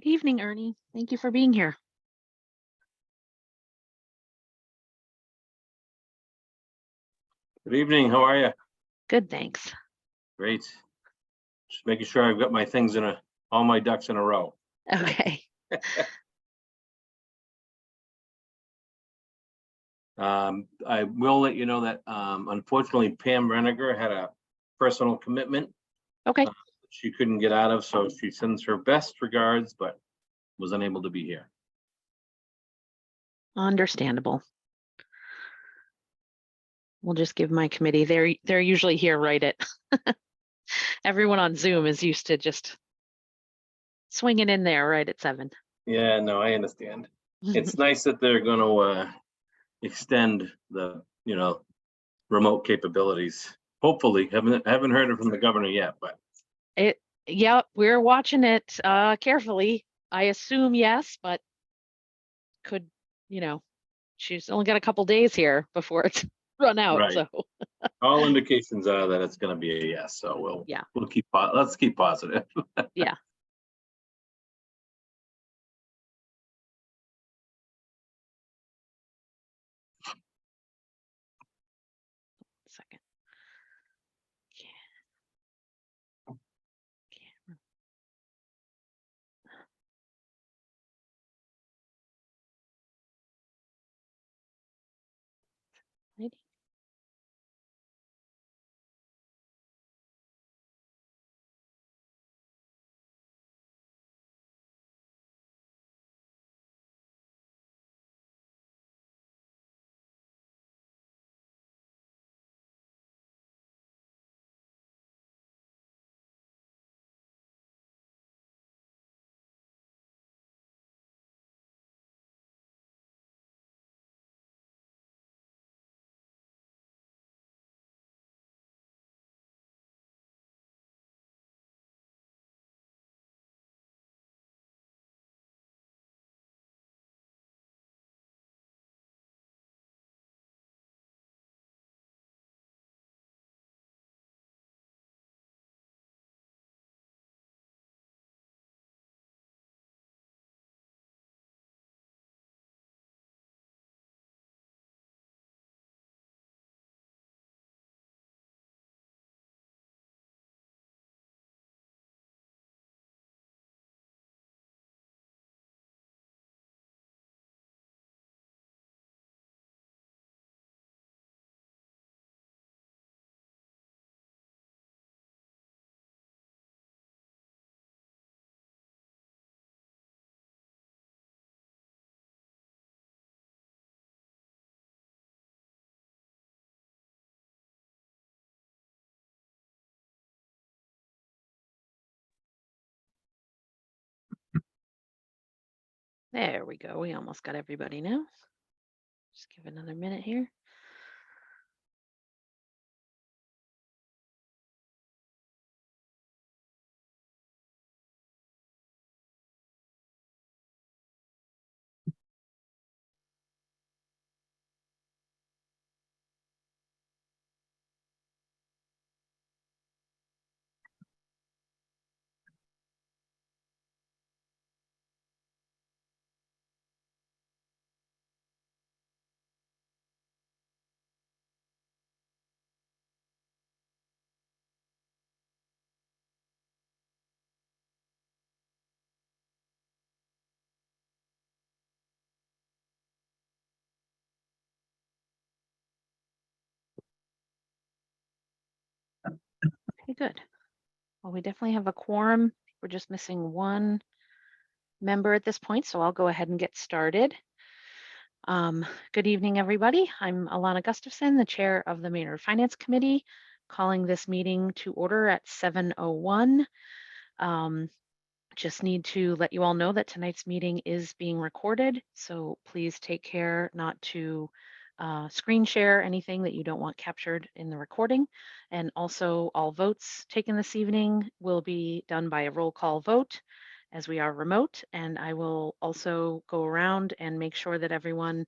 Good evening, Ernie. Thank you for being here. Good evening. How are you? Good, thanks. Great. Just making sure I've got my things all my ducks in a row. Okay. I will let you know that unfortunately Pam Reniger had a personal commitment Okay. she couldn't get out of, so she sends her best regards, but was unable to be here. Understandable. We'll just give my committee. They're usually here right at everyone on Zoom is used to just swinging in there right at 7. Yeah, no, I understand. It's nice that they're going to extend the remote capabilities. Hopefully, haven't heard it from the governor yet, but Yeah, we're watching it carefully. I assume yes, but could, she's only got a couple days here before it's run out. right. So All indications are that it's going to be a yes. So let's keep positive. yeah. Second. Right. There we go. We almost got everybody now. Just give another minute here. Okay, good. Well, we definitely have a quorum. We're just missing one member at this point, so I'll go ahead and get started. Good evening, everybody. I'm Alana Gustafson, the chair of the Maynard Finance Committee, calling this meeting to order at 7:01. Just need to let you all know that tonight's meeting is being recorded, so please take care not to screen share anything that you don't want captured in the recording. And also all votes taken this evening will be done by a roll call vote as we are remote. And I will also go around and make sure that everyone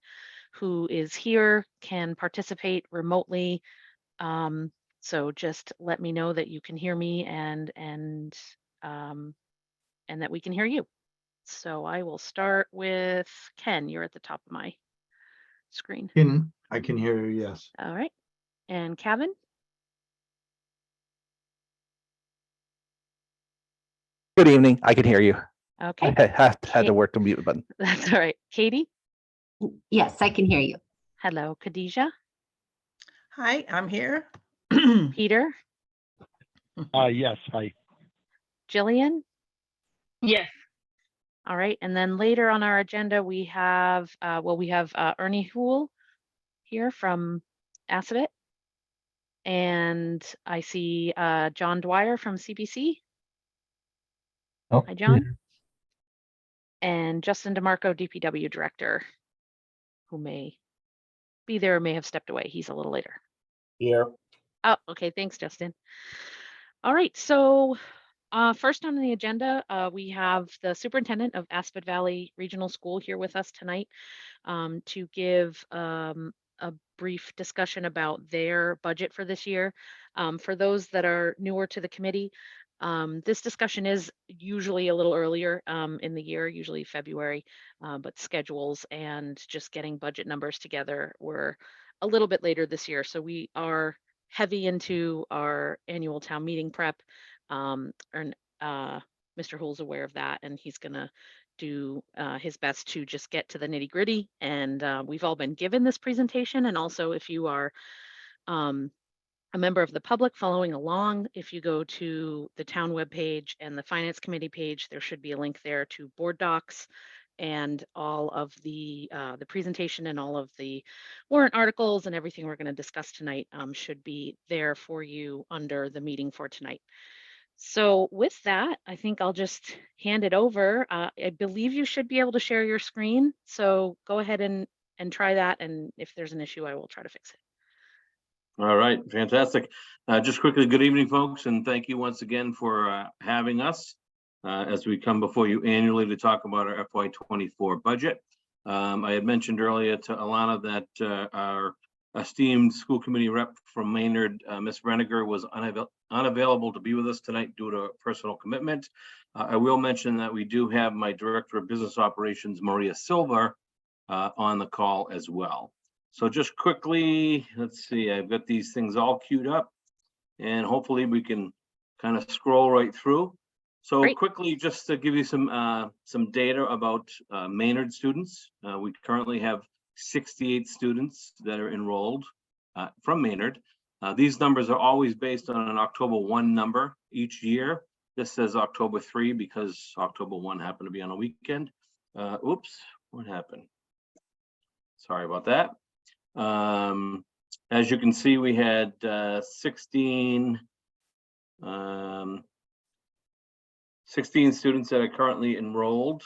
who is here can participate remotely. So just let me know that you can hear me and that we can hear you. So I will start with Ken. You're at the top of my screen. I can hear you, yes. All right. And Kevin? Good evening. I can hear you. Okay. I had to work the mute button. That's all right. Katie? Yes, I can hear you. Hello. Khadijah? Hi, I'm here. Peter? Yes, hi. Jillian? Yes. All right. And then later on our agenda, we have, Ernie Houle here from Assabet. And I see John Dwyer from CBC. Oh, Hi, John. And Justin DeMarco, DPW Director, who may be there or may have stepped away. He's a little later. Here. Oh, okay. Thanks, Justin. All right. So first on the agenda, we have the superintendent of Aspet Valley Regional School here with us tonight to give a brief discussion about their budget for this year. For those that are newer to the committee, this discussion is usually a little earlier in the year, usually February, but schedules and just getting budget numbers together were a little bit later this year. So we are heavy into our annual town meeting prep. And Mr. Hoole's aware of that, and he's going to do his best to just get to the nitty gritty. And we've all been given this presentation. And also, if you are a member of the public following along, if you go to the town webpage and the finance committee page, there should be a link there to board docs and all of the presentation and all of the warrant articles and everything we're going to discuss tonight should be there for you under the meeting for tonight. So with that, I think I'll just hand it over. I believe you should be able to share your screen. So go ahead and try that. And if there's an issue, I will try to fix it. All right, fantastic. Just quickly, good evening, folks, and thank you once again for having us as we come before you annually to talk about our FY24 budget. I had mentioned earlier to Alana that our esteemed school committee rep from Maynard, Ms. Reniger, was unavailable to be with us tonight due to a personal commitment. I will mention that we do have my Director of Business Operations, Maria Silva, on the call as well. So just quickly, let's see, I've got these things all queued up and hopefully we can kind of scroll right through. So Great. Quickly, just to give you some data about Maynard students. We currently have 68 students that are enrolled from Maynard. These numbers are always based on an October 1 number each year. This says October 3 because October 1 happened to be on a weekend. Oops, what happened? Sorry about that. As you can see, we had 16 students that are currently enrolled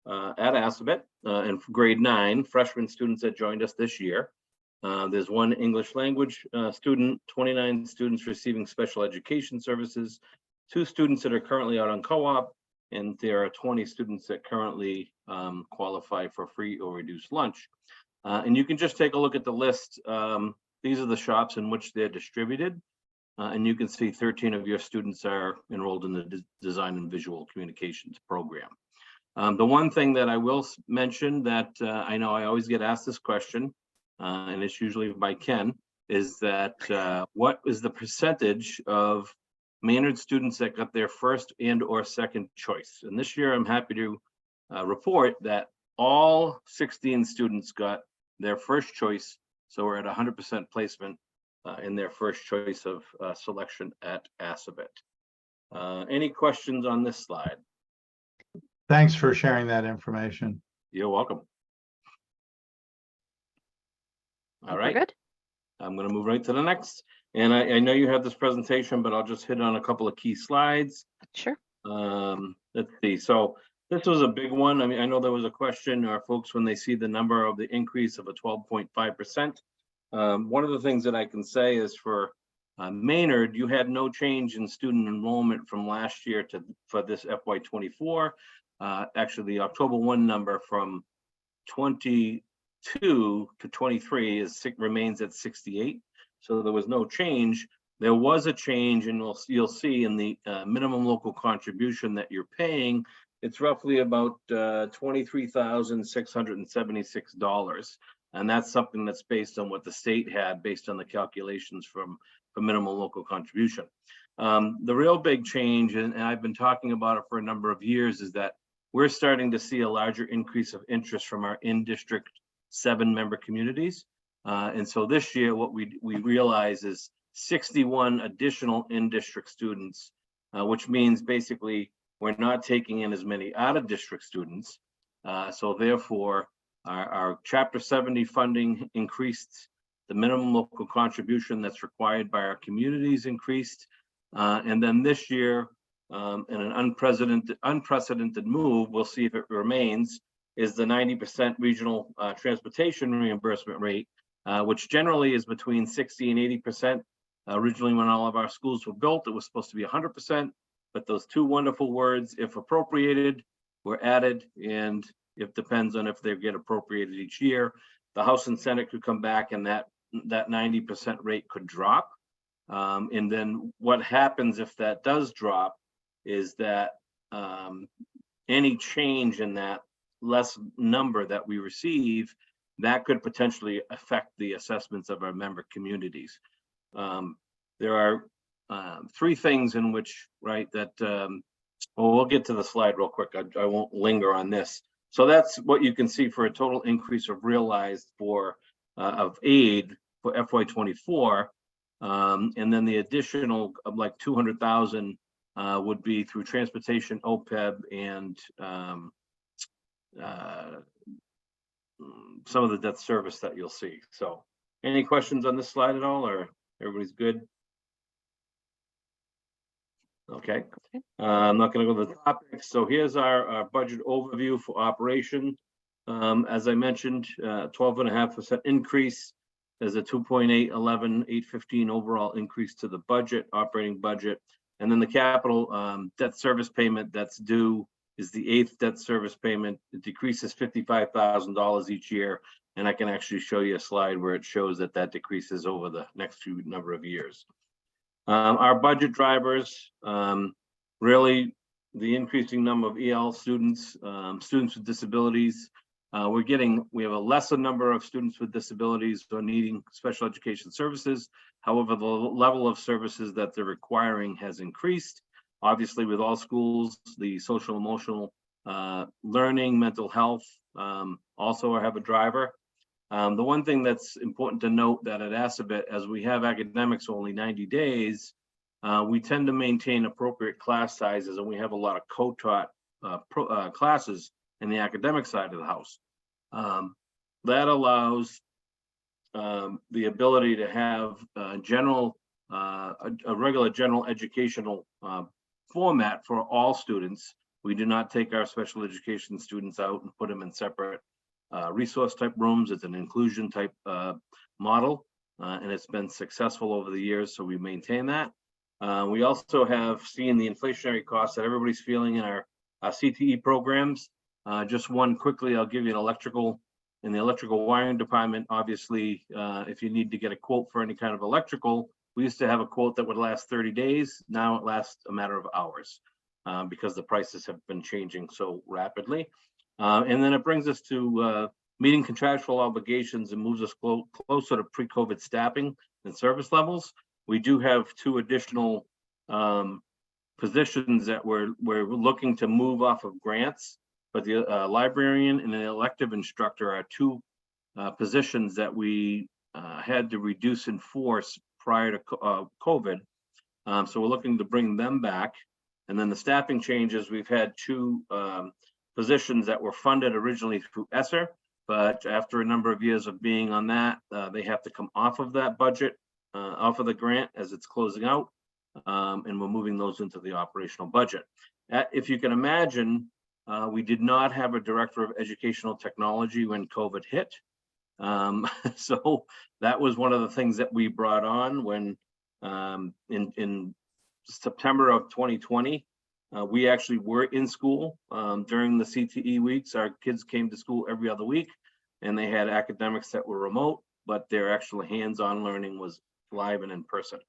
at Assabet in grade 9, freshman students that joined us this year. There's one English language student, 29 students receiving special education services, 2 students that are currently out on co-op, and there are 20 students that currently qualify for free or reduced lunch. And you can just take a look at the list. These are the shops in which they're distributed. And you can see 13 of your students are enrolled in the Design and Visual Communications program. The one thing that I will mention that I know I always get asked this question, and it's usually by Ken, is that what is the percentage of Maynard students that got their first and or second choice? And this year I'm happy to report that all 16 students got their first choice. So we're at 100% placement in their first choice of selection at Assabet. Any questions on this slide? Thanks for sharing that information. You're welcome. All right. Good. I'm going to move right to the next. And I know you have this presentation, but I'll just hit on a couple of key slides. Sure. Let's see. So this was a big one. I mean, I know there was a question, or folks, when they see the number of the increase of a 12.5%. One of the things that I can say is for Maynard, you had no change in student enrollment from last year for this FY24. Actually, the October 1 number from 22 to 23 remains at 68. So there was no change. There was a change, and you'll see in the minimum local contribution that you're paying. it's roughly about $23,676. And that's something that's based on what the state had, based on the calculations from minimum local contribution. The real big change, and I've been talking about it for a number of years, is that we're starting to see a larger increase of interest from our in-district 7-member communities. And so this year, what we realize is 61 additional in-district students, which means basically we're not taking in as many out-of-district students. So therefore, our Chapter 70 funding increased, the minimum local contribution that's required by our communities increased. And then this year, in an unprecedented move, we'll see if it remains, is the 90% regional transportation reimbursement rate, which generally is between 60 and 80%. Originally, when all of our schools were built, it was supposed to be 100%, but those two wonderful words, if appropriated, were added, and it depends on if they get appropriated each year. The House and Senate could come back and that 90% rate could drop. And then what happens if that does drop is that any change in that less number that we receive, that could potentially affect the assessments of our member communities. There are 3 things in which, right, that, well, we'll get to the slide real quick. I won't linger on this. So that's what you can see for a total increase of realized for of aid for FY24. And then the additional of like 200,000 would be through transportation, OPEB, and some of the debt service that you'll see. So any questions on this slide at all, or everybody's good? Okay, I'm not going to go to the topics. So here's our budget overview for operation. As I mentioned, 12.5% increase. There's a 815 overall increase to the budget, operating budget. And then the capital debt service payment that's due is the 8th debt service payment. It decreases $55,000 each year. And I can actually show you a slide where it shows that that decreases over the next few number of years. Our budget drivers, really the increasing number of EL students, students with disabilities. We have a lesser number of students with disabilities who are needing special education services. However, the level of services that they're requiring has increased. Obviously, with all schools, the social emotional learning, mental health also have a driver. The one thing that's important to note that at Assabet, as we have academics only 90 days, we tend to maintain appropriate class sizes, and we have a lot of co-taught classes in the academic side of the house. That allows the ability to have a regular general educational format for all students. We do not take our special education students out and put them in separate resource type rooms. It's an inclusion type model, and it's been successful over the years, so we maintain that. We also have seen the inflationary costs that everybody's feeling in our CTE programs. Just one quickly, I'll give you in the electrical wiring department. Obviously, if you need to get a quote for any kind of electrical, we used to have a quote that would last 30 days. Now it lasts a matter of hours because the prices have been changing so rapidly. And then it brings us to meeting contractual obligations and moves us closer to pre-COVID staffing and service levels. We do have 2 additional positions that we're looking to move off of grants, but the librarian and an elective instructor are 2 positions that we had to reduce in force prior to COVID. So we're looking to bring them back. And then the staffing changes, we've had 2 positions that were funded originally through ESSER, but after a number of years of being on that, they have to come off of that budget, off of the grant as it's closing out, and we're moving those into the operational budget. If you can imagine, we did not have a director of educational technology when COVID hit. So that was one of the things that we brought on when in September of 2020, we actually were in school during the CTE weeks. Our kids came to school every other week, and they had academics that were remote, but their actual hands-on learning was live and in person.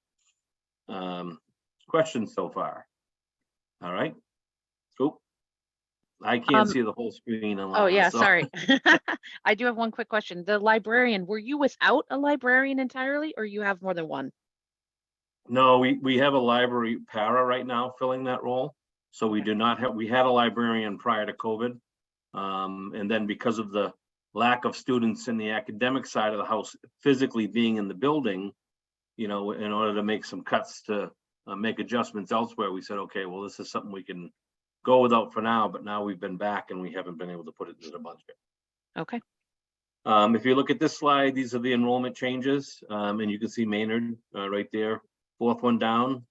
Questions so far? All right, cool. I can't Um, see the whole screen. Oh, yeah, so- sorry. I do have one quick question. The librarian, were you without a librarian entirely, or you have more than one? No, we have a library para right now filling that role. So we do not have, we had a librarian prior to COVID. And then because of the lack of students in the academic side of the house physically being in the building, you know, in order to make some cuts to make adjustments elsewhere, we said, okay, well, this is something we can go without for now, but now we've been back and we haven't been able to put it into the budget. Okay. If you look at this slide, these are the enrollment changes, and you can see Maynard right there, fourth one down,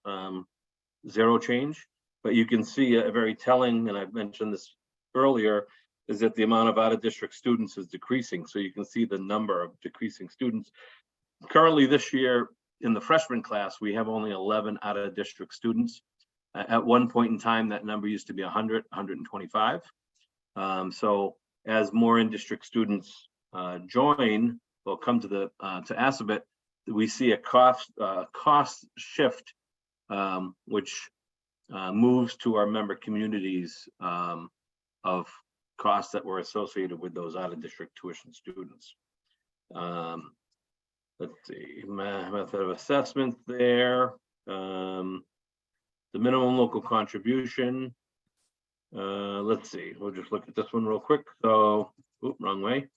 zero change. But you can see a very telling, and I've mentioned this earlier, is that the amount of out-of-district students is decreasing. So you can see the number of decreasing students. Currently this year in the freshman class, we have only 11 out-of-district students. At one point in time, that number used to be 100, 125. So as more in-district students join or come to the to Assabet, we see a cost shift, which moves to our member communities of costs that were associated with those out-of-district tuition students. Let's see, method of assessment there. The minimum local contribution. Let's see, we'll just look at this one real quick. So, oops, wrong way.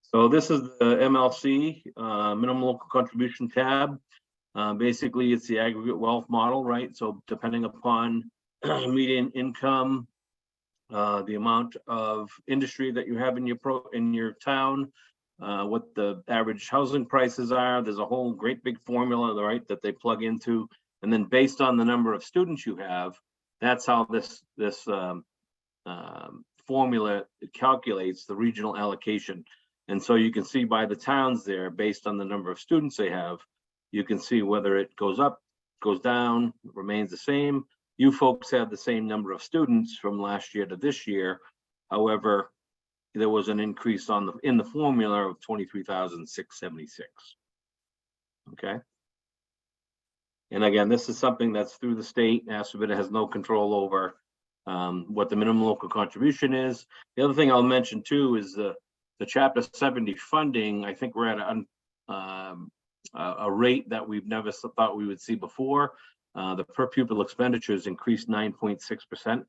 So this is the MLC, minimum local contribution tab. Basically, it's the aggregate wealth model, right? So depending upon median income, the amount of industry that you have in your town, what the average housing prices are. There's a whole great big formula, right, that they plug into, and then based on the number of students you have, that's how this formula calculates the regional allocation. And so you can see by the towns there, based on the number of students they have, you can see whether it goes up, goes down, remains the same. You folks have the same number of students from last year to this year. However, there was an increase in the formula of 23,676. Okay. And again, this is something that's through the state. Assabet has no control over what the minimum local contribution is. The other thing I'll mention too is the Chapter 70 funding. I think we're at a rate that we've never thought we would see before. The per pupil expenditures increased 9.6%.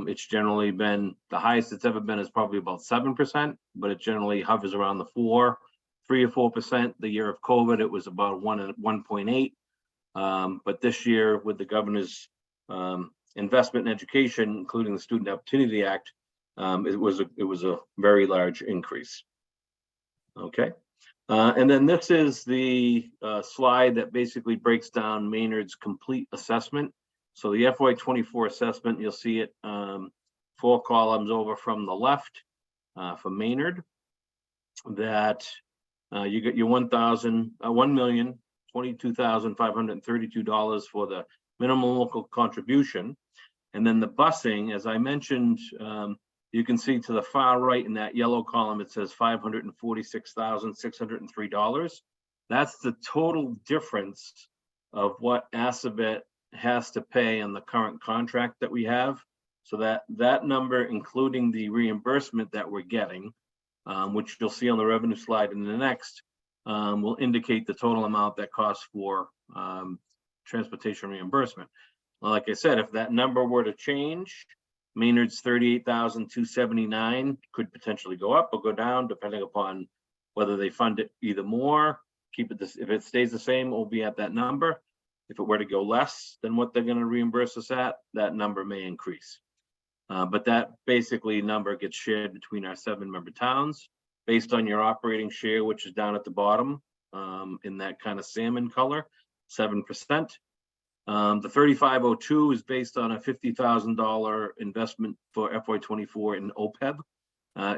It's generally been, the highest it's ever been is probably about 7%, but it generally hovers around the 3 or 4%. The year of COVID, it was about 1.8. But this year, with the governor's investment in education, including the Student Opportunity Act, it was a very large increase. Okay. And then this is the slide that basically breaks down Maynard's complete assessment. So the FY24 assessment, you'll see it 4 columns over from the left for Maynard. That you get your $1,022,532 for the minimum local contribution, and then the busing, as I mentioned. You can see to the far right in that yellow column, it says $546,603. That's the total difference of what Assabet has to pay on the current contract that we have. So that number, including the reimbursement that we're getting, which you'll see on the revenue slide in the next, will indicate the total amount that costs for transportation reimbursement. Well, like I said, if that number were to change, Maynard's $38,279 could potentially go up or go down, depending upon whether they fund it either more, keep it this. If it stays the same, we'll be at that number. If it were to go less than what they're going to reimburse us at, that number may increase. But that basically number gets shared between our 7 member towns based on your operating share, which is down at the bottom in that kind of salmon color, 7%. The 3502 is based on a $50,000 investment for FY24 in OPEB.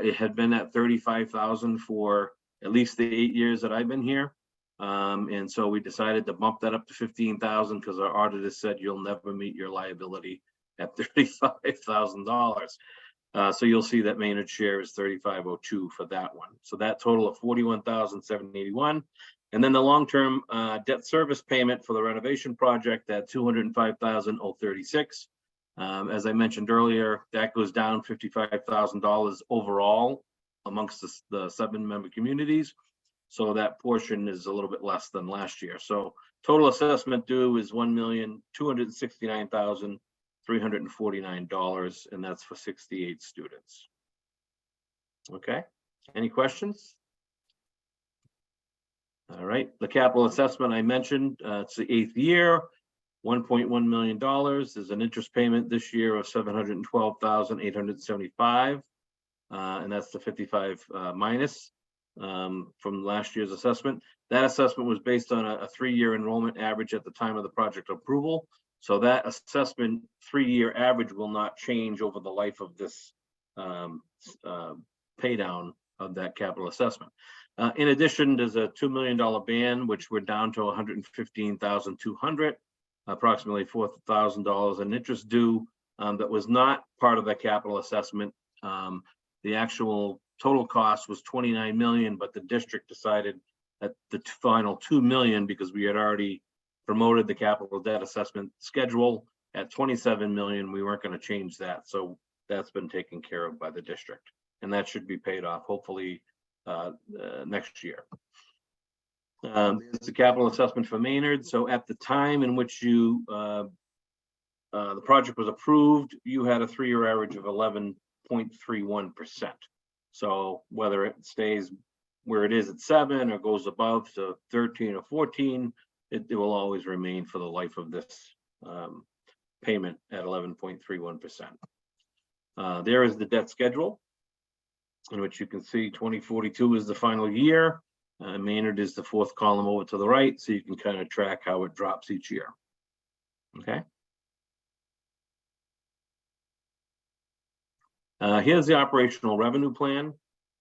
It had been at $35,000 for at least the 8 years that I've been here. And so we decided to bump that up to $15,000 because our auditor said you'll never meet your liability at $35,000. So you'll see that Maynard share is 3502 for that one. So that total of 41,781. And then the long-term debt service payment for the renovation project at 205,036. As I mentioned earlier, that goes down $55,000 overall amongst the 7-member communities. So that portion is a little bit less than last year. So total assessment due is $1,269,349, and that's for 68 students. Okay, any questions? All right, the capital assessment I mentioned, it's the 8th year, $1.1 million. There's an interest payment this year of $712,875, and that's the 55 minus from last year's assessment. That assessment was based on a 3-year enrollment average at the time of the project approval. So that assessment 3-year average will not change over the life of this pay down of that capital assessment. In addition, there's a $2 million ban, which we're down to $115,200, approximately $4,000 in interest due that was not part of the capital assessment. The actual total cost was $29 million, but the district decided that the final $2 million, because we had already promoted the capital debt assessment schedule at $27 million, we weren't going to change that. So that's been taken care of by the district, and that should be paid off hopefully next year. It's the capital assessment for Maynard. So at the time in which you the project was approved, you had a 3-year average of 11.31%. So whether it stays where it is at 7 or goes above to 13 or 14, it will always remain for the life of this payment at 11.31%. There is the debt schedule, in which you can see 2042 is the final year. Maynard is the 4th column over to the right, so you can kind of track how it drops each year. Okay. Here's the operational revenue plan.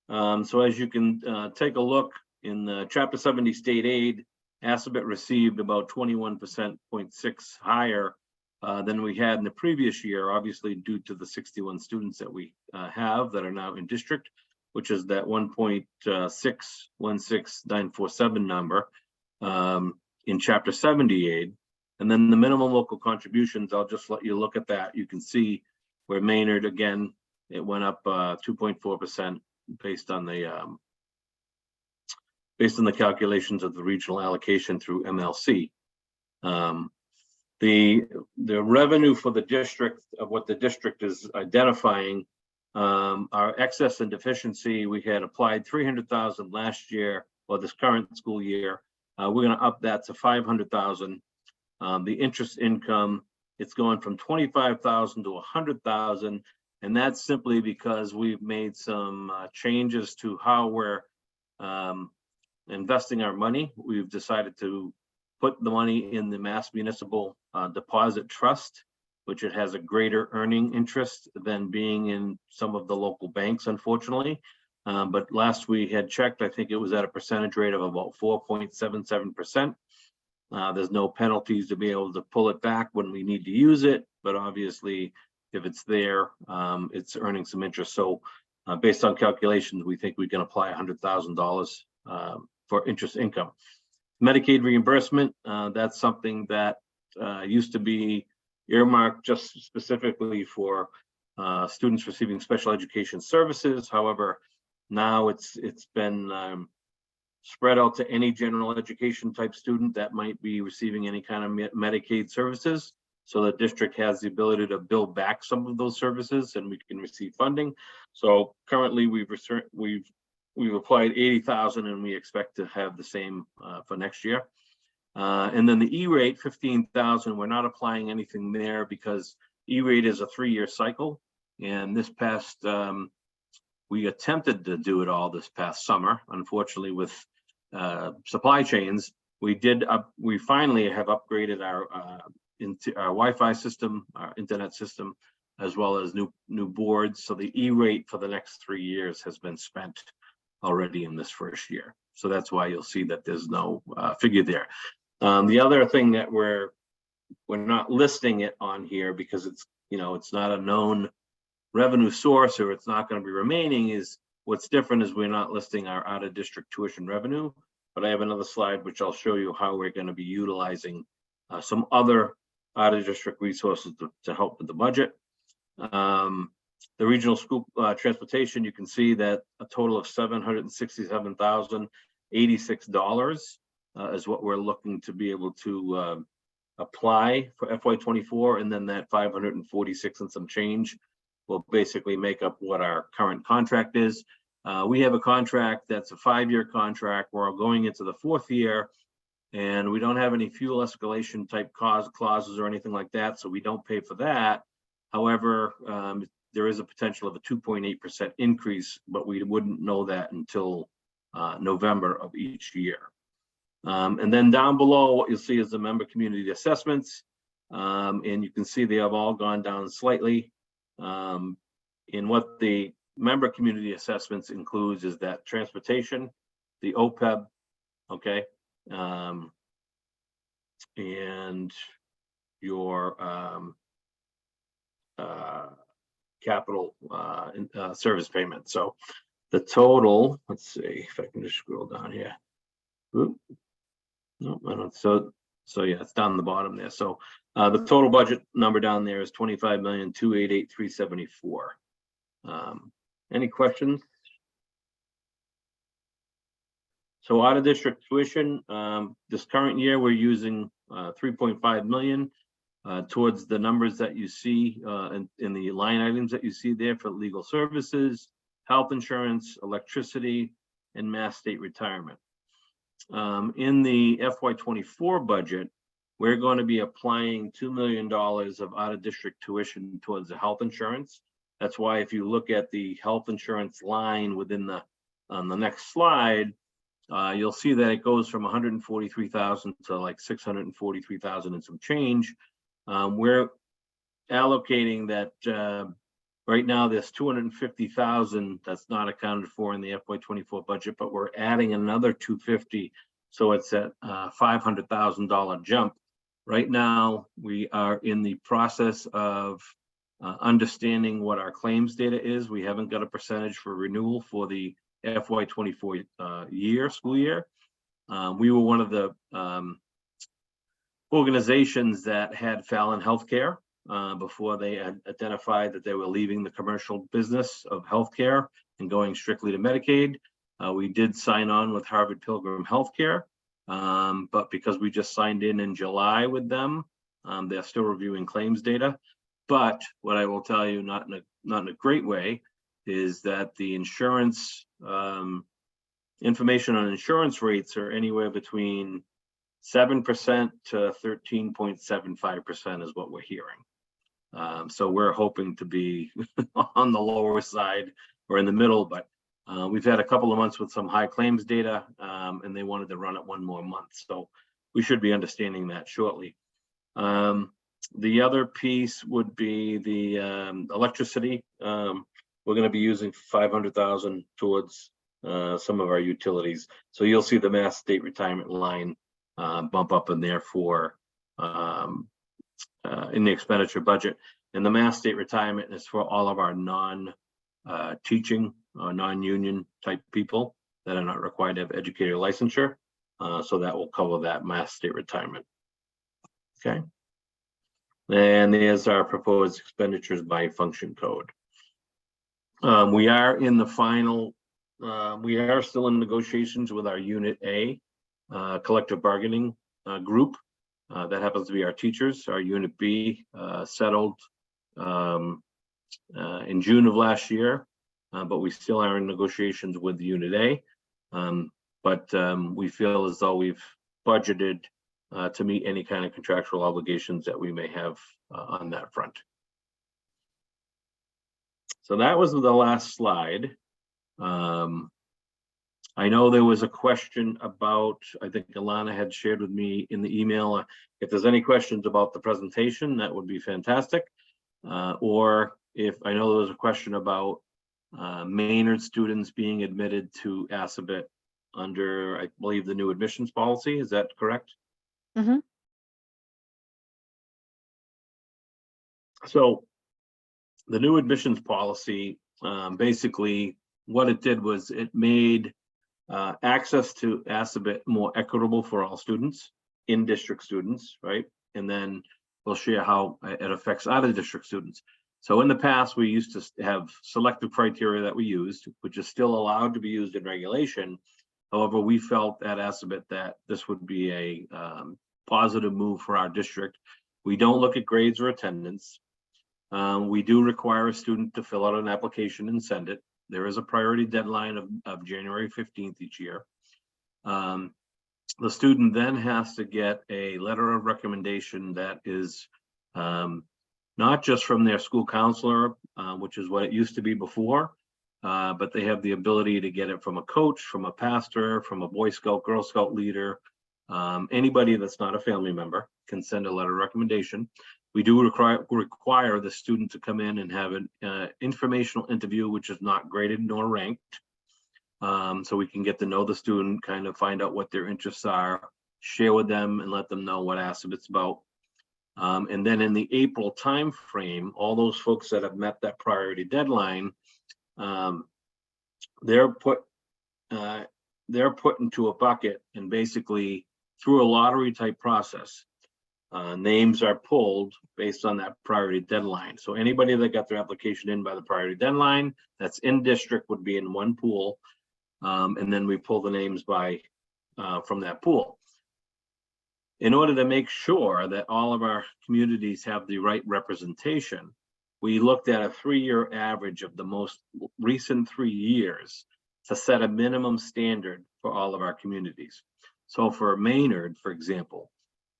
So as you can take a look in Chapter 70 state aid, Assabet received about 21.6% higher than we had in the previous year, obviously due to the 61 students that we have that are now in district, which is that 1.616947 number in Chapter 70 aid. And then the minimum local contributions, I'll just let you look at that. You can see where Maynard, again, it went up 2.4% based on the calculations of the regional allocation through MLC. The revenue for the district of what the district is identifying, our excess and deficiency, we had applied $300,000 last year, or this current school year. We're going to up that to $500,000. The interest income, it's going from $25,000 to $100,000. And that's simply because we've made some changes to how we're investing our money. We've decided to put the money in the Mass Municipal Deposit Trust, which it has a greater earning interest than being in some of the local banks, unfortunately. But last we had checked, I think it was at a percentage rate of about 4.77%. There's no penalties to be able to pull it back when we need to use it, but obviously, if it's there, it's earning some interest. So based on calculations, we think we can apply $100,000 for interest income. Medicaid reimbursement, that's something that used to be earmarked just specifically for students receiving special education services. However, now it's been spread out to any general education type student that might be receiving any kind of Medicaid services. So the district has the ability to bill back some of those services, and we can receive funding. So currently, we've applied $80,000, and we expect to have the same for next year. And then the E-rate, $15,000. We're not applying anything there because E-rate is a 3-year cycle. And this past, we attempted to do it all this past summer. Unfortunately, with supply chains, we finally have upgraded our into our Wi-Fi system, our internet system, as well as new boards. So the E-rate for the next 3 years has been spent already in this first year. So that's why you'll see that there's no figure there. The other thing that we're not listing it on here because it's not a known revenue source, or it's not going to be remaining, is what's different is we're not listing our out of district tuition revenue. But I have another slide which I'll show you how we're going to be utilizing some other out-of-district resources to help with the budget. The regional school transportation, you can see that a total of $767,086 is what we're looking to be able to apply for FY24, and then that 546 and some change will basically make up what our current contract is. We have a contract that's a 5-year contract. We're going into the 4th year, and we don't have any fuel escalation type clauses or anything like that, so we don't pay for that. However, there is a potential of a 2.8% increase, but we wouldn't know that until November of each year. And then down below, what you'll see is the member community assessments, and you can see they have all gone down slightly. In what the member community assessments includes is that transportation, the OPEB, okay, and your capital service payment. So the total, let's see if I can just scroll down here. Oop. No, I don't. So yeah, it's down the bottom there. So the total budget number down there is $25,288,374. Any questions? So out of district tuition, this current year we're using 3.5 million towards the numbers that you see in the line items that you see there for legal services, health insurance, electricity, and Mass State retirement. In the FY24 budget, we're going to be applying $2 million of out-of-district tuition towards the health insurance. That's why if you look at the health insurance line within the on the next slide, you'll see that it goes from 143,000 to like 643,000 and some change. We're allocating that right now there's 250,000 that's not accounted for in the FY24 budget, but we're adding another 250, so it's at $500,000 jump. Right now we are in the process of understanding what our claims data is. We haven't got a percentage for renewal for the FY24 school year. We were one of the organizations that had Fallon Healthcare before they had identified that they were leaving the commercial business of healthcare and going strictly to Medicaid. We did sign on with Harvard Pilgrim Healthcare, but because we just signed in July with them, they're still reviewing claims data. But what I will tell you, not in a great way, is that the insurance information on insurance rates are anywhere between 7% to 13.75% is what we're hearing. So we're hoping to be on the lower side or in the middle, but we've had a couple of months with some high claims data, and they wanted to run it one more month. So we should be understanding that shortly. The other piece would be the electricity. We're going to be using 500,000 towards some of our utilities. So you'll see the Mass State retirement line bump up in there for in the expenditure budget. And the Mass State retirement is for all of our non-teaching or non-union type people that are not required to have educator licensure. So that will cover that Mass State retirement. Okay. And there's our proposed expenditures by function code. We are in the final, we are still in negotiations with our Unit A collective bargaining group. That happens to be our teachers. Our Unit B settled in June of last year, but we still are in negotiations with Unit A. But we feel as though we've budgeted to meet any kind of contractual obligations that we may have on that front. So that was the last slide. I know there was a question about, I think Alana had shared with me in the email, if there's any questions about the presentation, that would be fantastic. Or if I know there was a question about Maynard students being admitted to Assabet under, I believe, the new admissions policy. Is that correct? Mm-hmm. So the new admissions policy, basically what it did was it made access to Assabet more equitable for all students, in-district students, right? And then will share how it affects out-of-district students. So in the past, we used to have selective criteria that we used, which is still allowed to be used in regulation. However, we felt at Assabet that this would be a positive move for our district. We don't look at grades or attendance. We do require a student to fill out an application and send it. There is a priority deadline of January 15th each year. The student then has to get a letter of recommendation that is not just from their school counselor, which is what it used to be before, but they have the ability to get it from a coach, from a pastor, from a Boy Scout, Girl Scout leader. Anybody that's not a family member can send a letter of recommendation. We do require the student to come in and have an informational interview, which is not graded nor ranked. So we can get to know the student, kind of find out what their interests are, share with them and let them know what Assabet's about. And then in the April timeframe, all those folks that have met that priority deadline, they're put into a bucket and basically through a lottery type process. Names are pulled based on that priority deadline. So anybody that got their application in by the priority deadline that's in district would be in one pool. And then we pull the names from that pool. In order to make sure that all of our communities have the right representation, we looked at a 3-year average of the most recent 3 years to set a minimum standard for all of our communities. So for Maynard, for example,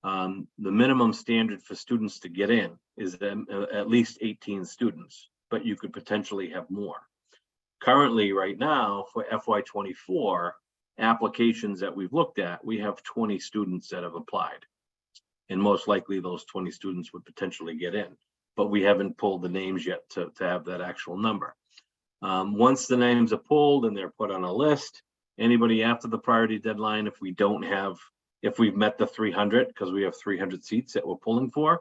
the minimum standard for students to get in is at least 18 students, but you could potentially have more. Currently, right now, for FY24 applications that we've looked at, we have 20 students that have applied. And most likely those 20 students would potentially get in, but we haven't pulled the names yet to have that actual number. Once the names are pulled and they're put on a list, anybody after the priority deadline, if we've met the 300, because we have 300 seats that we're pulling for,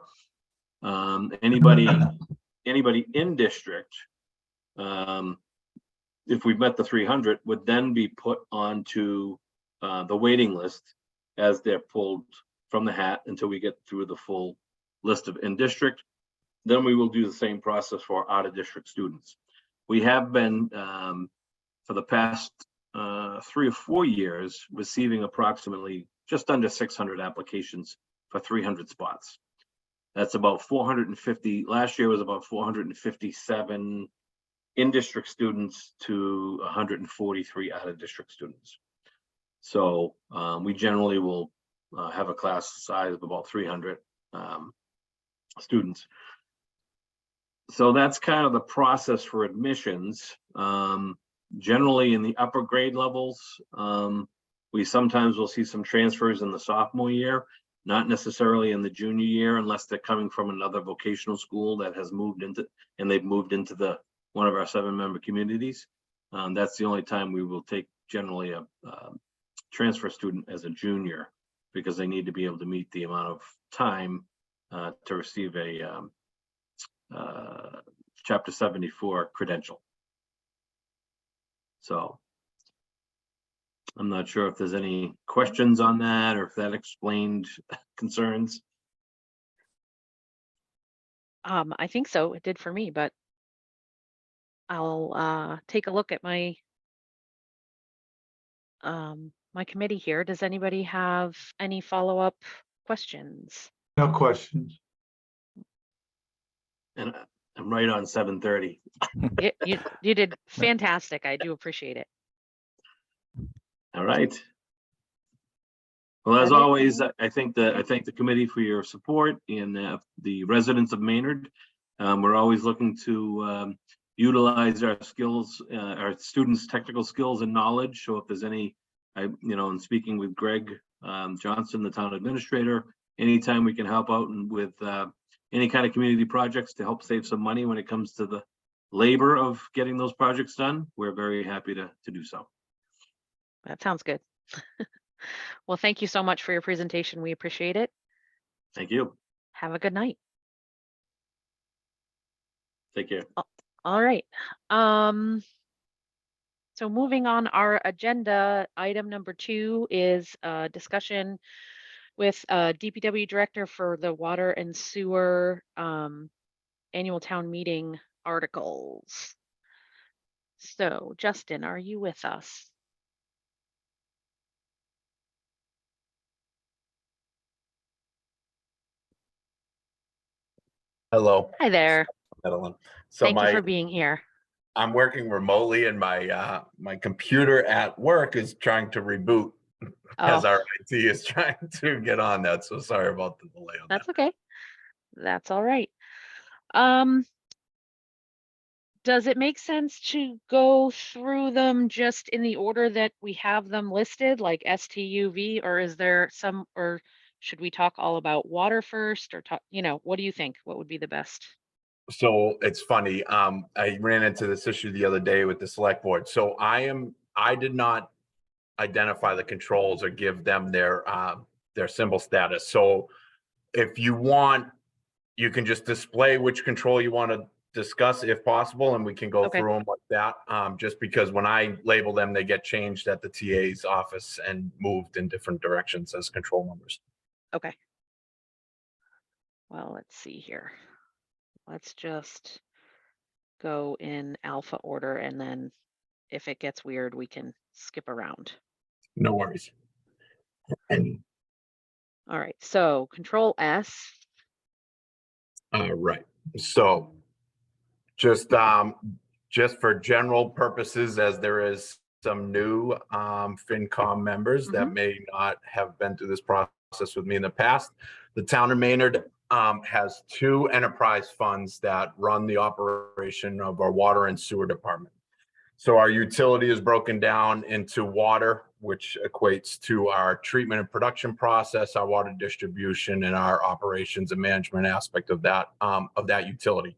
anybody in district, if we've met the 300, would then be put onto the waiting list as they're pulled from the hat until we get through the full list of in district. Then we will do the same process for out of district students. We have been, for the past 3 or 4 years, receiving approximately just under 600 applications for 300 spots. That's about 450. Last year was about 457 in-district students to 143 out-of-district students. So we generally will have a class size of about 300 students. So that's kind of the process for admissions. Generally in the upper grade levels, we sometimes will see some transfers in the sophomore year, not necessarily in the junior year, unless they're coming from another vocational school that has moved into, and they've moved into one of our 7-member communities. That's the only time we will take generally a transfer student as a junior, because they need to be able to meet the amount of time to receive a Chapter 74 credential. So I'm not sure if there's any questions on that or if that explained concerns. I think so. It did for me, but I'll take a look at my my committee here. Does anybody have any follow-up questions? No questions. And I'm right on 7:30. You did fantastic. I do appreciate it. All right. Well, as That it? always, I thank the committee for your support and the residents of Maynard. We're always looking to utilize our skills, our students' technical skills and knowledge. So if there's any, in speaking with Greg Johnson, the town administrator, anytime we can help out and with any kind of community projects to help save some money when it comes to the labor of getting those projects done, we're very happy to do so. That sounds good. Well, thank you so much for your presentation. We appreciate it. Thank you. Have a good night. Take care. All right. So moving on our agenda, item number 2 is discussion with DPW Director for the Water and Sewer Annual Town Meeting articles. So, Justin, are you with us? Hello, Hi there. Madeline. So Thank you for being here. I'm working remotely and my computer at work is trying to reboot as Oh, our IT is trying to get on that. So sorry about the delay on that. that's okay. That's all right. Um, does it make sense to go through them just in the order that we have them listed, like STUV, or is there some, or should we talk all about water first, or talk, what do you think? What would be the best? So it's funny. I ran into this issue the other day with the select board. So I did not identify the controls or give them their symbol status. So if you want, you can just display which control you want to discuss if possible, and we can go Okay. through them like that. Just because when I label them, they get changed at the TA's office and moved in different directions as control numbers. Okay. Well, let's see here. Let's just go in alpha order, and then if it gets weird, we can skip around. No worries. All right, so Control S. Right. So just for general purposes, as there is some new FinCom members that may not have been through this process with me in the past, the town of Maynard has two enterprise funds that run the operation of our water and sewer department. So our utility is broken down into water, which equates to our treatment and production process, our water distribution, and our operations and management aspect of that utility.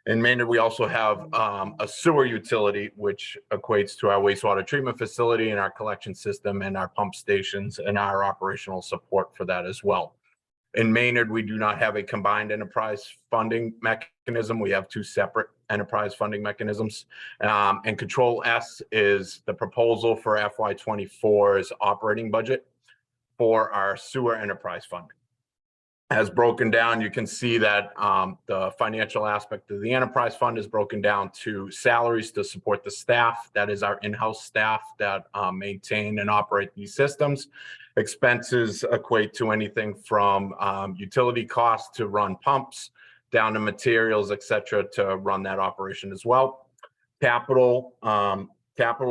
In Maynard, we also have a sewer utility, which equates to our wastewater treatment facility and our collection system and our pump stations and our operational support for that as well. In Maynard, we do not have a combined enterprise funding mechanism. We have two separate enterprise funding mechanisms. And Control S is the proposal for FY24's operating budget for our sewer enterprise funding. As broken down, you can see that the financial aspect of the enterprise fund is broken down to salaries to support the staff. That is our in-house staff that maintain and operate these systems. Expenses equate to anything from utility costs to run pumps, down to materials, et cetera, to run that operation as well. Capital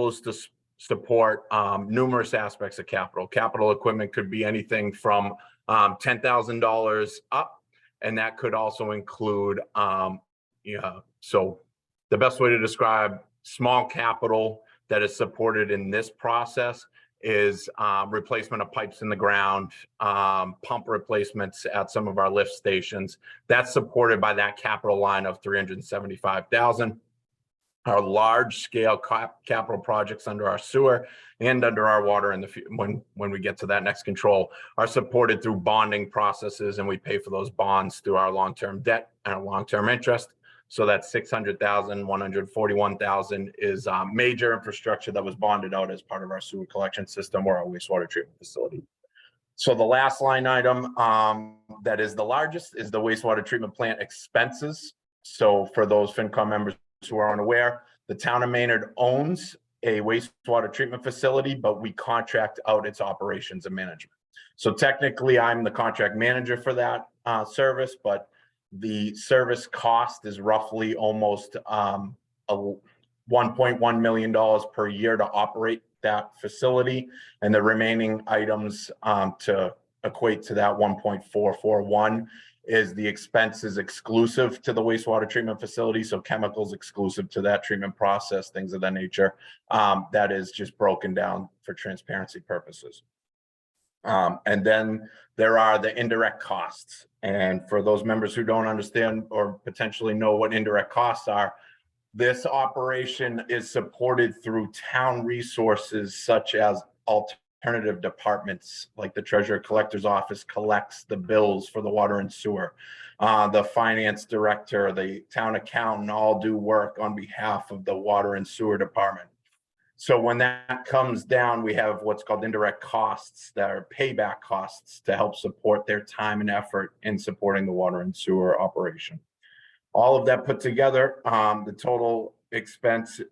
is to support numerous aspects of capital. Capital equipment could be anything from $10,000 up, and that could also include, so the best way to describe small capital that is supported in this process is replacement of pipes in the ground, pump replacements at some of our lift stations. That's supported by that capital line of $375,000. Our large scale capital projects under our sewer and under our water in when we get to that next control are supported through bonding processes, and we pay for those bonds through our long-term debt and our long-term interest. So that's $600,000, $141,000 is major infrastructure that was bonded out as part of our sewer collection system or our wastewater treatment facility. So the last line item that is the largest is the wastewater treatment plant expenses. So for those FinCom members who are unaware, the town of Maynard owns a wastewater treatment facility, but we contract out its operations and management. So technically, I'm the contract manager for that service, but the service cost is roughly almost $1.1 million per year to operate that facility, and the remaining items to equate to that 1.441 is the expenses exclusive to the wastewater treatment facility. So chemicals exclusive to that treatment process, things of that nature. That is just broken down for transparency purposes. And then there are the indirect costs. And for those members who don't understand or potentially know what indirect costs are, this operation is supported through town resources such as alternative departments, like the treasurer collector's office collects the bills for the water and sewer. The finance director, the town accountant all do work on behalf of the water and sewer department. So when that comes down, we have what's called indirect costs that are payback costs to help support their time and effort in supporting the water and sewer operation. All of that put together, the total expense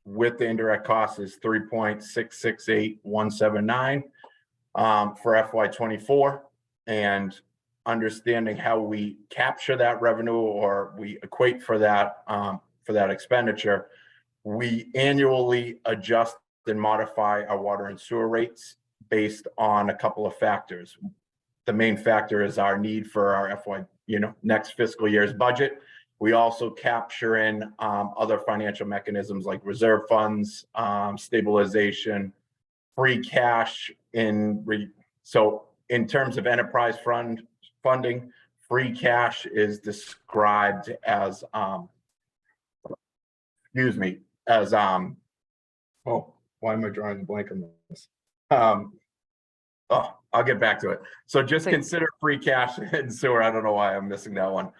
with the indirect costs is 3.668179 for FY24. And understanding how we capture that revenue or we equate for that expenditure, we annually adjust and modify our water and sewer rates based on a couple of factors. The main factor is our need for our next fiscal year's budget. We also capture in other financial mechanisms like reserve funds, stabilization, free cash. So in terms of enterprise funding, free cash is described as oh, why am I drawing a blank on this? I'll get back to it. So just consider free cash and sewer. I don't know why I'm missing that one.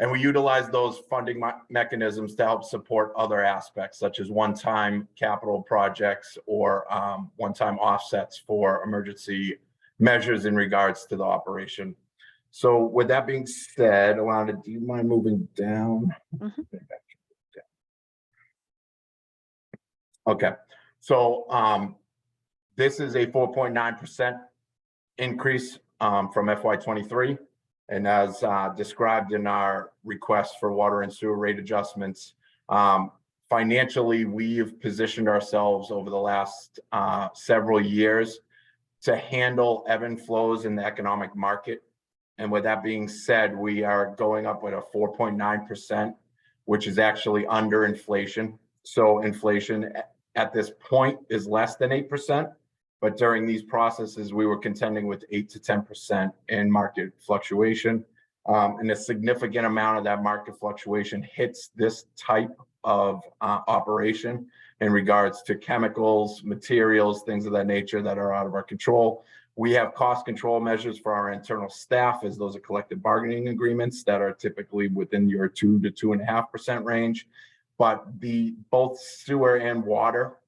And we utilize those funding mechanisms to help support other aspects, such as one-time capital projects or one-time offsets for emergency measures in regards to the operation. So with that being said, Alana, do you mind moving down? Mhm. Okay, so this is a 4.9% increase from FY23. And as described in our request for water and sewer rate adjustments, financially, we've positioned ourselves over the last several years to handle ebb and flows in the economic market. And with that being said, we are going up with a 4.9%, which is actually under inflation. So inflation at this point is less than 8%. But during these processes, we were contending with 8 to 10% in market fluctuation. And a significant amount of that market fluctuation hits this type of operation in regards to chemicals, materials, things of that nature that are out of our control. We have cost control measures for our internal staff, as those are collective bargaining agreements that are typically within your 2 to 2.5% range. But both sewer and water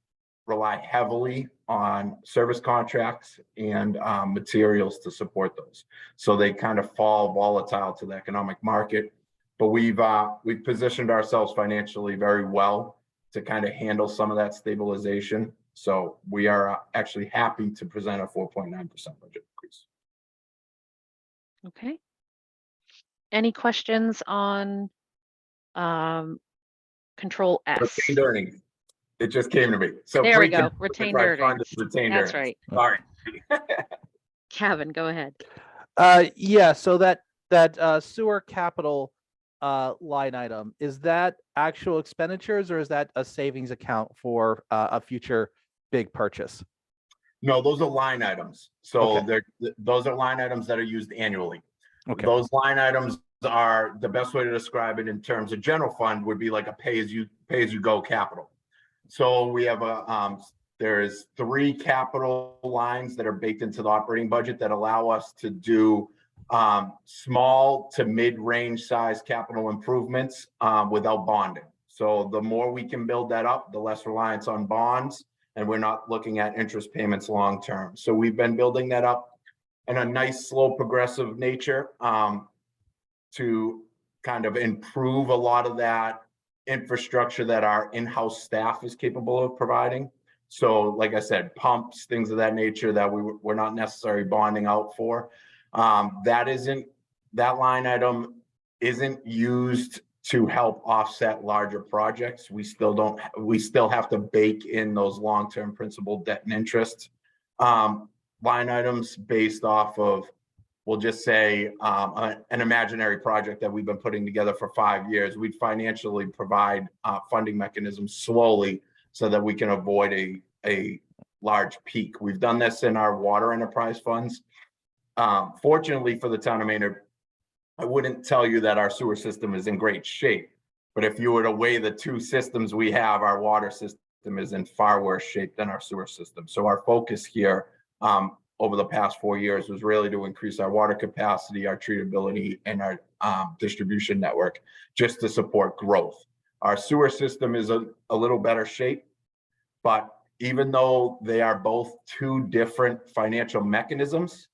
rely heavily on service contracts and materials to support those. So they kind of fall volatile to the economic market. But we've positioned ourselves financially very well to kind of handle some of that stabilization. So we are actually happy to present a 4.9% budget increase. Okay. Any questions on Control S? Retained earnings. It just came to me. So There we go. pre-control Retained enterprise fund earnings. is retained That's earnings. right. Sorry. Kevin, go ahead. Yeah, so that sewer capital line item, is that actual expenditures or is that a savings account for a future big purchase? No, those are line items. So Okay. those are line items that are used annually. Okay. Those line items are, the best way to describe it in terms of general fund would be like a pay as you go capital. So we have there's 3 capital lines that are baked into the operating budget that allow us to do small to mid-range size capital improvements without bonding. So the more we can build that up, the less reliance on bonds, and we're not looking at interest payments long-term. So we've been building that up in a nice, slow, progressive nature to kind of improve a lot of that infrastructure that our in-house staff is capable of providing. So like I said, pumps, things of that nature that we're not necessarily bonding out for. That line item isn't used to help offset larger projects. We still have to bake in those long-term principal debt and interest line items based off of, we'll just say an imaginary project that we've been putting together for 5 years. We'd financially provide funding mechanisms slowly so that we can avoid a large peak. We've done this in our water enterprise funds. Fortunately for the town of Maynard, I wouldn't tell you that our sewer system is in great shape, but if you were to weigh the 2 systems we have, our water system is in far worse shape than our sewer system. So our focus here over the past 4 years was really to increase our water capacity, our treatability, and our distribution network just to support growth. Our sewer system is a little better shape, but even though they are both two different financial mechanisms,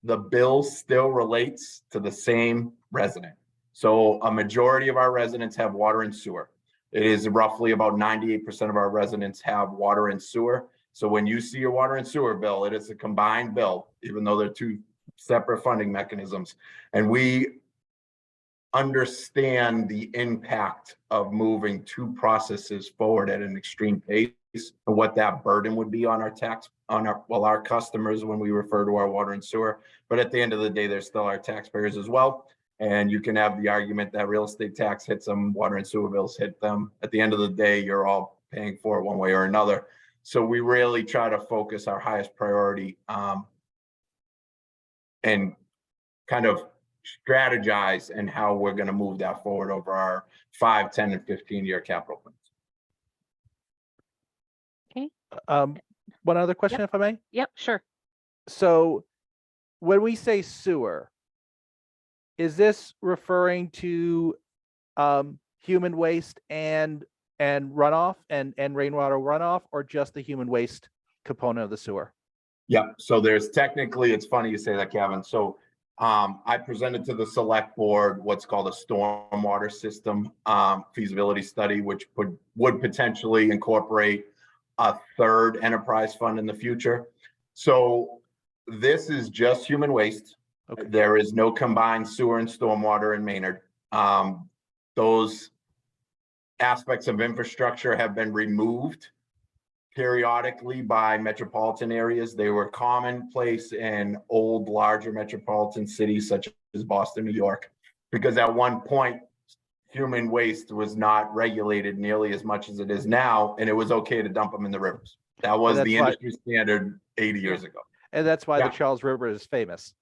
the bill still relates to the same resident. So a majority of our residents have water and sewer. It is roughly about 98% of our residents have water and sewer. So when you see a water and sewer bill, it is a combined bill, even though they're two separate funding mechanisms. And we understand the impact of moving two processes forward at an extreme pace and what that burden would be on our customers when we refer to our water and sewer. But at the end of the day, they're still our taxpayers as well. And you can have the argument that real estate tax hits them, water and sewer bills hit them. At the end of the day, you're all paying for it one way or another. So we really try to focus our highest priority and kind of strategize and how we're going to move that forward over our 5, 10, and 15-year capital plans. One other question, if I may. Yep, sure. So when we say sewer, is this referring to human waste and runoff and rainwater runoff, or just the human waste component of the sewer? Yeah, so there's technically, it's funny you say that, Kevin. So I presented to the select board what's called a stormwater system feasibility study, which would potentially incorporate a third enterprise fund in the future. So this is just human waste. Okay. There is no combined sewer and stormwater in Maynard. Those aspects of infrastructure have been removed periodically by metropolitan areas. They were commonplace in old, larger metropolitan cities such as Boston, New York, because at one point, human waste was not regulated nearly as much as it is now, and it was okay to dump them in the rivers. That was the industry standard 80 years ago. And that's why Yeah. the Charles River is famous.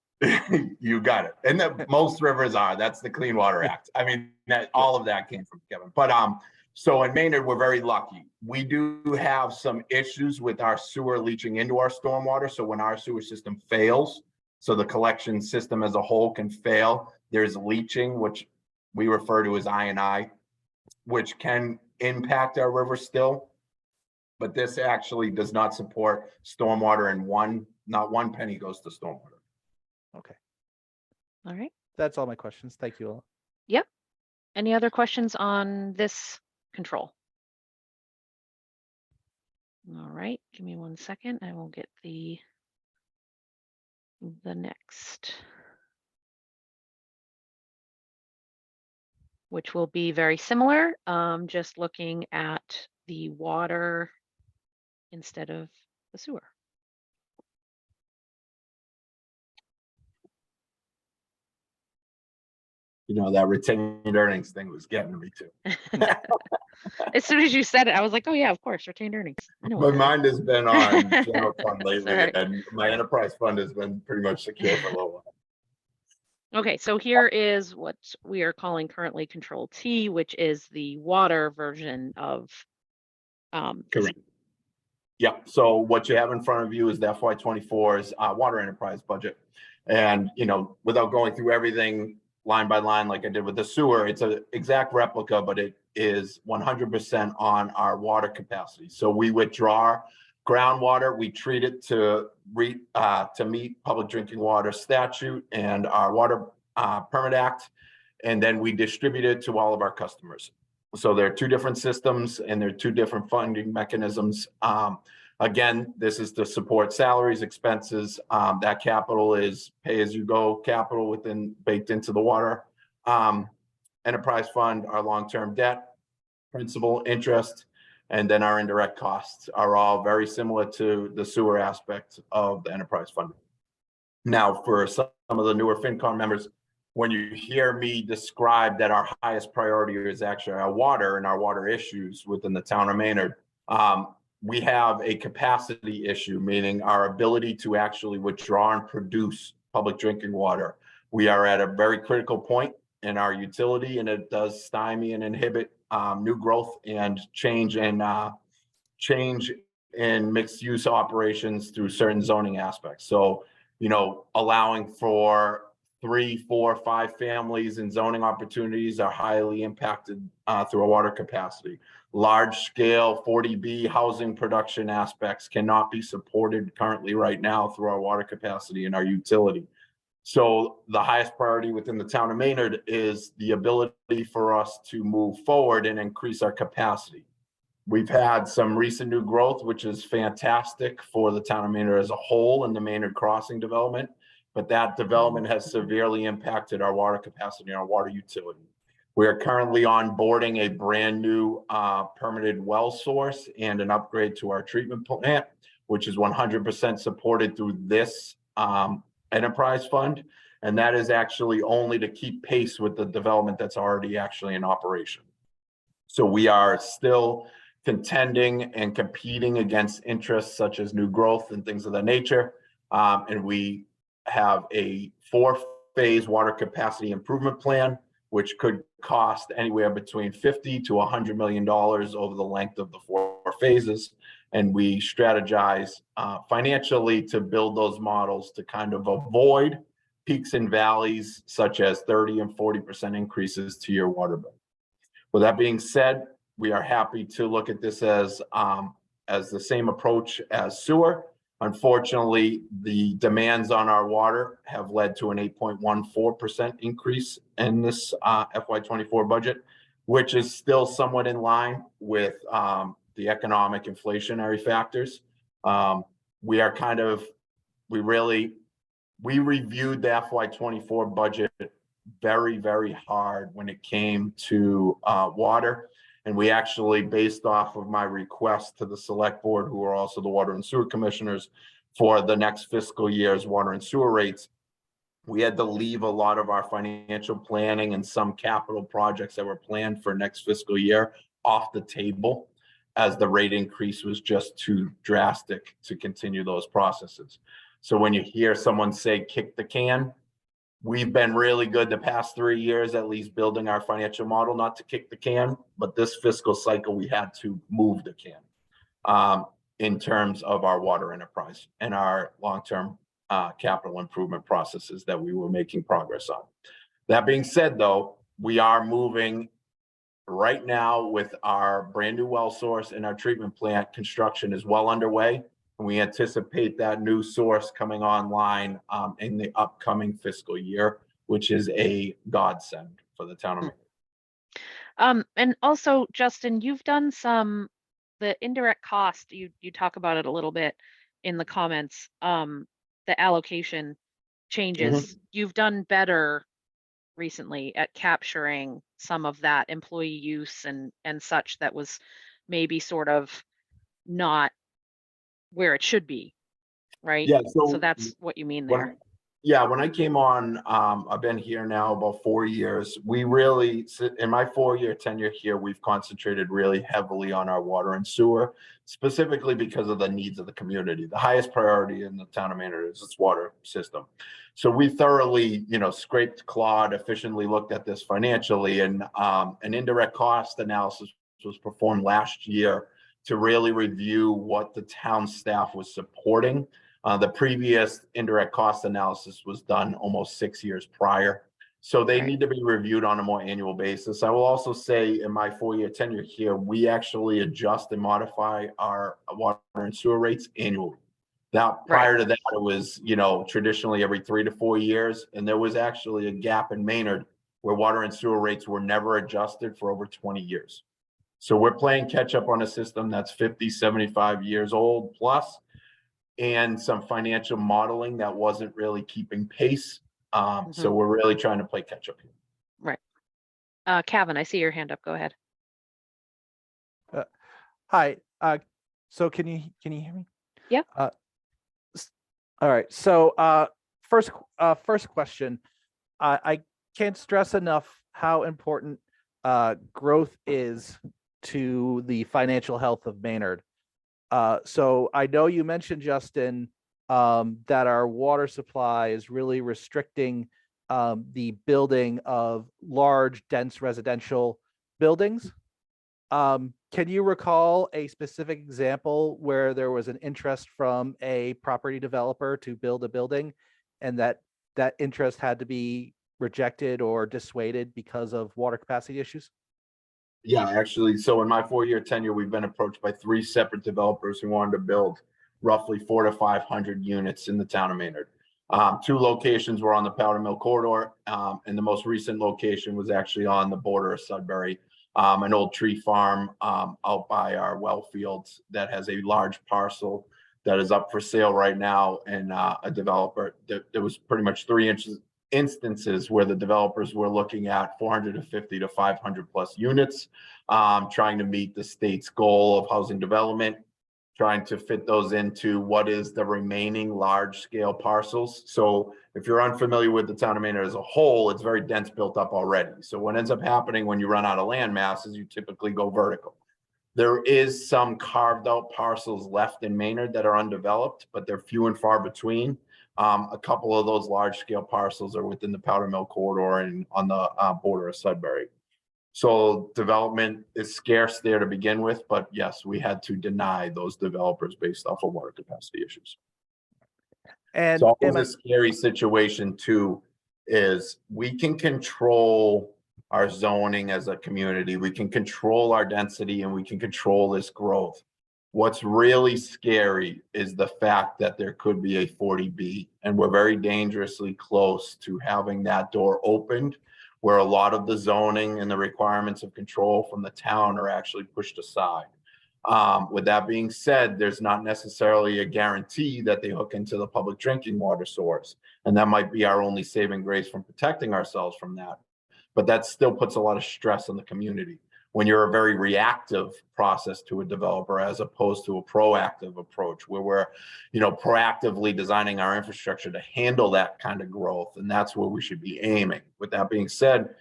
You got it. And most rivers are. That's the Clean Water Act. I mean, all of that came from Kevin. But so in Maynard, we're very lucky. We do have some issues with our sewer leaching into our stormwater. So when our sewer system fails, so the collection system as a whole can fail, there's leaching, which we refer to as I&I, which can impact our river still. But this actually does not support stormwater, and not one penny goes to stormwater. Okay, All right. that's all my questions. Thank you all. Any other questions on this control? All right, give me 1 second. I will get the next, which will be very similar, just looking at the water instead of the sewer. You know, that retained earnings thing was getting to me too. As soon as you said it, I was like, oh yeah, of course, retained earnings. I know My what that is. mind has been on general fund lately, Sorry. and my enterprise fund has been pretty much secure for a little while. Okay, so here is what we are calling currently Control T, which is the water version of Correct. Yeah, so what you have in front of you is the FY24's water enterprise budget. And, you know, without going through everything line by line like I did with the sewer, it's an exact replica, but it is 100% on our water capacity. So we withdraw groundwater, we treat it to meet public drinking water statute and our water permit act, and then we distribute it to all of our customers. So there are two different systems and there are two different funding mechanisms. Again, this is to support salaries, expenses. That capital is pay-as-you-go capital baked into the water enterprise fund. Our long-term debt, principal, interest, and then our indirect costs are all very similar to the sewer aspect of the enterprise fund. Now, for some of the newer FinCom members, when you hear me describe that our highest priority is actually our water and our water issues within the town of Maynard, we have a capacity issue, meaning our ability to actually withdraw and produce public drinking water. We are at a very critical point in our utility, and it does stymie and inhibit new growth and change in mixed use operations through certain zoning aspects. So, you know, allowing for 3, 4, 5 families and zoning opportunities are highly impacted through our water capacity. Large scale 40B housing production aspects cannot be supported currently right now through our water capacity and our utility. So the highest priority within the town of Maynard is the ability for us to move forward and increase our capacity. We've had some recent new growth, which is fantastic for the town of Maynard as a whole and the Maynard Crossing development, but that development has severely impacted our water capacity and our water utility. We are currently onboarding a brand new permitted well source and an upgrade to our treatment plant, which is 100% supported through this enterprise fund. And that is actually only to keep pace with the development that's already actually in operation. So we are still contending and competing against interests such as new growth and things of that nature. And we have a 4-phase water capacity improvement plan, which could cost anywhere between $50 to $100 million over the length of the 4 phases. And we strategize financially to build those models to kind of avoid peaks and valleys, such as 30 and 40% increases to your water bill. With that being said, we are happy to look at this as the same approach as sewer. Unfortunately, the demands on our water have led to an 8.14% increase in this FY24 budget, which is still somewhat in line with the economic inflationary factors. We reviewed the FY24 budget very, very hard when it came to water. And we actually, based off of my request to the select board, who are also the water and sewer commissioners, for the next fiscal year's water and sewer rates, we had to leave a lot of our financial planning and some capital projects that were planned for next fiscal year off the table, as the rate increase was just too drastic to continue those processes. So when you hear someone say kick the can, we've been really good the past 3 years, at least building our financial model not to kick the can, but this fiscal cycle, we had to move the can in terms of our water enterprise and our long-term capital improvement processes that we were making progress on. That being said, though, we are moving right now with our brand new well source and our treatment plant. Construction is well underway. And we anticipate that new source coming online in the upcoming fiscal year, which is a godsend for the town of Maynard. And also, Justin, you've done the indirect cost, you talk about it a little bit in the comments, the allocation changes. You've done better recently at capturing some of that employee use and such that was maybe sort of not where it should be, right? Yeah, So that's what you mean there. When I came on, I've been here now about 4 years. We really, in my 4-year tenure here, we've concentrated really heavily on our water and sewer, specifically because of the needs of the community. The highest priority in the town of Maynard is its water system. So we thoroughly, scraped, clawed, efficiently looked at this financially, and an indirect cost analysis was performed last year to really review what the town staff was supporting. The previous indirect cost analysis was done almost 6 years prior. So they need to be reviewed on a more annual basis. I will also say in my 4-year tenure here, we actually adjust and modify our water and sewer rates annually. Now, prior to that, it was, traditionally every 3 to 4 years. And there was actually a gap in Maynard where water and sewer rates were never adjusted for over 20 years. So we're playing catch up on a system that's 50, 75 years old plus, and some financial modeling that wasn't really keeping pace. So we're really trying to play catch up here. Right. Kevin, I see your hand up. Go ahead. Hi. So can you hear me? Yeah. All right. So first question. I can't stress enough how important growth is to the financial health of Maynard. So I know you mentioned, Justin, that our water supply is really restricting the building of large, dense residential buildings. Can you recall a specific example where there was an interest from a property developer to build a building and that that interest had to be rejected or dissuaded because of water capacity issues? Yeah, actually, so in my 4-year tenure, we've been approached by 3 separate developers who wanted to build roughly 400 to 500 units in the town of Maynard. 2 locations were on the Powder Mill corridor, and the most recent location was actually on the border of Sudbury, an old tree farm out by our well fields that has a large parcel that is up for sale right now. And a developer, there was pretty much 3 instances where the developers were looking at 450 to 500 plus units, trying to meet the state's goal of housing development, trying to fit those into what is the remaining large scale parcels. So if you're unfamiliar with the town of Maynard as a whole, it's very dense built up already. So what ends up happening when you run out of land mass is you typically go vertical. There is some carved out parcels left in Maynard that are undeveloped, but they're few and far between. A couple of those large scale parcels are within the Powder Mill corridor and on the border of Sudbury. So development is scarce there to begin with, but yes, we had to deny those developers based off of water capacity issues. And So am I- the scary situation too is we can control our zoning as a community, we can control our density, and we can control this growth. What's really scary is the fact that there could be a 40B, and we're very dangerously close to having that door opened, where a lot of the zoning and the requirements of control from the town are actually pushed aside. With that being said, there's not necessarily a guarantee that they hook into the public drinking water source. And that might be our only saving grace from protecting ourselves from that. But that still puts a lot of stress on the community when you're a very reactive process to a developer as opposed to a proactive approach where we're, proactively designing our infrastructure to handle that kind of growth. And that's where we should be aiming. With that being said,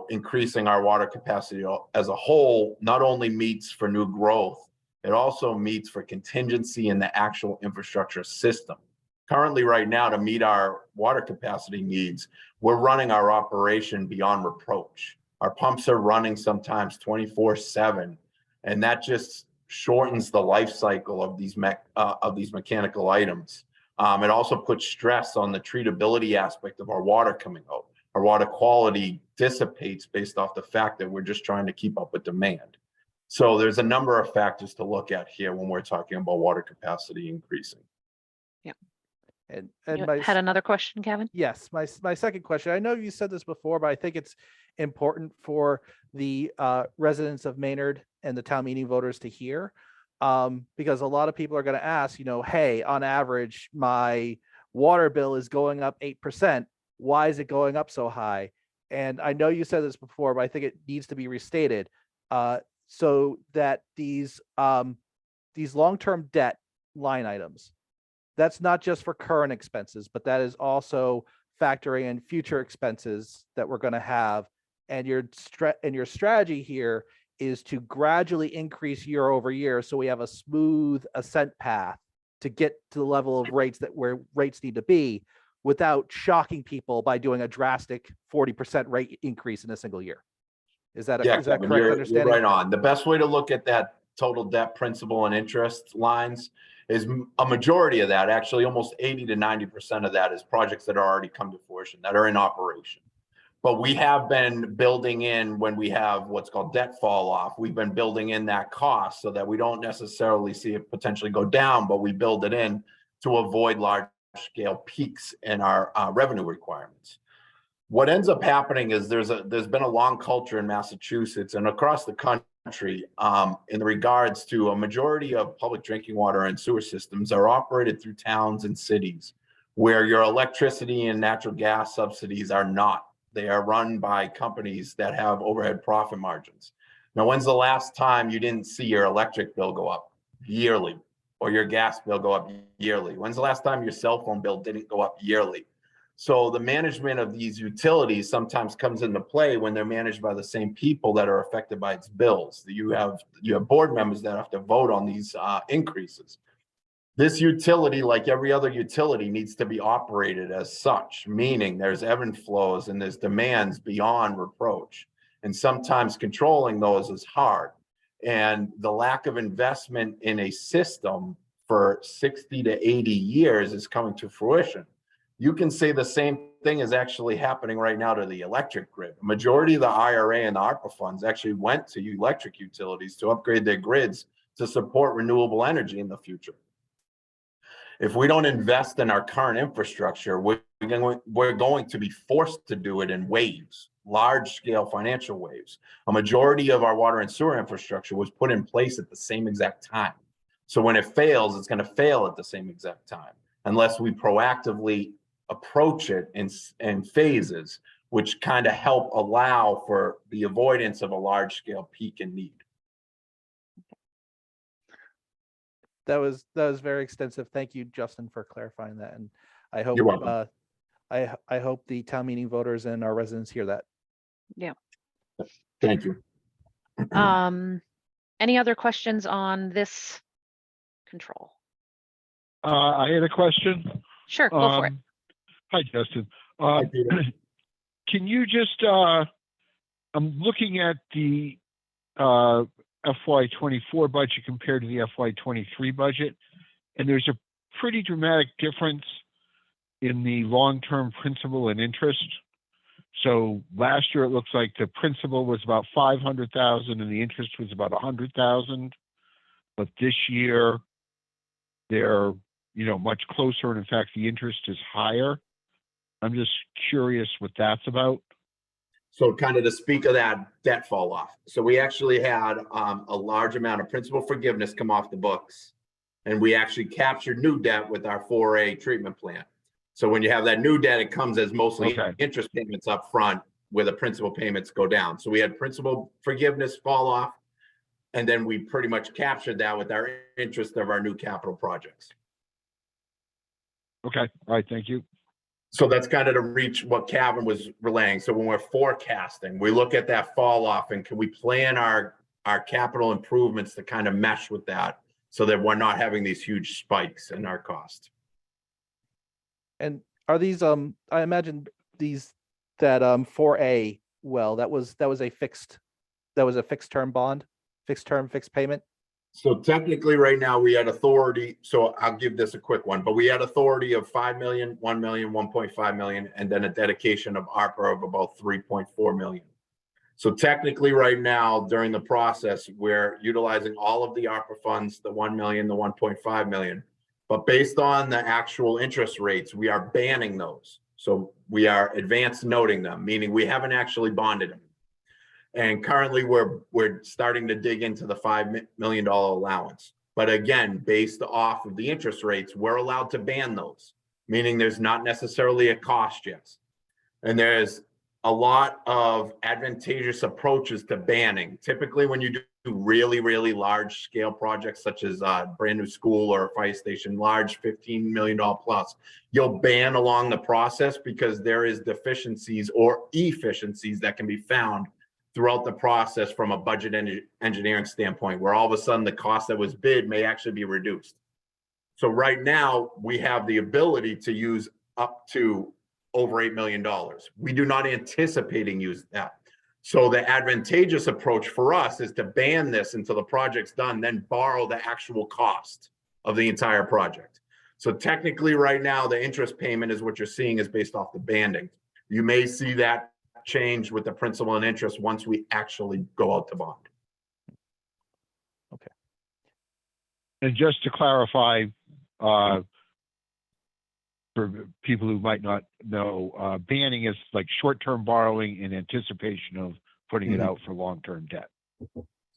increasing our water capacity as a whole not only meets for new growth, it also meets for contingency in the actual infrastructure system. Currently, right now, to meet our water capacity needs, we're running our operation beyond reproach. Our pumps are running sometimes 24/7, and that just shortens the life cycle of these mechanical items. It also puts stress on the treatability aspect of our water coming out. Our water quality dissipates based off the fact that we're just trying to keep up with demand. So there's a number of factors to look at here when we're talking about water capacity increasing. And You my had another question, Kevin? Yes, my second question. I know you said this before, but I think it's important for the residents of Maynard and the town meeting voters to hear, because a lot of people are going to ask, hey, on average, my water bill is going up 8%. Why is it going up so high? And I know you said this before, but I think it needs to be restated so that these long-term debt line items, that's not just for current expenses, but that is also factoring in future expenses that we're going to have. And your strategy here is to gradually increase year over year, so we have a smooth ascent path to get to the level of rates where rates need to be, without shocking people by doing a drastic 40% rate increase in a single year. Is that Kevin, correct you're understanding? right on. The best way to look at that total debt, principal, and interest lines is a majority of that, actually almost 80 to 90% of that, is projects that are already come to fruition, that are in operation. But we have been building in, when we have what's called debt fall off, we've been building in that cost so that we don't necessarily see it potentially go down, but we build it in to avoid large scale peaks in our revenue requirements. What ends up happening is there's been a long culture in Massachusetts and across the country in regards to a majority of public drinking water and sewer systems are operated through towns and cities where your electricity and natural gas subsidies are not. They are run by companies that have overhead profit margins. Now, when's the last time you didn't see your electric bill go up yearly, or your gas bill go up yearly? When's the last time your cell phone bill didn't go up yearly? So the management of these utilities sometimes comes into play when they're managed by the same people that are affected by its bills. You have board members that have to vote on these increases. This utility, like every other utility, needs to be operated as such, meaning there's ebb and flows and there's demands beyond reproach. And sometimes controlling those is hard. And the lack of investment in a system for 60 to 80 years is coming to fruition. You can say the same thing is actually happening right now to the electric grid. A majority of the IRA and the ARPA funds actually went to electric utilities to upgrade their grids to support renewable energy in the future. If we don't invest in our current infrastructure, we're going to be forced to do it in waves, large scale financial waves. A majority of our water and sewer infrastructure was put in place at the same exact time. So when it fails, it's going to fail at the same exact time, unless we proactively approach it in phases, which kind of help allow for the avoidance of a large scale peak in need. That was very extensive. Thank you, Justin, for clarifying that. And I hope You're welcome. I hope the town meeting voters and our residents hear that. Thank you. Any other questions on this control? I had a question. Sure, go for it. Hi, Justin. Hi, Peter. Can you just, I'm looking at the FY24 budget compared to the FY23 budget, and there's a pretty dramatic difference in the long-term principal and interest. So last year, it looks like the principal was about 500,000 and the interest was about 100,000. But this year, they're, much closer. And in fact, the interest is higher. I'm just curious what that's about. So kind of to speak of that debt fall off. So we actually had a large amount of principal forgiveness come off the books, and we actually captured new debt with our 4A treatment plan. So when you have that new debt, it comes as mostly interest payments up front, where the principal payments go down. So we had principal forgiveness fall off, and then we pretty much captured that with our interest of our new capital projects. Okay, all right, thank you. So that's kind of to reach what Kevin was relaying. So when we're forecasting, we look at that fall off and can we plan our capital improvements to kind of mesh with that so that we're not having these huge spikes in our cost. And are these I imagine these that 4A that was a fixed term bond, fixed term, fixed payment? So technically right now we had authority. So I'll give this a quick one, but we had authority of 5 million, 1 million, 1.5 million, and then a dedication of ARPA of about 3.4 million. So technically right now during the process, we're utilizing all of the ARPA funds, the 1 million, the 1.5 million, but based on the actual interest rates, we are banning those. So we are advanced noting them, meaning we haven't actually bonded them. And currently we're starting to dig into the $5 million allowance. But again, based off of the interest rates, we're allowed to ban those, meaning there's not necessarily a cost yet. And there's a lot of advantageous approaches to banning. Typically when you do really, really large scale projects, such as a brand new school or a fire station, large $15 million plus, you'll ban along the process because there is deficiencies or efficiencies that can be found throughout the process from a budget engineering standpoint, where all of a sudden the cost that was bid may actually be reduced. So right now we have the ability to use up to over $8 million. We do not anticipating use that. So the advantageous approach for us is to ban this until the project's done, then borrow the actual cost of the entire project. So technically right now, the interest payment is what you're seeing is based off the banding. You may see that change with the principal and interest once we actually go out to bond. Okay. And just to clarify, for people who might not know, banning is like short-term borrowing in anticipation of putting it out for long-term debt.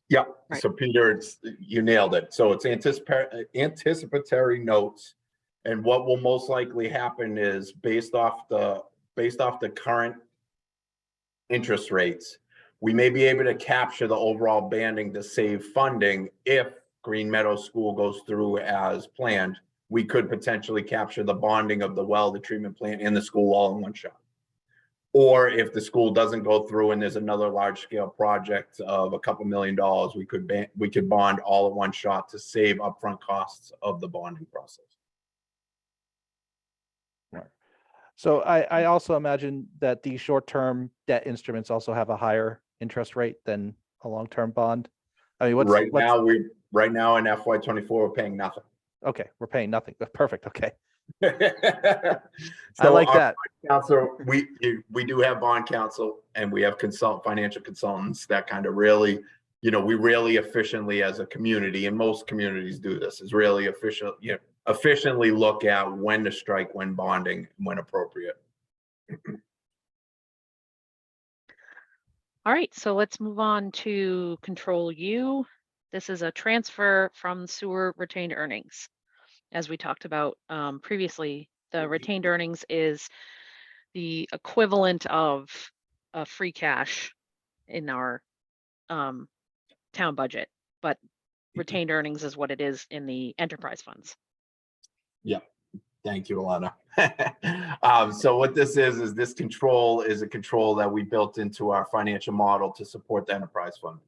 Yeah. Right. So Peter, you nailed it. So it's anticipatory notes. And what will most likely happen is based off the current interest rates, we may be able to capture the overall banding to save funding. If Green Meadow School goes through as planned, we could potentially capture the bonding of the well, the treatment plant, and the school all in one shot. Or if the school doesn't go through and there's another large scale project of a couple $1 million, we could bond all at one shot to save upfront costs of the bonding process. So I also imagine that the short-term debt instruments also have a higher interest rate than a long-term bond. I mean, Right now in FY24, we're paying nothing. Okay, we're paying nothing. Perfect. Okay. I So like our that. council, we do have bond counsel and we have financial consultants that kind of really, we really efficiently as a community, and most communities do this, is really efficiently look at when to strike, when bonding, when appropriate. All right, so let's move on to Control U. This is a transfer from sewer retained earnings. As we talked about previously, the retained earnings is the equivalent of free cash in our town budget, but retained earnings is what it is in the enterprise funds. Yeah. Thank you, Alana. So what this is this control is a control that we built into our financial model to support the enterprise fund.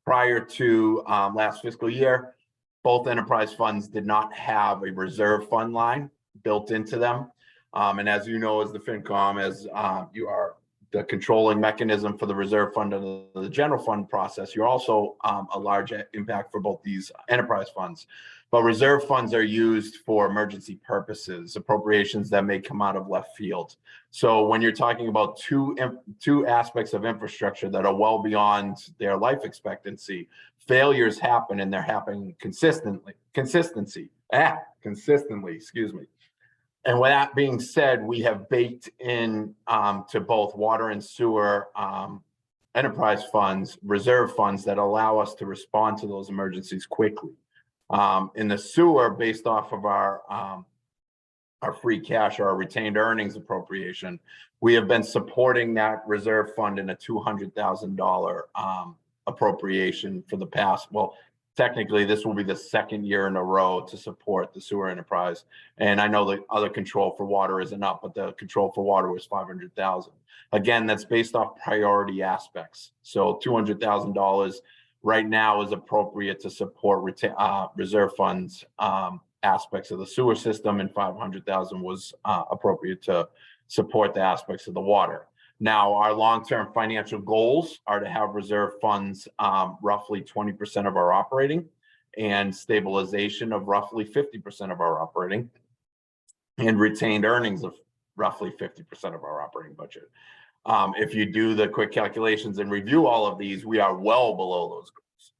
Prior to last fiscal year, both enterprise funds did not have a reserve fund line built into them. And as you know, as the FinCom, as you are the controlling mechanism for the reserve fund and the general fund process, you're also a large impact for both these enterprise funds. But reserve funds are used for emergency purposes, appropriations that may come out of left field. So when you're talking about two aspects of infrastructure that are well beyond their life expectancy, failures happen, and they're happening consistently, excuse me. And with that being said, we have baked in to both water and sewer enterprise funds, reserve funds that allow us to respond to those emergencies quickly. In the sewer, based off of our free cash or our retained earnings appropriation, we have been supporting that reserve fund in a $200,000 appropriation for the past, well, technically this will be the second year in a row to support the sewer enterprise. And I know the other control for water isn't up, but the control for water was $500,000. Again, that's based off priority aspects. So $200,000 right now is appropriate to support reserve funds aspects of the sewer system, and $500,000 was appropriate to support the aspects of the water. Now, our long-term financial goals are to have reserve funds roughly 20% of our operating, and stabilization of roughly 50% of our operating, and retained earnings of roughly 50% of our operating budget. If you do the quick calculations and review all of these, we are well below those goals.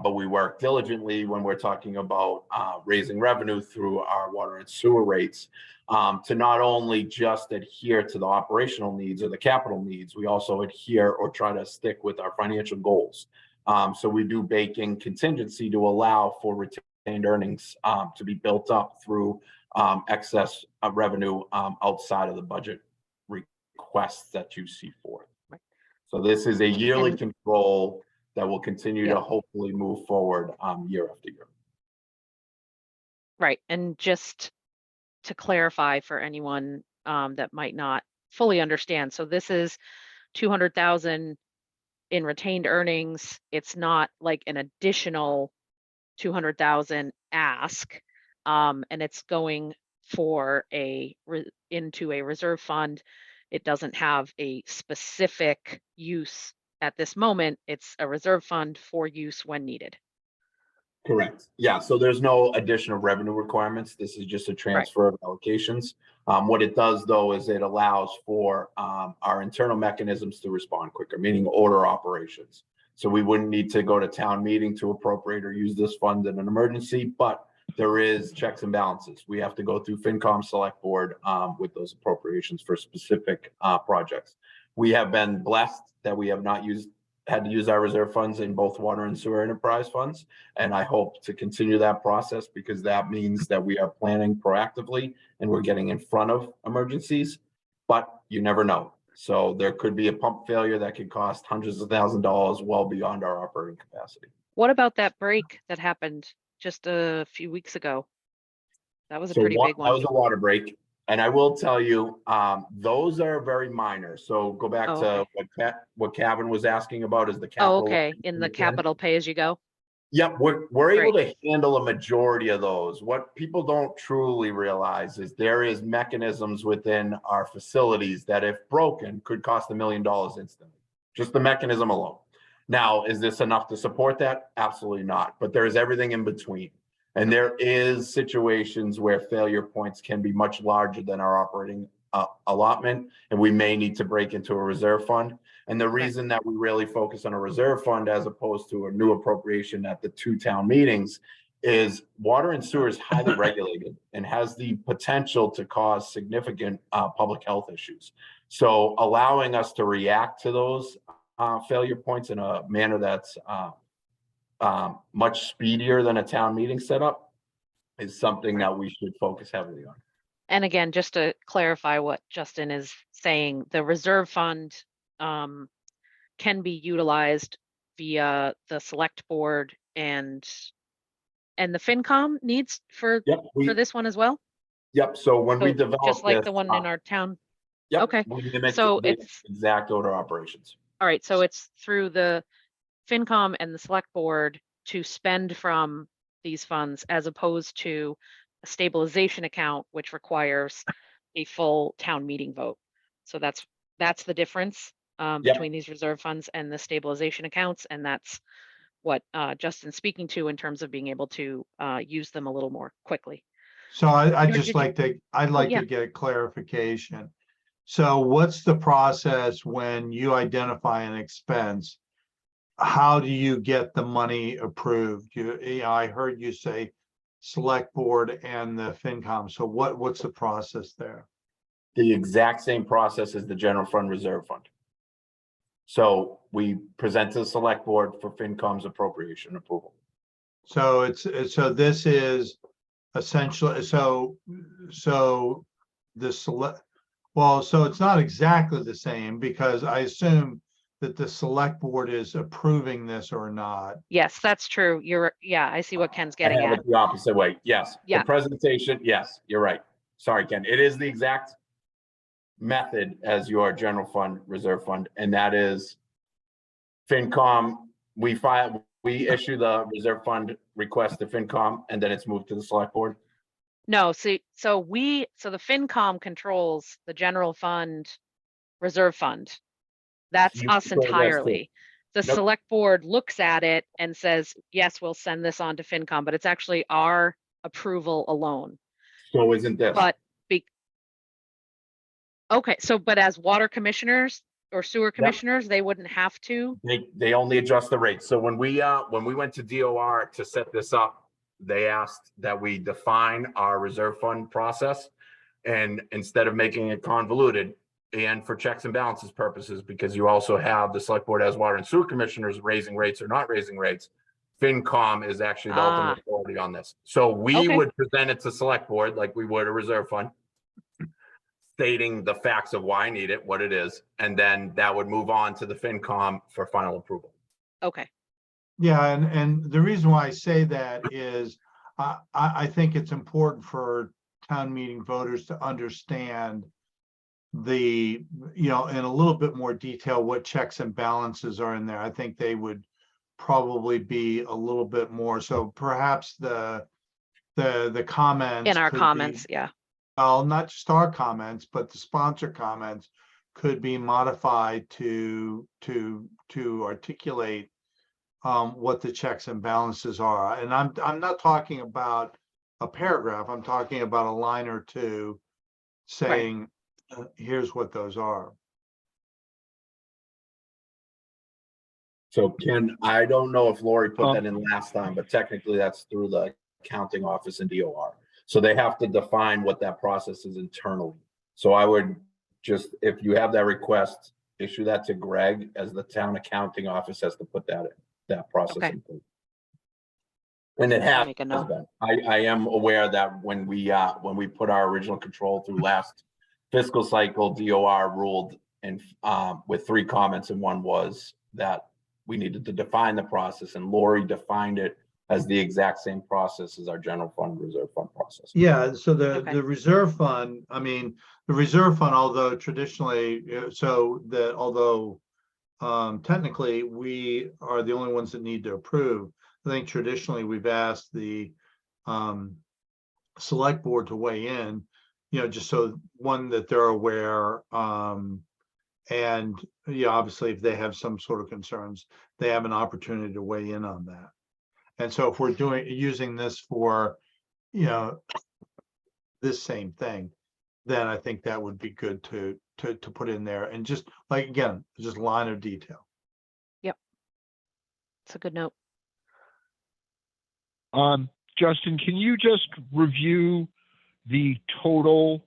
But we work diligently when we're talking about raising revenue through our water and sewer rates to not only just adhere to the operational needs or the capital needs, we also adhere or try to stick with our financial goals. So we do bake in contingency to allow for retained earnings to be built up through excess revenue outside of the budget requests that you see forth. Right. So this is a yearly control that will continue to hopefully move forward year after year. Right, and just to clarify for anyone that might not fully understand, so this is 200,000 in retained earnings. It's not like an additional 200,000 ask, and it's going for into a reserve fund. It doesn't have a specific use at this moment. It's a reserve fund for use when needed. Correct. Yeah, so there's no additional revenue requirements. This is just a transfer of allocations. What it does, though, is it allows for our internal mechanisms to respond quicker, meaning order operations. So we wouldn't need to go to town meeting to appropriate or use this fund in an emergency, but there is checks and balances. We have to go through FinCom Select Board with those appropriations for specific projects. We have been blessed that we have not had to use our reserve funds in both water and sewer enterprise funds. And I hope to continue that process, because that means that we are planning proactively and we're getting in front of emergencies, but you never know. So there could be a pump failure that could cost hundreds of thousands of dollars well beyond our operating capacity. What about that break that happened just a few weeks ago? That was a pretty big one. That was a water break. And I will tell you, those are very minor. So go back to what Kevin was asking about, is the capital. Oh, okay, in the capital pay as you go. Yep, we're able to handle a majority of those. What people don't truly realize is there is mechanisms within our facilities that, if broken, could cost $1 million instantly. Just the mechanism alone. Now, is this enough to support that? Absolutely not. But there's everything in between. And there is situations where failure points can be much larger than our operating allotment, and we may need to break into a reserve fund. And the reason that we really focus on a reserve fund as opposed to a new appropriation at the 2 town meetings is water and sewer is highly regulated and has the potential to cause significant public health issues. So allowing us to react to those failure points in a manner that's much speedier than a town meeting setup is something that we should focus heavily on. And again, just to clarify what Justin is saying, the reserve fund can be utilized via the select board and the FinCom needs for this one as well? Yep, so when we So develop just like this, the one in our town. yep, Okay, we mimic so the it's exact order operations. all right. So it's through the FinCom and the select board to spend from these funds as opposed to a stabilization account, which requires a full town meeting vote. So that's the difference between these reserve funds and the stabilization accounts. And that's what Justin's speaking to in terms of being able to use them a little more quickly. So I'd Maynard, just did you- like to, I'd like yeah. to get clarification. So what's the process when you identify an expense? How do you get the money approved? I heard you say select board and the FinCom. So what's the process there? The exact same process as the general fund reserve fund. So we present to the select board for FinCom's appropriation approval. So so this is essentially, so the select, well, so it's not exactly the same because I assume that the select board is approving this or not. Yes, that's true. Yeah, I see what Ken's getting I have at. it the opposite way. Yes. Yeah. The presentation, yes, you're right. Sorry, Ken. It is the exact method as your general fund reserve fund, and that is FinCom. We issue the reserve fund request to FinCom, and then it's moved to the select board. No, so the FinCom controls the general fund, reserve fund. That's You us control this too. entirely. The Nope. select board looks at it and says, yes, we'll send this on to FinCom, but it's actually our approval alone. So isn't this? But okay, so but as water commissioners or sewer commissioners, they wouldn't have to. They only adjust the rates. So when we went to DOR to set this up, they asked that we define our reserve fund process, and instead of making it convoluted, and for checks and balances purposes, because you also have the select board as water and sewer commissioners raising rates or not raising rates, FinCom is actually the ultimate authority on this. So we would present it to select board like we would a reserve fund, stating the facts of why I need it, what it is, and then that would move on to the FinCom for final approval. Okay. Yeah, and the reason why I say that is I think it's important for town meeting voters to understand in a little bit more detail what checks and balances are in there. I think they would probably be a little bit more. So perhaps the comments In our could comments, be, yeah. well, not just our comments, but the sponsor comments could be modified to articulate what the checks and balances are. And I'm not talking about a paragraph. I'm talking about a line or two saying, here's what those are. So Ken, I don't know if Lori put that in last time, but technically that's through the accounting office and DOR. So they have to define what that process is internally. So I would just, if you have that request, issue that to Greg, as the town accounting office has to put that process in place. And it has Make a note. been. I am aware that when we put our original control through last fiscal cycle, DOR ruled and with 3 comments, and one was that we needed to define the process, and Lori defined it as the exact same process as our general fund reserve fund process. Yeah, so Okay. the reserve fund, I mean, the reserve fund, although traditionally, although technically we are the only ones that need to approve, I think traditionally we've asked the select board to weigh in, just so that they're aware, and obviously if they have some sort of concerns, they have an opportunity to weigh in on that. And so if we're using this for, this same thing, then I think that would be good to put in there, and just like, again, just line of detail. It's a good note. Justin, can you just review the total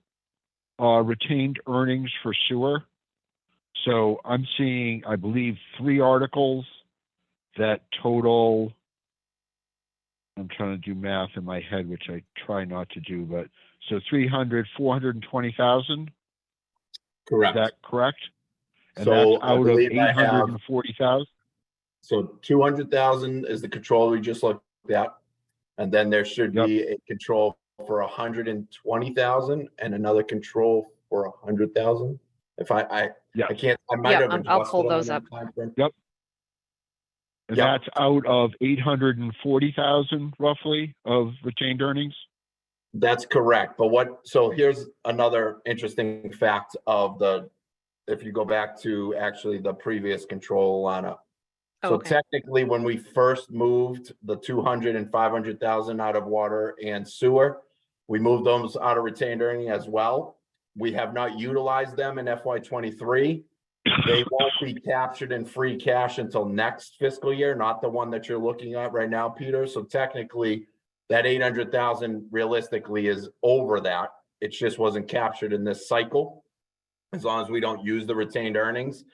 retained earnings for sewer? So I'm seeing, I believe, 3 articles that total, I'm trying to do math in my head, which I try not to do, but so 420,000. Is Correct. that correct? And So that's I out of believe I have, 840,000. so 200,000 is the control we just looked at. And then there should Yep. be a control for 120,000 and another control for 100,000. If I Yes. can't, I might Yeah, have I'll pull adjusted them those in up. that time frame. Yep. And Yep. that's out of 840,000 roughly of retained earnings. That's correct. But so here's another interesting fact of if you go back to actually the previous control, Lana. Oh, So okay. technically, when we first moved the 200 and 500,000 out of water and sewer, we moved those out of retained earning as well. We have not utilized them in FY23. They won't be captured in free cash until next fiscal year, not the one that you're looking at right now, Peter. So technically, that 800,000 realistically is over that. It just wasn't captured in this cycle. As long as we don't use the retained earnings,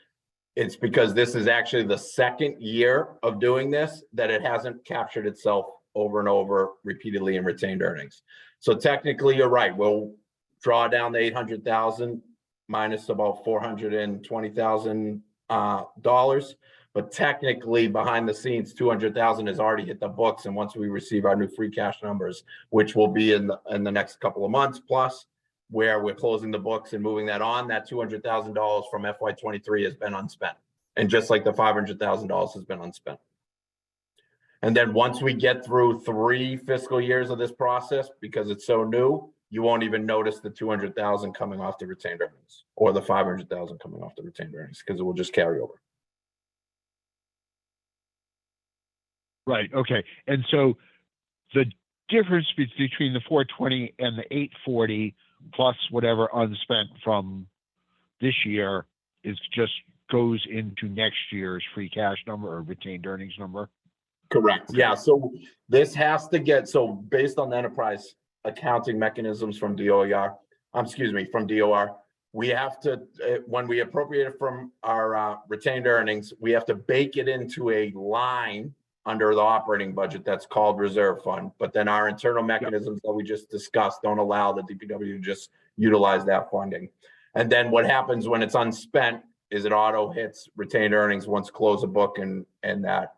it's because this is actually the second year of doing this that it hasn't captured itself over and over repeatedly in retained earnings. So technically, you're right. We'll draw down the 800,000 minus about $420,000 dollars. But technically, behind the scenes, 200,000 has already hit the books. And once we receive our new free cash numbers, which will be in the next couple of months plus, where we're closing the books and moving that on, that $200,000 from FY23 has been unspent. And just like the $500,000 has been unspent. And then once we get through 3 fiscal years of this process, because it's so new, you won't even notice the 200,000 coming off the retained earnings or the 500,000 coming off the retained earnings, because it will just carry over. Right. Okay. And so the difference between the 420 and the 840 plus whatever unspent from this year is just goes into next year's free cash number or retained earnings number. Correct. Yeah. So this has to get, so based on the enterprise accounting mechanisms from DOR, we have to, when we appropriate it from our retained earnings, we have to bake it into a line under the operating budget that's called reserve fund. But then our internal mechanisms that we just discussed don't allow the DPW to just utilize that funding. And then what happens when it's unspent is it auto hits retained earnings once close a book and that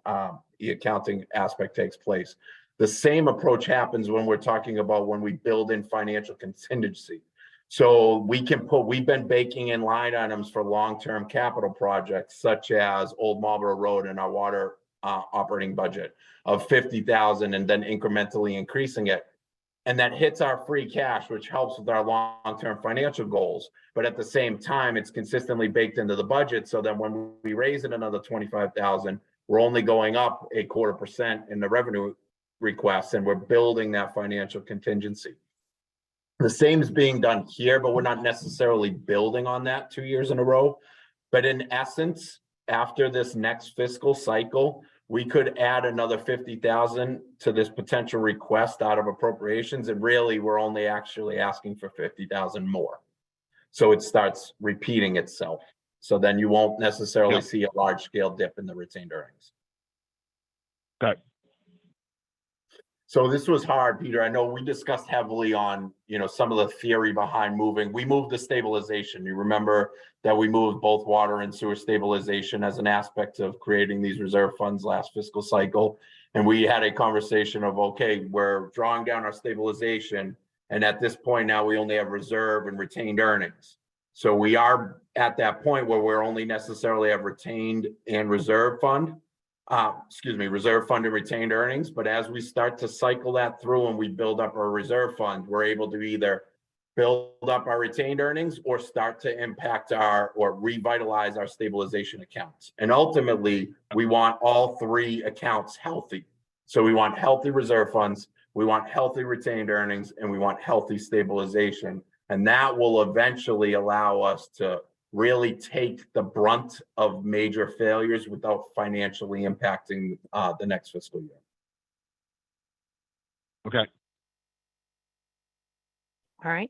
the accounting aspect takes place. The same approach happens when we're talking about when we build in financial contingency. So we've been baking in line items for long-term capital projects such as Old Marlboro Road and our water operating budget of 50,000 and then incrementally increasing it. And that hits our free cash, which helps with our long-term financial goals. But at the same time, it's consistently baked into the budget. So then when we raise it another 25,000, we're only going up 0.25% in the revenue requests, and we're building that financial contingency. The same is being done here, but we're not necessarily building on that 2 years in a row. But in essence, after this next fiscal cycle, we could add another 50,000 to this potential request out of appropriations. And really, we're only actually asking for 50,000 more. So it starts repeating itself. So then you won't necessarily see a large scale dip in the retained earnings. Okay. So this was hard, Peter. I know we discussed heavily on, some of the theory behind moving. We moved the stabilization. You remember that we moved both water and sewer stabilization as an aspect of creating these reserve funds last fiscal cycle. And we had a conversation of, okay, we're drawing down our stabilization. And at this point now we only have reserve and retained earnings. So we are at that point where we're only necessarily have retained and reserve fund. Reserve fund and retained earnings. But as we start to cycle that through and we build up our reserve fund, we're able to either build up our retained earnings or start to impact or revitalize our stabilization accounts. And ultimately, we want all 3 accounts healthy. So we want healthy reserve funds, we want healthy retained earnings, and we want healthy stabilization. And that will eventually allow us to really take the brunt of major failures without financially impacting the next fiscal year. Okay. All right.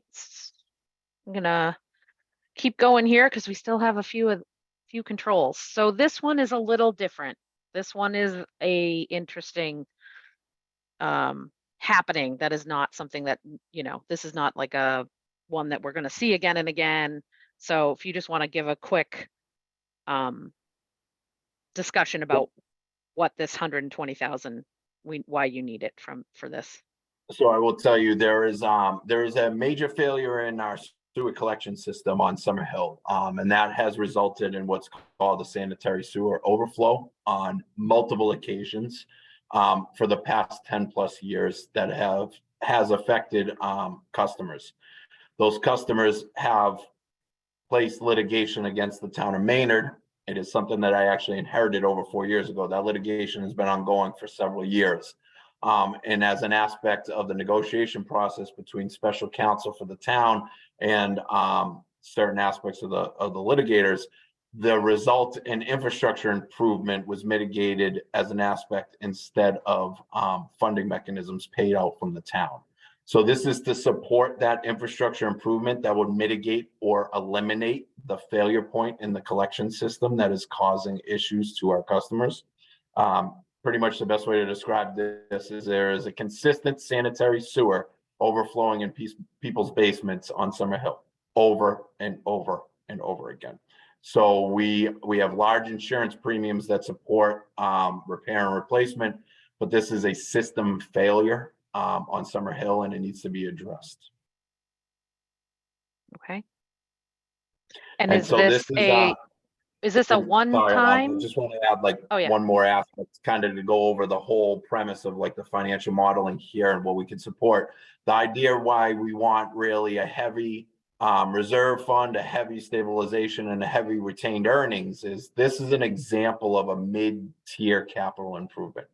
I'm gonna keep going here because we still have a few controls. So this one is a little different. This one is a interesting happening that is not something that, this is not like a one that we're going to see again and again. So if you just want to give a quick discussion about what this 120,000, why you need it for this. So I will tell you, there is a major failure in our sewer collection system on Summer Hill, and that has resulted in what's called the sanitary sewer overflow on multiple occasions for the past 10 plus years that has affected customers. Those customers have placed litigation against the town of Maynard. It is something that I actually inherited over 4 years ago. That litigation has been ongoing for several years. And as an aspect of the negotiation process between special counsel for the town and certain aspects of the litigators, the result in infrastructure improvement was mitigated as an aspect instead of funding mechanisms paid out from the town. So this is to support that infrastructure improvement that would mitigate or eliminate the failure point in the collection system that is causing issues to our customers. Pretty much the best way to describe this is there is a consistent sanitary sewer overflowing in people's basements on Summer Hill over and over and over again. So we have large insurance premiums that support repair and replacement, but this is a system failure on Summer Hill, and it needs to be addressed. Okay. And And is so this a sorry, I one-time? just want to add yeah. one more aspect, kind of to go over the whole premise of like the financial modeling here and what we can support. The idea why we want really a heavy reserve fund, a heavy stabilization, and a heavy retained earnings is this is an example of a mid-tier capital improvement.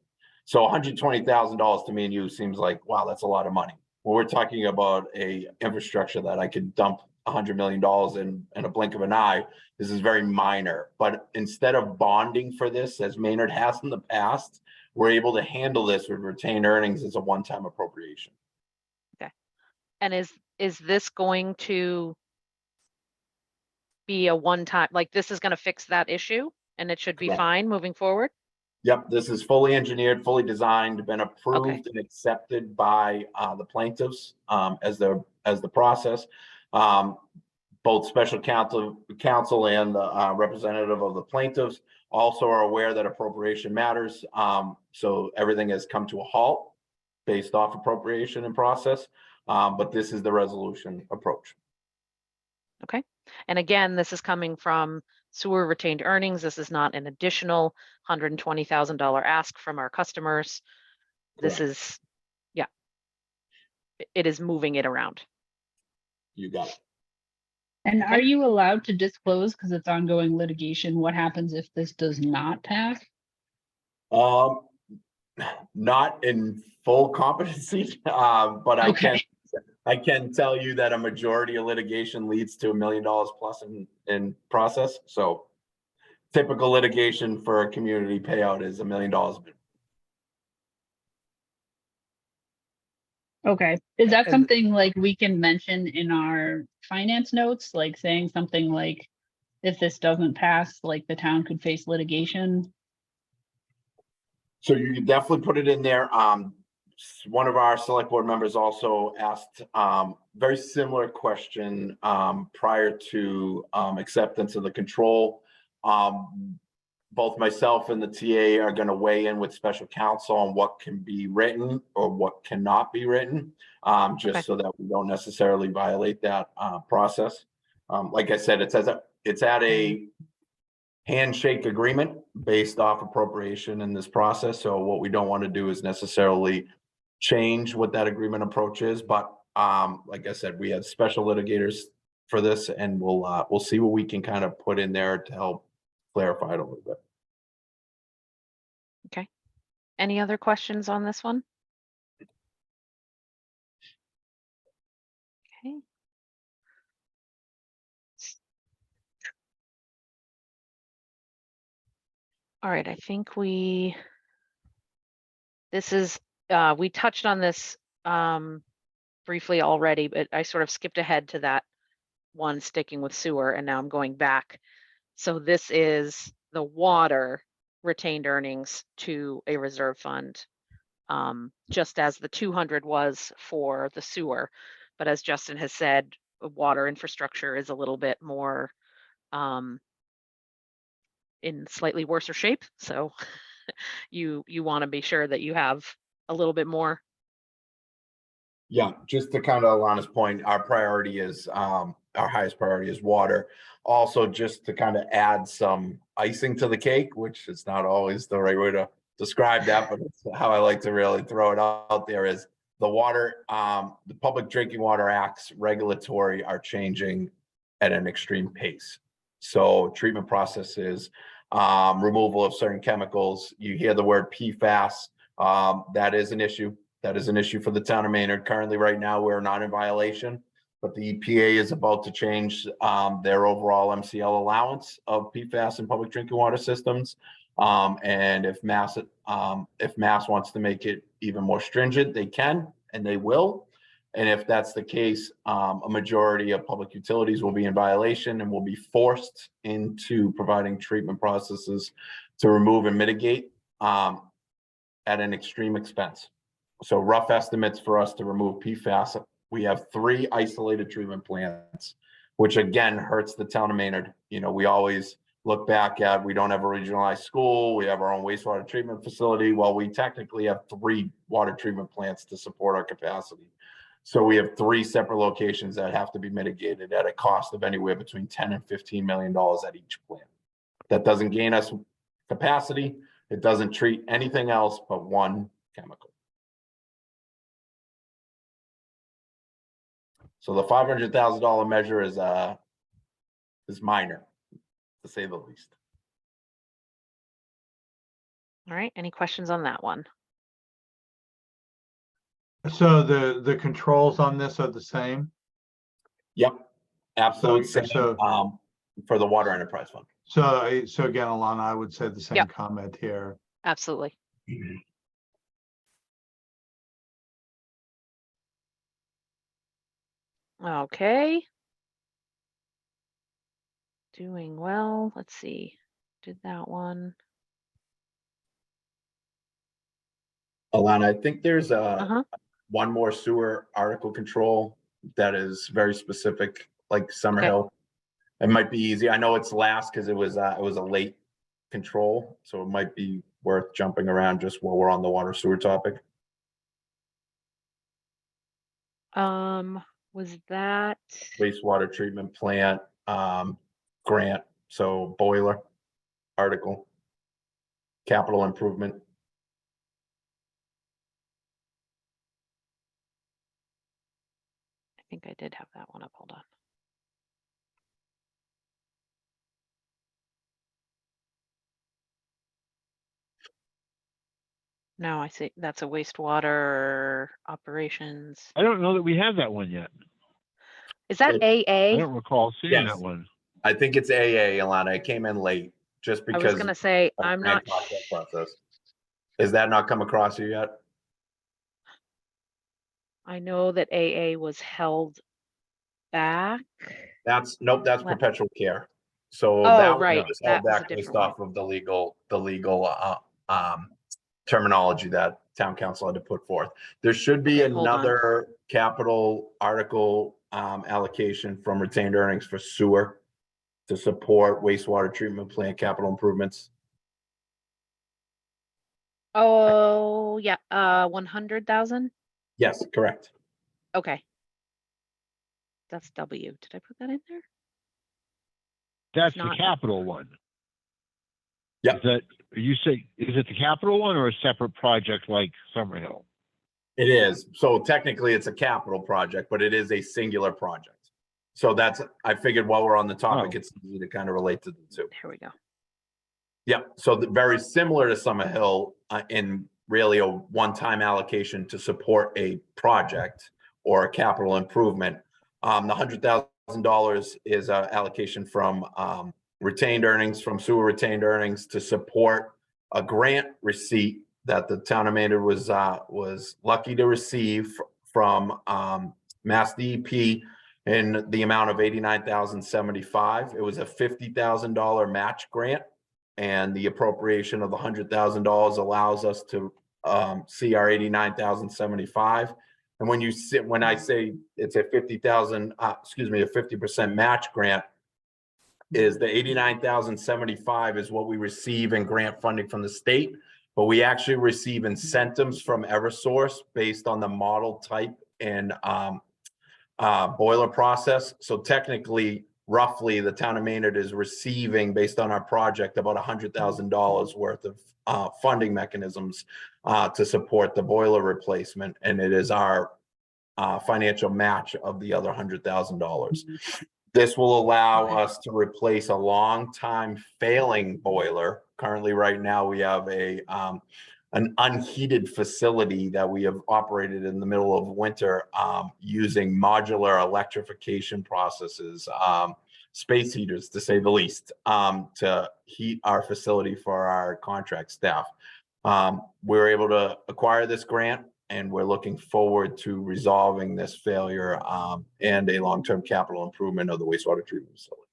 So $120,000 to me and you seems like, wow, that's a lot of money. Well, we're talking about a infrastructure that I could dump $100 million in a blink of an eye. This is very minor, but instead of bonding for this, as Maynard has in the past, we're able to handle this with retained earnings as a one-time appropriation. Okay. And is this going to be a one-time, like this is going to fix that issue and it should be Correct. fine moving forward? Yep, this is fully engineered, fully designed, been approved and accepted by the plaintiffs as the process. Both special counsel and the representative of the plaintiffs also are aware that appropriation matters. So everything has come to a halt based off appropriation and process. But this is the resolution approach. Okay. And again, this is coming from sewer retained earnings. This is not an additional $120,000 ask from our customers. This is, yeah, it is moving it around. You got it. And are you allowed to disclose, because it's ongoing litigation, what happens if this does not pass? Not in full competency, but I can tell you that a majority of litigation leads to $1 million plus in process. So typical litigation for a community payout is $1 million. Okay. Is that And- something like we can mention in our finance notes, like saying something like, if this doesn't pass, like the town could face litigation? So you can definitely put it in there. One of our select board members also asked very similar question prior to acceptance of the control. Both myself and the TA are going to weigh in with special counsel on what can be written or what cannot be written, just so that we don't necessarily violate that process. Like I said, it's at a handshake agreement based off appropriation in this process. So what we don't want to do is necessarily change what that agreement approach is. But like I said, we have special litigators for this, and we'll see what we can kind of put in there to help clarify it a little bit. Okay. Any other questions on this one? Okay. All right, I think this is, we touched on this briefly already, but I sort of skipped ahead to that one sticking with sewer, and now I'm going back. So this is the water retained earnings to a reserve fund, just as the 200 was for the sewer. But as Justin has said, water infrastructure is a little bit more in slightly worse shape. So you want to be sure that you have a little bit more. Yeah, just to kind of Alana's point, our priority is, our highest priority is water. Also, just to kind of add some icing to the cake, which is not always the right way to describe that, but it's how I like to really throw it out there, is the water, the Public Drinking Water Act's regulatory are changing at an extreme pace. So treatment processes, removal of certain chemicals, you hear the word PFAS, that is an issue. That is an issue for the town of Maynard. Currently, right now, we're not in violation, but the EPA is about to change their overall MCL allowance of PFAS in public drinking water systems. And if Mass wants to make it even more stringent, they can and they will. And if that's the case, a majority of public utilities will be in violation and will be forced into providing treatment processes to remove and mitigate at an extreme expense. So rough estimates for us to remove PFAS, we have 3 isolated treatment plants, which again hurts the town of Maynard. You know, we always look back at, we don't have a regionalized school, we have our own wastewater treatment facility. Well, we technically have 3 water treatment plants to support our capacity. So we have 3 separate locations that have to be mitigated at a cost of anywhere between $10 and $15 million at each plant. That doesn't gain us capacity. It doesn't treat anything else but one chemical. So the $500,000 measure is minor, to say the least. All right, any questions on that one? So the controls on this are the same? Yep, absolute So- same, so- for the Water Enterprise Fund. So again, Alana, I would say the same Yep. comment here. Absolutely. Okay. Doing well. Let's see. Did that one. Alana, I think there's Uh-huh. one more sewer article control that is very specific, like Okay. Summerhill. It might be easy. I know it's last because it was a late control, so it might be worth jumping around just while we're on the water sewer topic. Was that Wastewater treatment plant grant, so boiler article, capital improvement. I think I did have that one up. Hold on. No, I see that's a wastewater operations. I don't know that we have that one yet. Is that It- I AA? don't recall seeing Yes. that one. I think it's AA, Alana. It came in late just I was because gonna say, of the I'm grant not, process. Has that not come across you yet? I know that AA was held back. Nope, that's Let- perpetual care. So Oh, that one right, was that held was a back based different one. off of the legal terminology that town council had to put forth. There should be Okay, hold on. another capital article allocation from retained earnings for sewer to support wastewater treatment plant capital improvements. Oh, yeah, 100,000? Yes, correct. Okay. That's W. Did I put that in there? That's the not- capital one. Yep. Is that, is it the capital one or a separate project like Summerhill? It is. So technically it's a capital project, but it is a singular project. So I figured while we're on the topic, Oh. it's easy to kind of relate to the two. Here we go. Yep. So very similar to Summerhill in really a one-time allocation to support a project or a capital improvement. The $100,000 is an allocation from retained earnings, from sewer retained earnings, to support a grant receipt that the town of Maynard was lucky to receive from Mass DEP in the amount of $89,075. It was a $50,000 match grant, and the appropriation of the $100,000 allows us to see our $89,075. And when I say it's a 50% match grant, is the $89,075 is what we receive in grant funding from the state, but we actually receive incentives from Eversource based on the model type and boiler process. So technically, roughly, the town of Maynard is receiving, based on our project, about $100,000 worth of funding mechanisms to support the boiler replacement, and it is our financial match of the other $100,000. This will allow us to replace a long time failing boiler. Currently, right now, we have an unheated facility that we have operated in the middle of winter using modular electrification processes, space heaters, to say the least, to heat our facility for our contract staff. We're able to acquire this grant, and we're looking forward to resolving this failure and a long-term capital improvement of the wastewater treatment facility.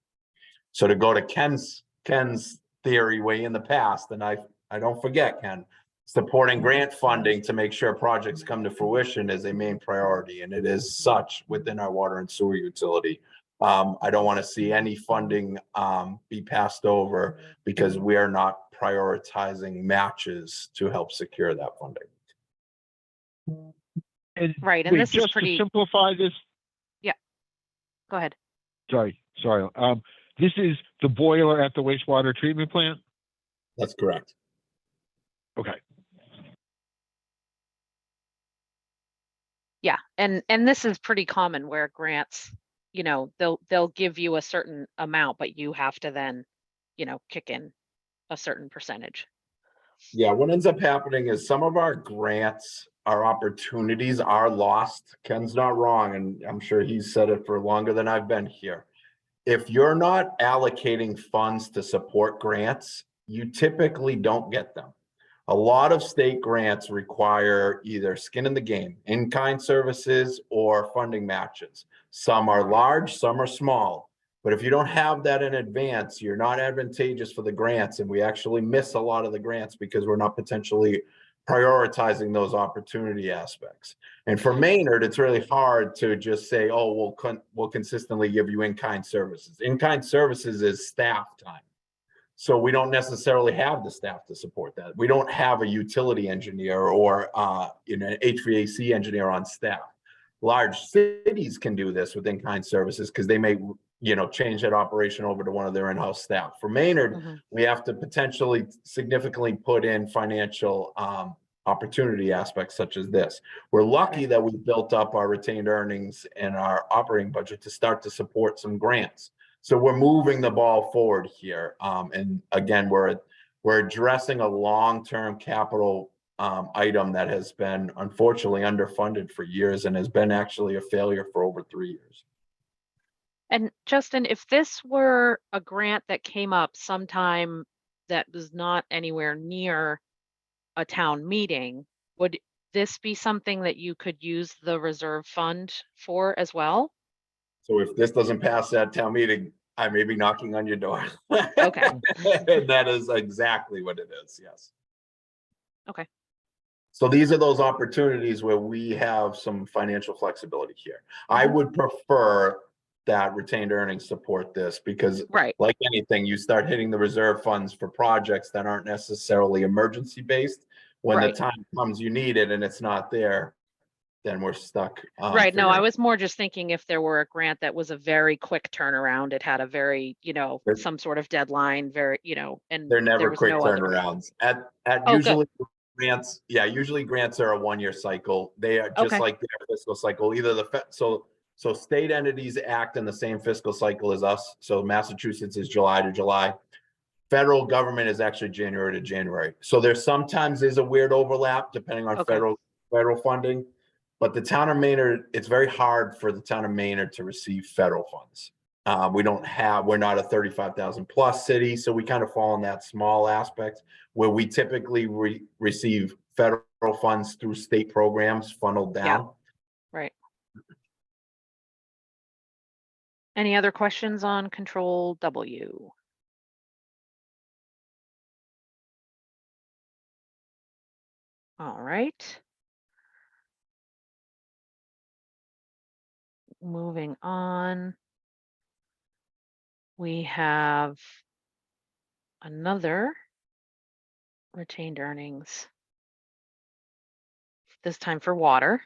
So to go to Ken's theory way in the past, and I don't forget, Ken, supporting grant funding to make sure projects come to fruition is a main priority, and it is such within our water and sewer utility. I don't want to see any funding be passed over because we are not prioritizing matches to help secure that funding. And Right, and wait, this is just pretty- to simplify this. Go ahead. Sorry. This is the boiler at the wastewater treatment plant? That's correct. Okay. Yeah, and this is pretty common where grants, they'll give you a certain amount, but you have to then, kick in a certain percentage. Yeah, what ends up happening is some of our grants, our opportunities are lost. Ken's not wrong, and I'm sure he's said it for longer than I've been here. If you're not allocating funds to support grants, you typically don't get them. A lot of state grants require either skin in the game, in-kind services, or funding matches. Some are large, some are small. But if you don't have that in advance, you're not advantageous for the grants, and we actually miss a lot of the grants because we're not potentially prioritizing those opportunity aspects. And for Maynard, it's really hard to just say, oh, we'll consistently give you in-kind services. In-kind services is staff time. So we don't necessarily have the staff to support that. We don't have a utility engineer or an HVAC engineer on staff. Large cities can do this with in-kind services because they may change that operation over to one of their in-house staff. For Maynard, we have to potentially significantly put in financial opportunity aspects such as this. We're lucky that we built up our retained earnings and our operating budget to start to support some grants. So we're moving the ball forward here. And again, we're addressing a long-term capital item that has been unfortunately underfunded for years and has been actually a failure for over 3 years. And Justin, if this were a grant that came up sometime that was not anywhere near a town meeting, would this be something that you could use the reserve fund for as well? So if this doesn't pass that town meeting, I may be knocking on your door. Okay. And that is exactly what it is, yes. Okay. So these are those opportunities where we have some financial flexibility here. I would prefer that retained earnings support this because like anything, you start hitting the reserve funds for projects that aren't necessarily emergency based. When the time comes you need it and it's not there, then we're stuck. Right. No, I was more just thinking if there were a grant that was a very quick turnaround, it had a very, some sort of deadline, and they're never there was quick no other- turnarounds. At Oh, usually grants, usually grants are a 1-year cycle. They are just like their fiscal cycle. Either so state entities act in the same fiscal cycle as us. So Massachusetts is July to July. Federal government is actually January to January. So there sometimes is a weird overlap depending on Okay. federal funding. But the town of Maynard, it's very hard for the town of Maynard to receive federal funds. We're not a 35,000 plus city, so we kind of fall in that small aspect where we typically receive federal funds through state programs funneled down. Right. Any other questions on Control W? All right. Moving on. We have another retained earnings, this time for water.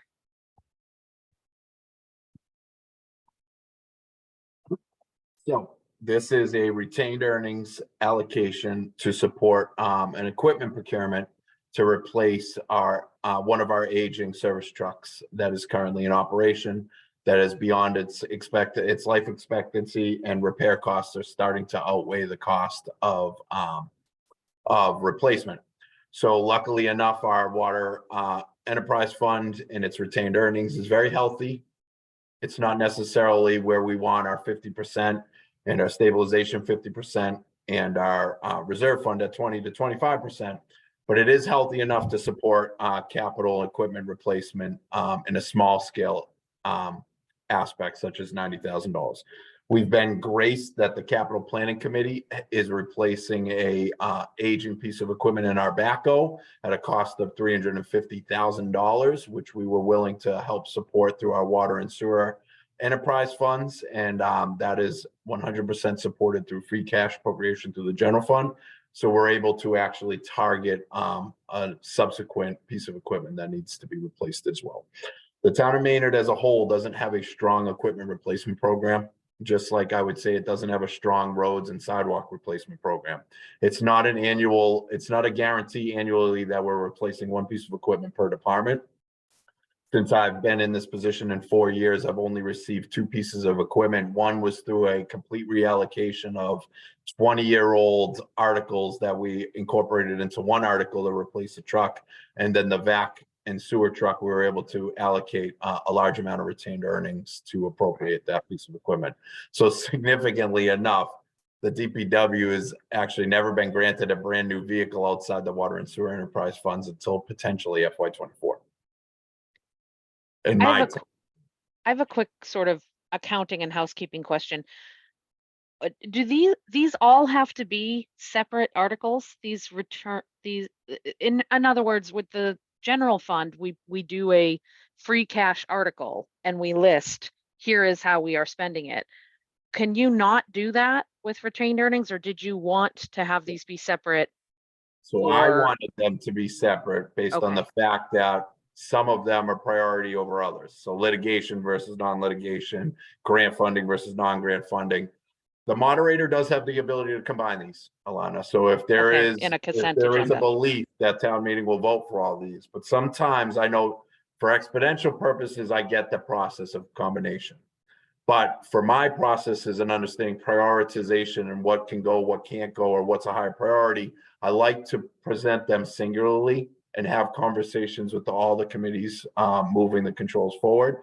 So this is a retained earnings allocation to support an equipment procurement to replace our one of our aging service trucks that is currently in operation, that is beyond its life expectancy, and repair costs are starting to outweigh the cost of replacement. So luckily enough, our water enterprise fund and its retained earnings is very healthy. It's not necessarily where we want our 50% and our stabilization 50% and our reserve fund at 20 to 25%, but it is healthy enough to support capital equipment replacement in a small scale aspect, such as $90,000. We've been graced that the capital planning committee is replacing a aging piece of equipment in our backhoe at a cost of $350,000, which we were willing to help support through our water and sewer enterprise funds. And that is 100% supported through free cash appropriation through the general fund. So we're able to actually target a subsequent piece of equipment that needs to be replaced as well. The town of Maynard as a whole doesn't have a strong equipment replacement program. Just like I would say it doesn't have a strong roads and sidewalk replacement program. It's not a guarantee annually that we're replacing one piece of equipment per department. Since I've been in this position in 4 years, I've only received 2 pieces of equipment. One was through a complete reallocation of 20-year-old articles that we incorporated into one article to replace a truck. And then the vac and sewer truck, we were able to allocate a large amount of retained earnings to appropriate that piece of equipment. So significantly enough, the DPW has actually never been granted a brand new vehicle outside the water and sewer enterprise funds until potentially FY24. I have a quick sort of accounting and housekeeping question. Do these all have to be separate articles? In other words, with the general fund, we do a free cash article and we list, here is how we are spending it. Can you not do that with retained earnings, or did you want to have these be separate? So I wanted them to be separate based on the fact that some of them are priority over others. So litigation versus non-litigation, grant funding versus non-grant funding. The moderator does have the ability to combine these, Alana. So if there is a belief that town meeting will vote for all these, but sometimes I know for exponential purposes, I get the process of combination. But for my processes and understanding prioritization and what can go, what can't go, or what's a higher priority, I like to present them singularly and have conversations with all the committees moving the controls forward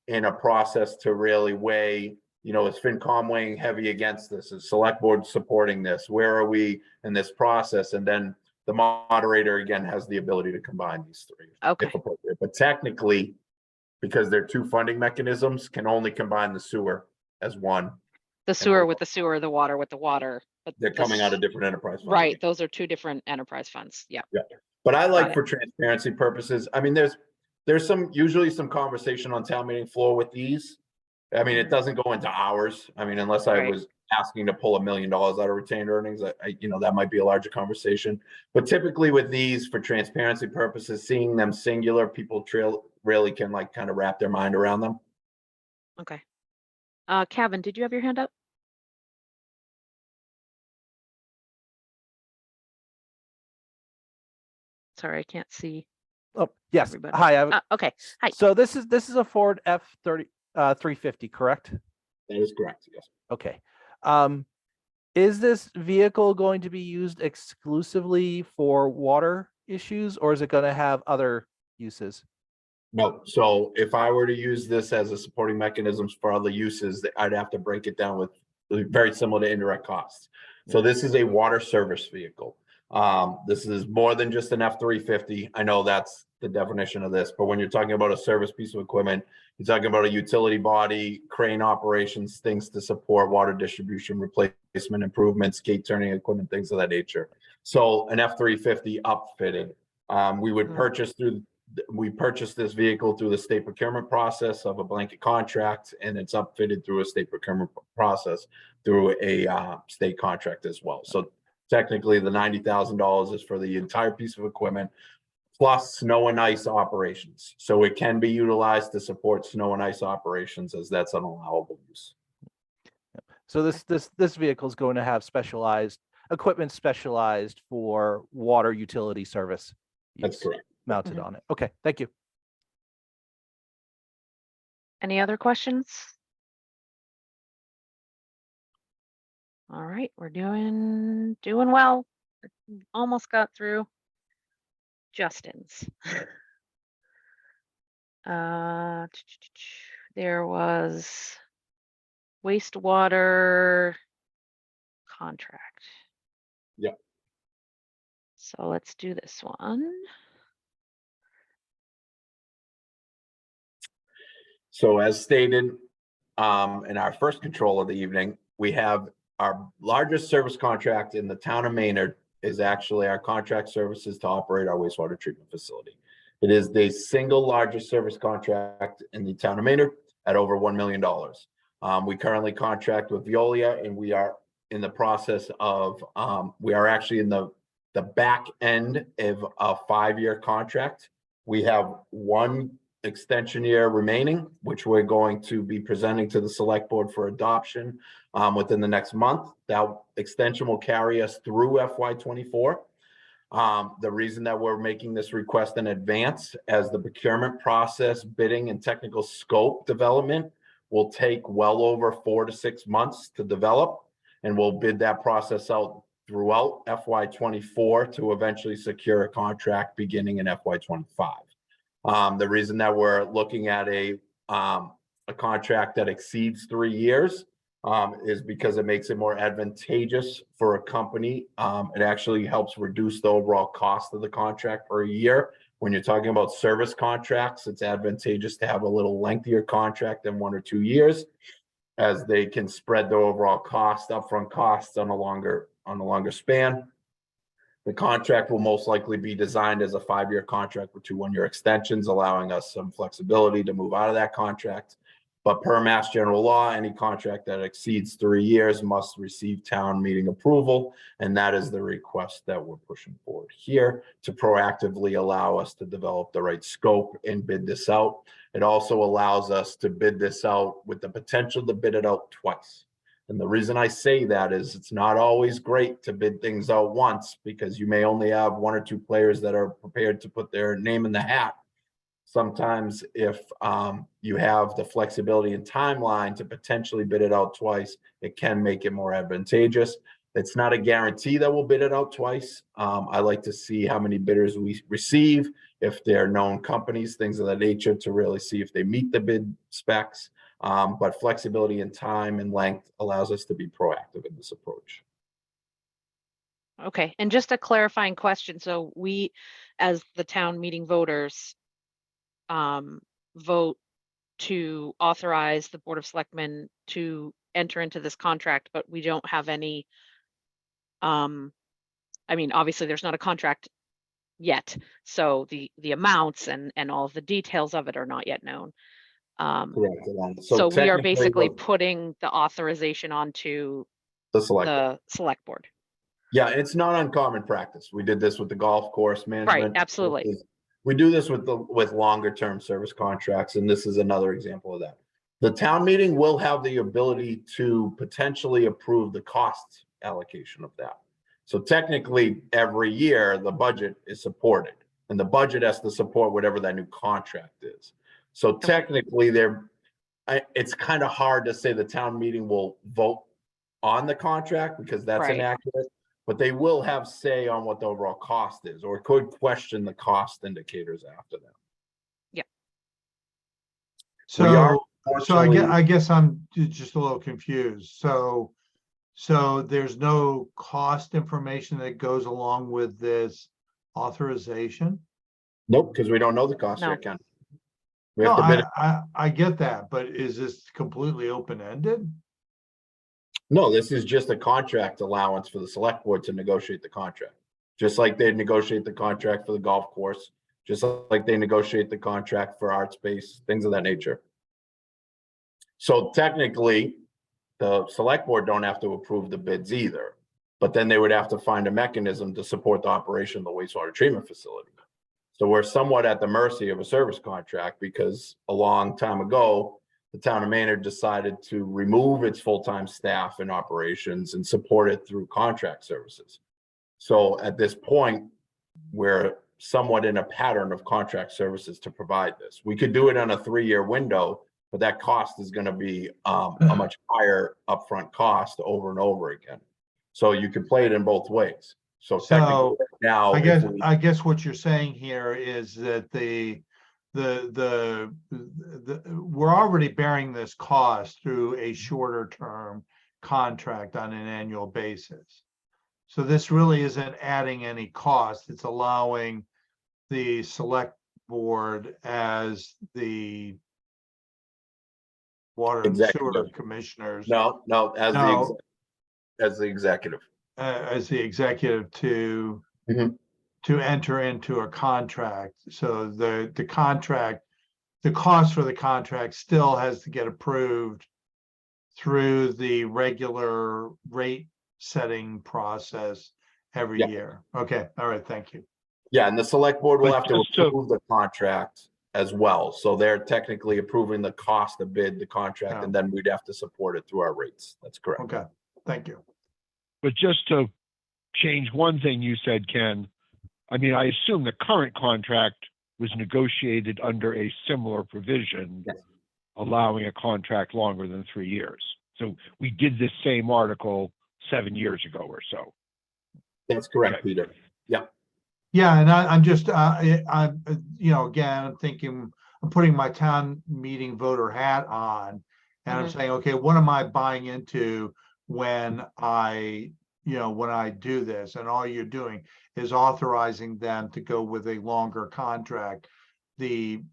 in a process to really weigh, is FinCom weighing heavy against this? Is select board supporting this? Where are we in this process? And then the moderator again has the ability to combine these three if appropriate. But technically, because they're 2 funding mechanisms, can only combine the sewer as one. The sewer with the sewer, the water with the water. But they're coming out of different enterprise funds. Right, those are 2 different enterprise funds. Yeah. But I like, for transparency purposes, I mean, there's usually some conversation on town meeting floor with these. I mean, it doesn't go into hours. I mean, unless I was asking to pull $1 million out of retained earnings, that might be a larger conversation. But typically with these, for transparency purposes, seeing them singular, people really can kind of wrap their mind around them. Okay. Kevin, did you have your hand up? Sorry, I can't see. Oh, yes. Everybody. Hi. Okay. Hi. So this is a Ford F-30 350, correct? That is correct. Yes. Okay. Is this vehicle going to be used exclusively for water issues, or is it going to have other uses? No, so if I were to use this as a supporting mechanisms for other uses, I'd have to break it down with very similar to indirect costs. So this is a water service vehicle. This is more than just an F-350. I know that's the definition of this, but when you're talking about a service piece of equipment, you're talking about a utility body, crane operations, things to support water distribution, replacement improvements, gate turning equipment, things of that nature. So an F-350 upfitted, we would we purchased this vehicle through the state procurement process of a blanket contract, and it's upfitted through a state procurement process through a state contract as well. So technically the $90,000 is for the entire piece of equipment plus snow and ice operations. So it can be utilized to support snow and ice operations, as that's an allowable use. So this vehicle is going to have specialized equipment specialized for water utility service. That's use correct. Mounted on it. Okay, thank you. Any other questions? All right, we're doing well. Almost got through Justin's. There was wastewater contract. Yeah. So let's do this one. So as stated in our first control of the evening, we have our largest service contract in the town of Maynard is actually our contract services to operate our wastewater treatment facility. It is the single largest service contract in the town of Maynard at over $1 million. We currently contract with Veolia, and we are in the process of, we are actually in the back end of a 5-year contract. We have one extension year remaining, which we're going to be presenting to the select board for adoption within the next month. That extension will carry us through FY24. The reason that we're making this request in advance, as the procurement process, bidding, and technical scope development will take well over 4 to 6 months to develop, and we'll bid that process out throughout FY24 to eventually secure a contract beginning in FY25. The reason that we're looking at a contract that exceeds 3 years is because it makes it more advantageous for a company. It actually helps reduce the overall cost of the contract per year. When you're talking about service contracts, it's advantageous to have a little lengthier contract than 1 or 2 years, as they can spread the overall cost, upfront costs on a longer span. The contract will most likely be designed as a 5-year contract with 2 one-year extensions, allowing us some flexibility to move out of that contract. But per Mass General Law, any contract that exceeds 3 years must receive town meeting approval. And that is the request that we're pushing forward here, to proactively allow us to develop the right scope and bid this out. It also allows us to bid this out with the potential to bid it out twice. And the reason I say that is it's not always great to bid things out once, because you may only have 1 or 2 players that are prepared to put their name in the hat. Sometimes if you have the flexibility and timeline to potentially bid it out twice, it can make it more advantageous. It's not a guarantee that we'll bid it out twice. I like to see how many bidders we receive, if they're known companies, things of that nature, to really see if they meet the bid specs. But flexibility in time and length allows us to be proactive in this approach. Okay, and just a clarifying question. So we, as the town meeting voters, vote to authorize the Board of Selectmen to enter into this contract, but we don't have any, I mean, obviously there's not a contract yet, so the amounts and all of the details of it are not yet known. Correct. So we are technically, basically putting the authorization onto the select. select board. Yeah, and it's not uncommon practice. We did this with the golf course management. Right, absolutely. We do this with longer term service contracts, and this is another example of that. The town meeting will have the ability to potentially approve the cost allocation of that. So technically, every year the budget is supported, and the budget has to support whatever that new contract is. So technically, it's kind of hard to say the town meeting will vote on the contract because that's Right. inaccurate, but they will have say on what the overall cost is, or could question the cost indicators after that. We are So I guess I'm just a little confused. So there's no cost information that goes along with this authorization? Nope, because we don't know the cost No. yet, Ken. We No, have to bid it. I get that, but is this completely open-ended? No, this is just a contract allowance for the select board to negotiate the contract. Just like they negotiate the contract for the golf course, just like they negotiate the contract for art space, things of that nature. So technically, the select board don't have to approve the bids either, but then they would have to find a mechanism to support the operation of the wastewater treatment facility. So we're somewhat at the mercy of a service contract because a long time ago, the town of Maynard decided to remove its full-time staff in operations and support it through contract services. So at this point, we're somewhat in a pattern of contract services to provide this. We could do it on a 3-year window, but that cost is going to be a much higher upfront cost over and over again. So you can play it in both ways. So technically now, I guess what you're saying here is that we're already bearing this cost through a shorter term contract on an annual basis. So this really isn't adding any cost. It's allowing the select board as the water and sewer Executive. commissioners. No, as No. the executive. As the executive to Mhm. to enter into a contract. So the contract, the cost for the contract still has to get approved through the regular rate setting process every Yeah. year. Okay, all right, thank you. Yeah, and the select board will But have to just to- approve the contract as well. So they're technically approving the cost to bid the contract, Yeah. and then we'd have to support it through our rates. That's correct. Okay, thank you. But just to change one thing you said, Ken, I mean, I assume the current contract was negotiated under a similar provision, Yes. allowing a contract longer than 3 years. So we did this same article 7 years ago or so. That's correct, Okay. Peter. Yeah. Yeah, and I'm just, I'm, again, I'm thinking, I'm putting my town meeting voter hat on. And I'm Mhm. saying, okay, what am I buying into when when I do this? And all you're doing is authorizing them to go with a longer contract. The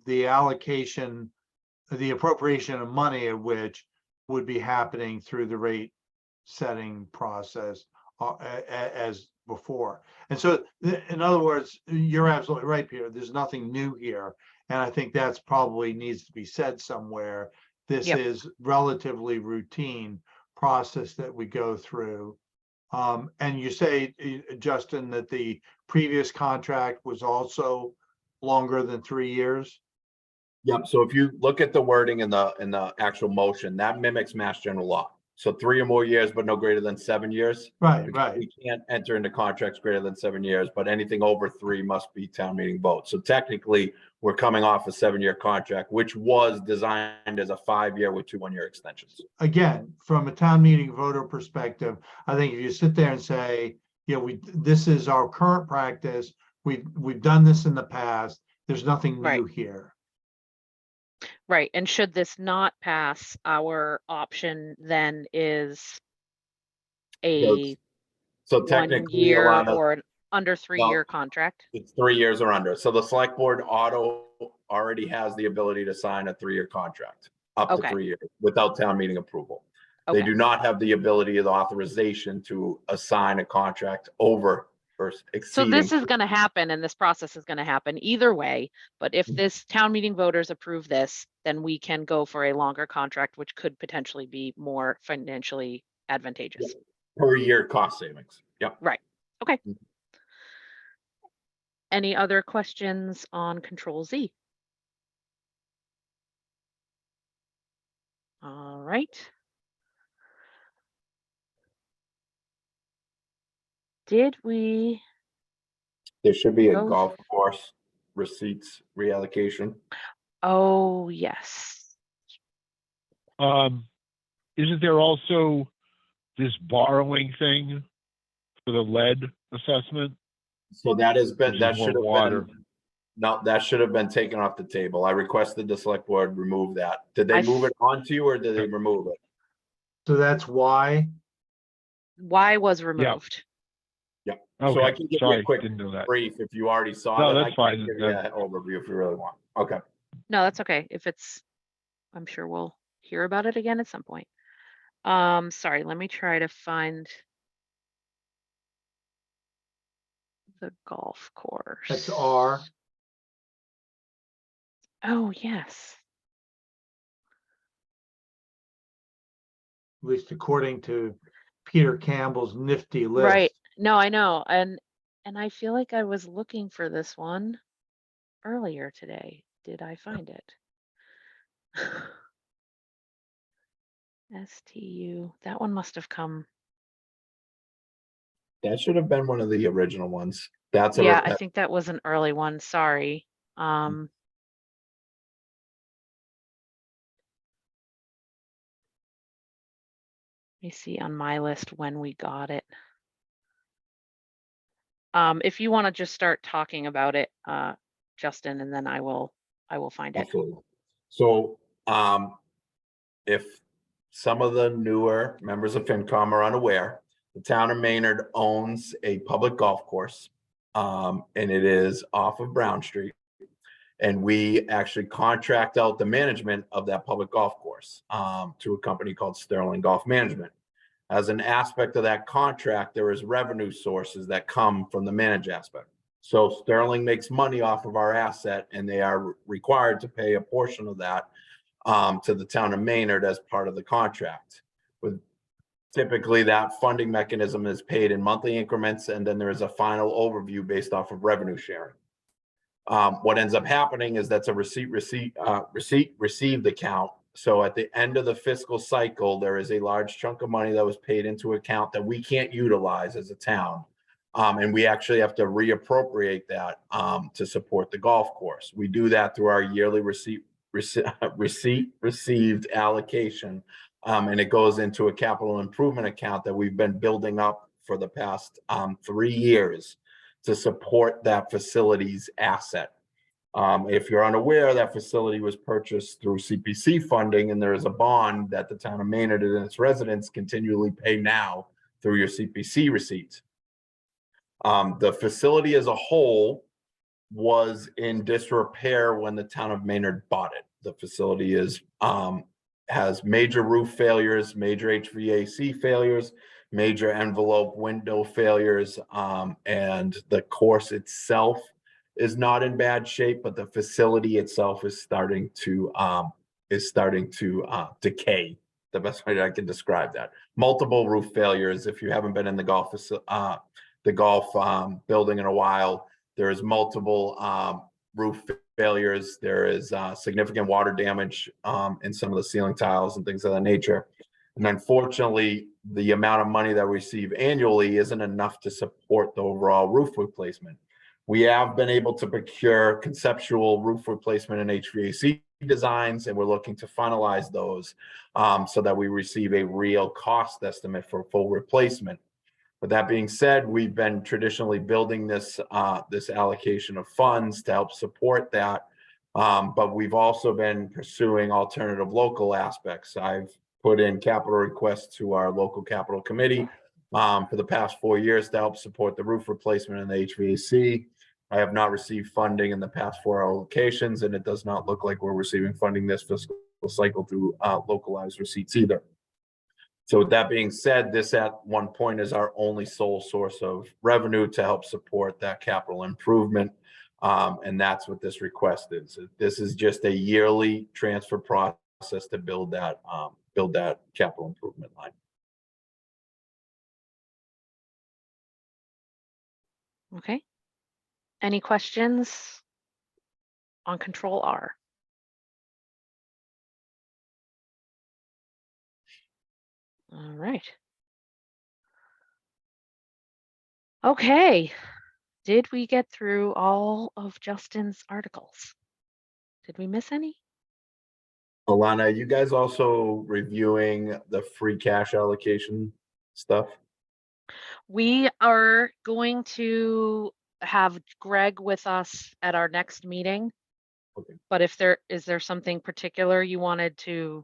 allocation, the appropriation of money of which would be happening through the rate setting process as before. And so, in other words, you're absolutely right, Peter. There's nothing new here. And I think that's probably needs to be said somewhere. This Yep. is relatively routine process that we go through. And you say, Justin, that the previous contract was also longer than 3 years? Yep. So if you look at the wording in the actual motion, that mimics Mass General Law. So 3 or more years, but no greater than 7 years. Right, Because right. We can't enter into contracts greater than 7 years, but anything over 3 must be town meeting vote. So technically, we're coming off a 7-year contract, which was designed as a 5-year with 2 1-year extensions. Again, from a town meeting voter perspective, I think if you sit there and say, this is our current practice, we've done this in the past, there's nothing new Right. here. Right, and should this not pass, our option then is a So 1 technically, year Alana, or an under 3-year well, contract. it's 3 years or under. So the select board already has the ability to sign a 3-year contract, up to Okay. 3 years, without town meeting approval. They Okay. do not have the ability of the authorization to assign a contract over or So exceeding. this is going to happen and this process is going to happen either way. But if this town meeting voters approve this, then we can go for a longer contract, which could potentially be more financially advantageous. Per year cost savings. Yep. Right. Okay. Mhm. Any other questions on Control Z? All right. Did we? There should be a Go- golf course receipts reallocation. Oh, yes. isn't there also this borrowing thing for the lead assessment? So that has been, Which that is more should have water. been, no, that should have been taken off the table. I requested the select board remove that. Did they I move f- it onto you or did they remove it? So that's why. Y was removed. Yeah. So I Okay, can give you sorry, a quick didn't know that. brief if you already saw No, that. I that's can fine. give you an overview if you really want. Okay. No, that's okay. If it's, I'm sure we'll hear about it again at some point. Sorry, let me try to find the golf course. That's R. Oh, yes. At least according to Peter Campbell's nifty list. Right. No, I know. And I feel like I was looking for this one earlier today. Did I find it? STU. That one must have come. That should have been one of the original ones. That's Yeah, I think that was an early one. Sorry. Let me see on my list when we got it. If you want to just start talking about it, Justin, and then I will find it. absolutely. So, if some of the newer members of FinCom are unaware, the town of Maynard owns a public golf course. And it is off of Brown Street. And we actually contract out the management of that public golf course to a company called Sterling Golf Management. As an aspect of that contract, there is revenue sources that come from the manage aspect. So Sterling makes money off of our asset, and they are required to pay a portion of that to the town of Maynard as part of the contract. With typically that funding mechanism is paid in monthly increments, and then there is a final overview based off of revenue sharing. What ends up happening is that's a receipt received account. So at the end of the fiscal cycle, there is a large chunk of money that was paid into account that we can't utilize as a town. And we actually have to reappropriate that to support the golf course. We do that through our yearly receipt received allocation. And it goes into a capital improvement account that we've been building up for the past 3 years to support that facility's asset. If you're unaware, that facility was purchased through CPC funding, and there is a bond that the town of Maynard and its residents continually pay now through your CPC receipts. The facility as a whole was in disrepair when the town of Maynard bought it. The facility has major roof failures, major HVAC failures, major envelope window failures, and the course itself is not in bad shape, but the facility itself is starting to decay. The best way I can describe that. Multiple roof failures. If you haven't been in the golf building in a while, there is multiple roof failures. There is significant water damage in some of the ceiling tiles and things of that nature. And unfortunately, the amount of money that we receive annually isn't enough to support the overall roof replacement. We have been able to procure conceptual roof replacement and HVAC designs, and we're looking to finalize those so that we receive a real cost estimate for full replacement. With that being said, we've been traditionally building this allocation of funds to help support that, but we've also been pursuing alternative local aspects. I've put in capital requests to our local capital committee for the past 4 years to help support the roof replacement and the HVAC. I have not received funding in the past 4 allocations, and it does not look like we're receiving funding this fiscal cycle through localized receipts either. So with that being said, this at one point is our only sole source of revenue to help support that capital improvement. And that's what this request is. This is just a yearly transfer process to build that capital improvement line. Okay. Any questions on Control R? All right. Okay. Did we get through all of Justin's articles? Did we miss any? Alana, are you guys also reviewing the free cash allocation stuff? We are going to have Greg with us at our next meeting. Okay. But is there something particular you wanted to?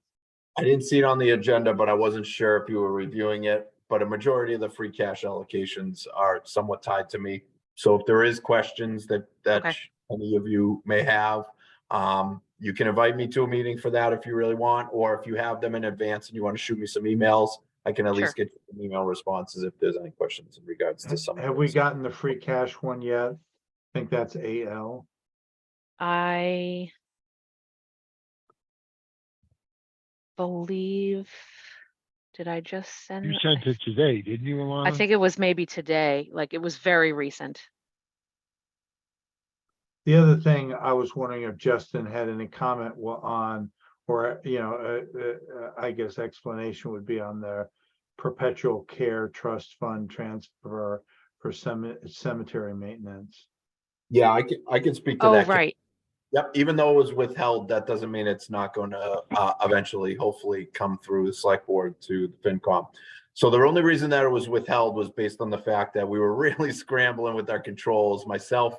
I didn't see it on the agenda, but I wasn't sure if you were reviewing it. But a majority of the free cash allocations are somewhat tied to me. So if there is questions that Okay. any of you may have, you can invite me to a meeting for that if you really want, or if you have them in advance and you want to shoot me some emails, I can at Sure. least get you some email responses if there's any questions in regards to some. Have we gotten the free cash one yet? I think that's AL. I believe, did I just send? You sent it today, didn't you, Alana? I think it was maybe today, like it was very recent. The other thing I was wondering if Justin had any comment on, or, I guess explanation would be on the perpetual care trust fund transfer for cemetery maintenance. Yeah, I can speak to Oh, that. right. Yep, even though it was withheld, that doesn't mean it's not going to eventually, hopefully, come through the select board to the FinCom. So the only reason that it was withheld was based on the fact that we were really scrambling with our controls. Myself,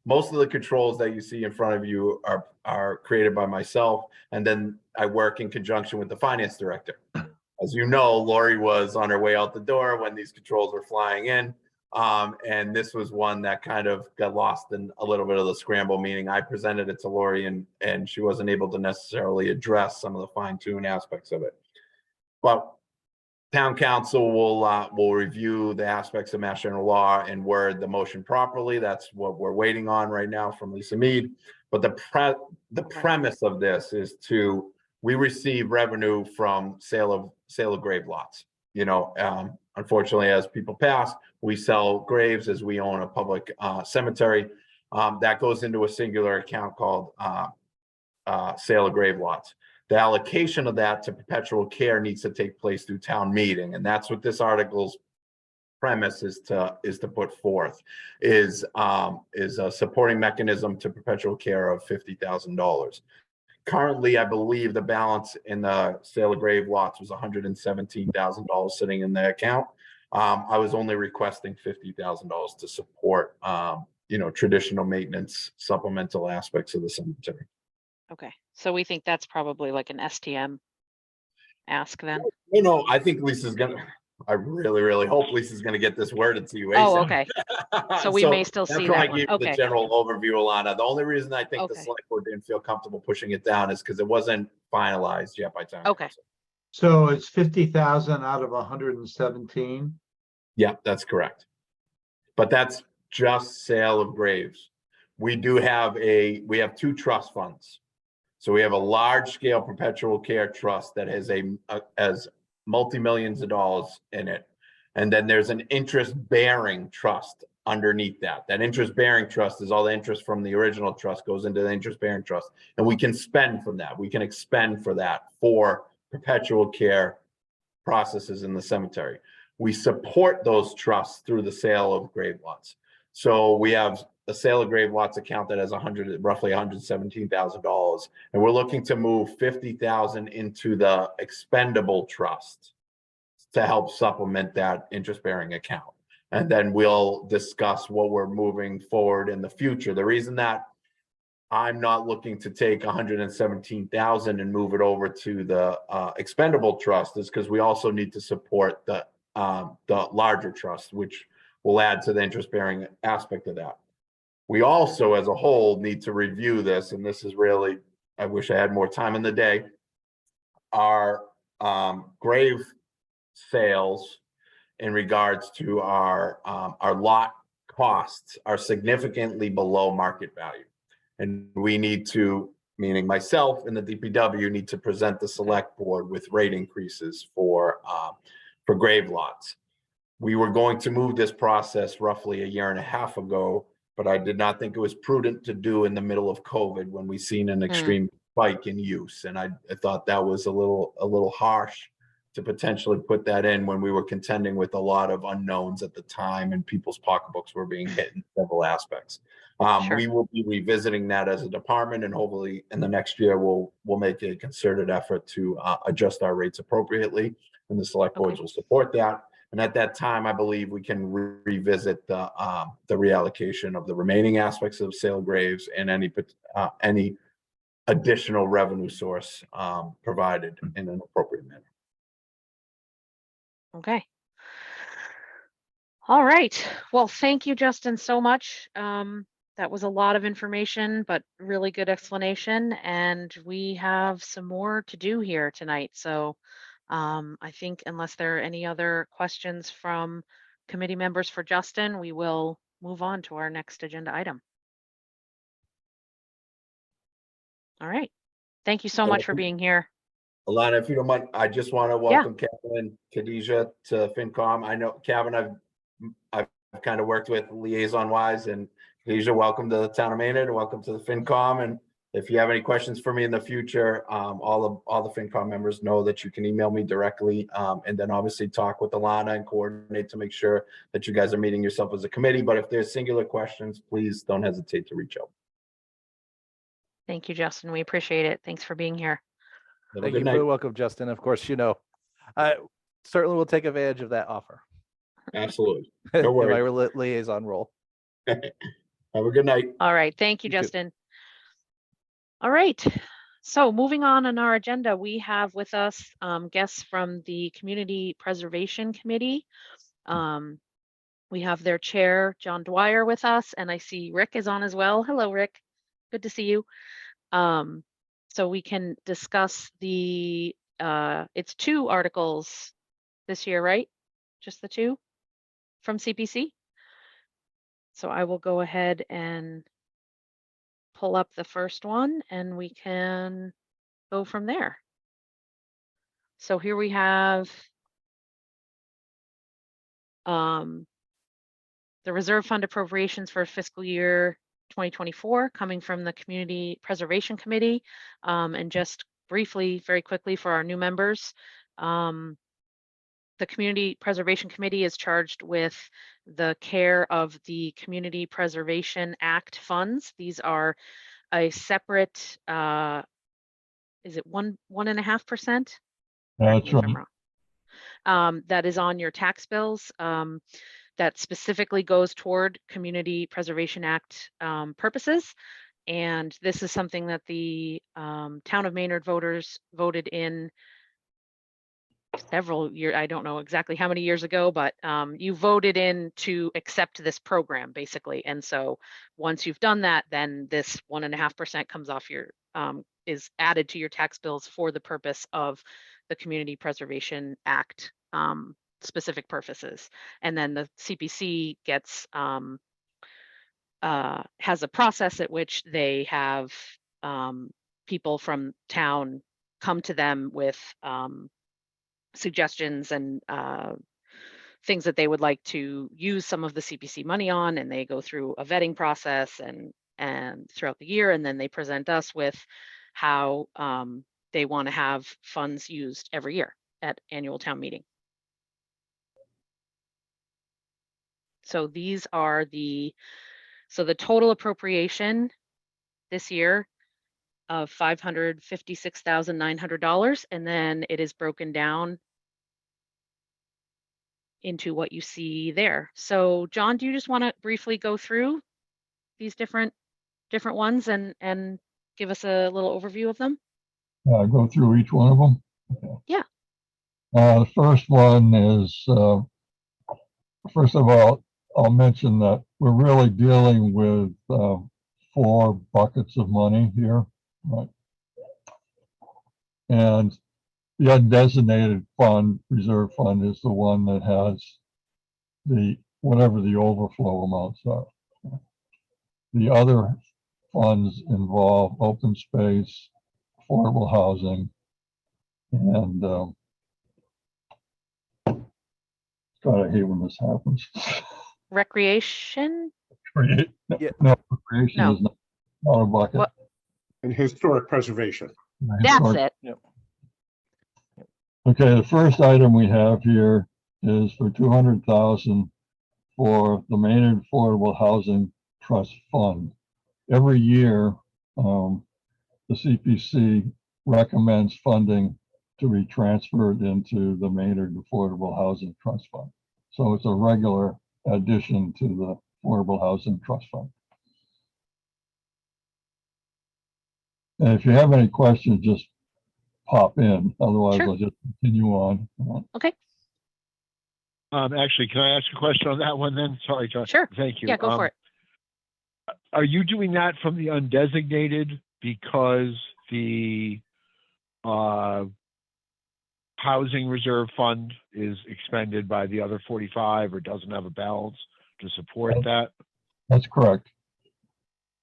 most of the controls that you see in front of you are created by myself, and then I work in conjunction with the finance director. As you know, Lori was on her way out the door when these controls were flying in. And this was one that kind of got lost in a little bit of the scramble, meaning I presented it to Lori and she wasn't able to necessarily address some of the fine-tuned aspects of it. But town council will review the aspects of Mass General Law and word the motion properly. That's what we're waiting on right now from Lisa Mead. But the premise of this is we receive revenue from sale of grave lots. Unfortunately, as people pass, we sell graves as we own a public cemetery. That goes into a singular account called sale of grave lots. The allocation of that to perpetual care needs to take place through town meeting, and that's what this article's premise is to put forth is a supporting mechanism to perpetual care of $50,000. Currently, I believe the balance in the sale of grave lots was $117,000 sitting in the account. I was only requesting $50,000 to support, traditional maintenance, supplemental aspects of the cemetery. Okay, so we think that's probably like an STM ask then. I think Lisa's I really, really hope Lisa's gonna get this worded to you. Oh, ASAP. okay. So we may still see That's why I that one. gave you the Okay. general overview, Alana. The only reason I think the Okay. select board didn't feel comfortable pushing it down is because it wasn't finalized yet by town. Okay. council. So it's 50,000 out of 117. Yeah, that's correct. But that's just sale of graves. We have two trust funds. So we have a large scale perpetual care trust that has multi-millions of dollars in it. And then there's an interest bearing trust underneath that. That interest bearing trust is all the interest from the original trust goes into the interest bearing trust. And we can spend from that. We can expend for that for perpetual care processes in the cemetery. We support those trusts through the sale of grave lots. So we have a sale of grave lots account that has roughly $117,000, and we're looking to move 50,000 into the expendable trust to help supplement that interest-bearing account. And then we'll discuss what we're moving forward in the future. The reason that I'm not looking to take 117,000 and move it over to the expendable trust is because we also need to support the larger trust, which will add to the interest-bearing aspect of that. We also, as a whole, need to review this, and this is really, I wish I had more time in the day. Our grave sales in regards to our lot costs are significantly below market value. And we need to, meaning myself and the DPW, need to present the select board with rate increases for grave lots. We were going to move this process roughly a year and a half ago, but I did not think it was prudent to do in the middle of COVID when we seen an extreme spike in use. And I thought that was a little harsh to potentially put that in when we were contending with a lot of unknowns at the time and people's pocketbooks were being hit in several aspects. Sure. We will be revisiting that as a department, and hopefully in the next year, we'll make a concerted effort to adjust our rates appropriately, and the select boards Okay. will support that. And at that time, I believe we can revisit the reallocation of the remaining aspects of sale graves and any additional revenue source provided in an appropriate manner. Okay. All right. Well, thank you, Justin, so much. That was a lot of information, but really good explanation. And we have some more to do here tonight. So I think unless there are any other questions from committee members for Justin, we will move on to our next agenda item. All right. Thank you so much for being here. Alana, if you don't mind, I just want to welcome Kevin and Khadijah to FinCom. I know Kevin, I've kind of worked with liaison wise, and Khadijah, welcome to the town of Maynard and welcome to the FinCom. And if you have any questions for me in the future, all the FinCom members know that you can email me directly, and then obviously talk with Alana and coordinate to make sure that you guys are meeting yourself as a committee. But if there's singular questions, please don't hesitate to reach out. Thank you, Justin. We appreciate it. Thanks for being here. Have a Thank good you. night. Very welcome, Justin. Of course, I certainly will take advantage of that offer. Absolutely. In No my worries. liaison role. Have a good night. All right. Thank you, You too. Justin. All right. So moving on our agenda, we have with us guests from the Community Preservation Committee. We have their chair, John Dwyer, with us, and I see Rick is on as well. Hello, Rick. Good to see you. So we can discuss it's 2 articles this year, right? Just the 2 from CPC? So I will go ahead and pull up the first one and we can go from there. So here we have the reserve fund appropriations for fiscal year 2024 coming from the Community Preservation Committee. And just briefly, very quickly for our new members, the Community Preservation Committee is charged with the care of the Community Preservation Act funds. These are a separate, is it 1.5%? That's right. That is on your tax bills. That specifically goes toward Community Preservation Act purposes. And this is something that the town of Maynard voters voted in several years, I don't know exactly how many years ago, but you voted in to accept this program basically. And so once you've done that, then this 1.5% comes off your, is added to your tax bills for the purpose of the Community Preservation Act specific purposes. And then the CPC gets, has a process at which they have people from town come to them with suggestions and things that they would like to use some of the CPC money on, and they go through a vetting process and throughout the year, and then they present us with how they want to have funds used every year at annual town meeting. So these are the total appropriation this year of $556,900, and then it is broken down into what you see there. So John, do you just want to briefly go through these different ones and give us a little overview of them? Go through each one of them? Okay. Yeah. The first one is, first of all, I'll mention that we're really dealing with 4 buckets of money here, right? And the undesignated fund, reserve fund, is the one that has whatever the overflow amounts are. The other funds involve open space, affordable housing, and God, I hate when this happens. Recreation? Yeah. No, recreation No. is not a bucket. What? And historic preservation. That's it. Yep. Okay, the first item we have here is for 200,000 for the Maynard Affordable Housing Trust Fund. Every year, the CPC recommends funding to be transferred into the Maynard Affordable Housing Trust Fund. So it's a regular addition to the Affordable Housing Trust Fund. And if you have any questions, just pop in. Otherwise, Sure. I'll just continue on. Okay, Actually, can I ask a question on that one then? Sorry, John. sure. Thank you. Yeah, go for it. Are you doing that from the undesignated because the housing reserve fund is expended by the other 45 or doesn't have a balance to support that? That's correct.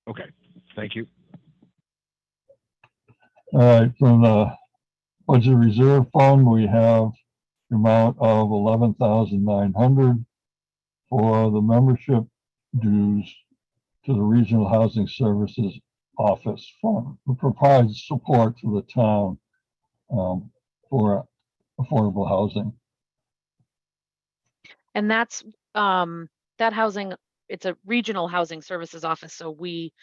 Okay, thank you. All right, from the budget reserve fund, we have the amount of 11,900 for the membership dues to the Regional Housing Services Office Fund, which provides support to the town for affordable housing. And that's that housing, it's a regional housing services office, so we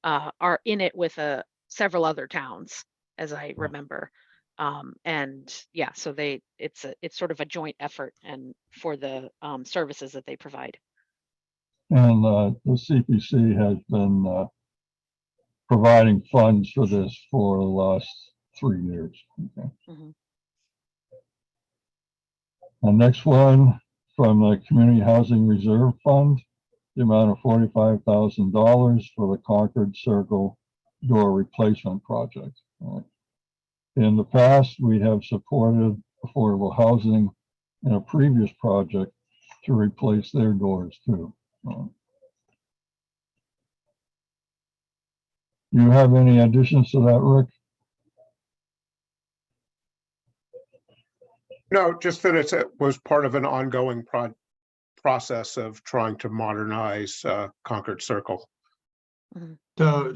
are in it with several other towns, as I remember. And yeah, so it's sort of a joint effort and for the services that they provide. And the CPC has been providing funds for this for the last 3 years. Okay. Mhm. The next one from the Community Housing Reserve Fund, the amount of $45,000 for the Concord Circle door replacement project. All right. In the past, we have supported affordable housing in a previous project to replace their doors too. You have any additions to that, Rick? No, just that it was part of an ongoing process of trying to modernize Concord Circle. So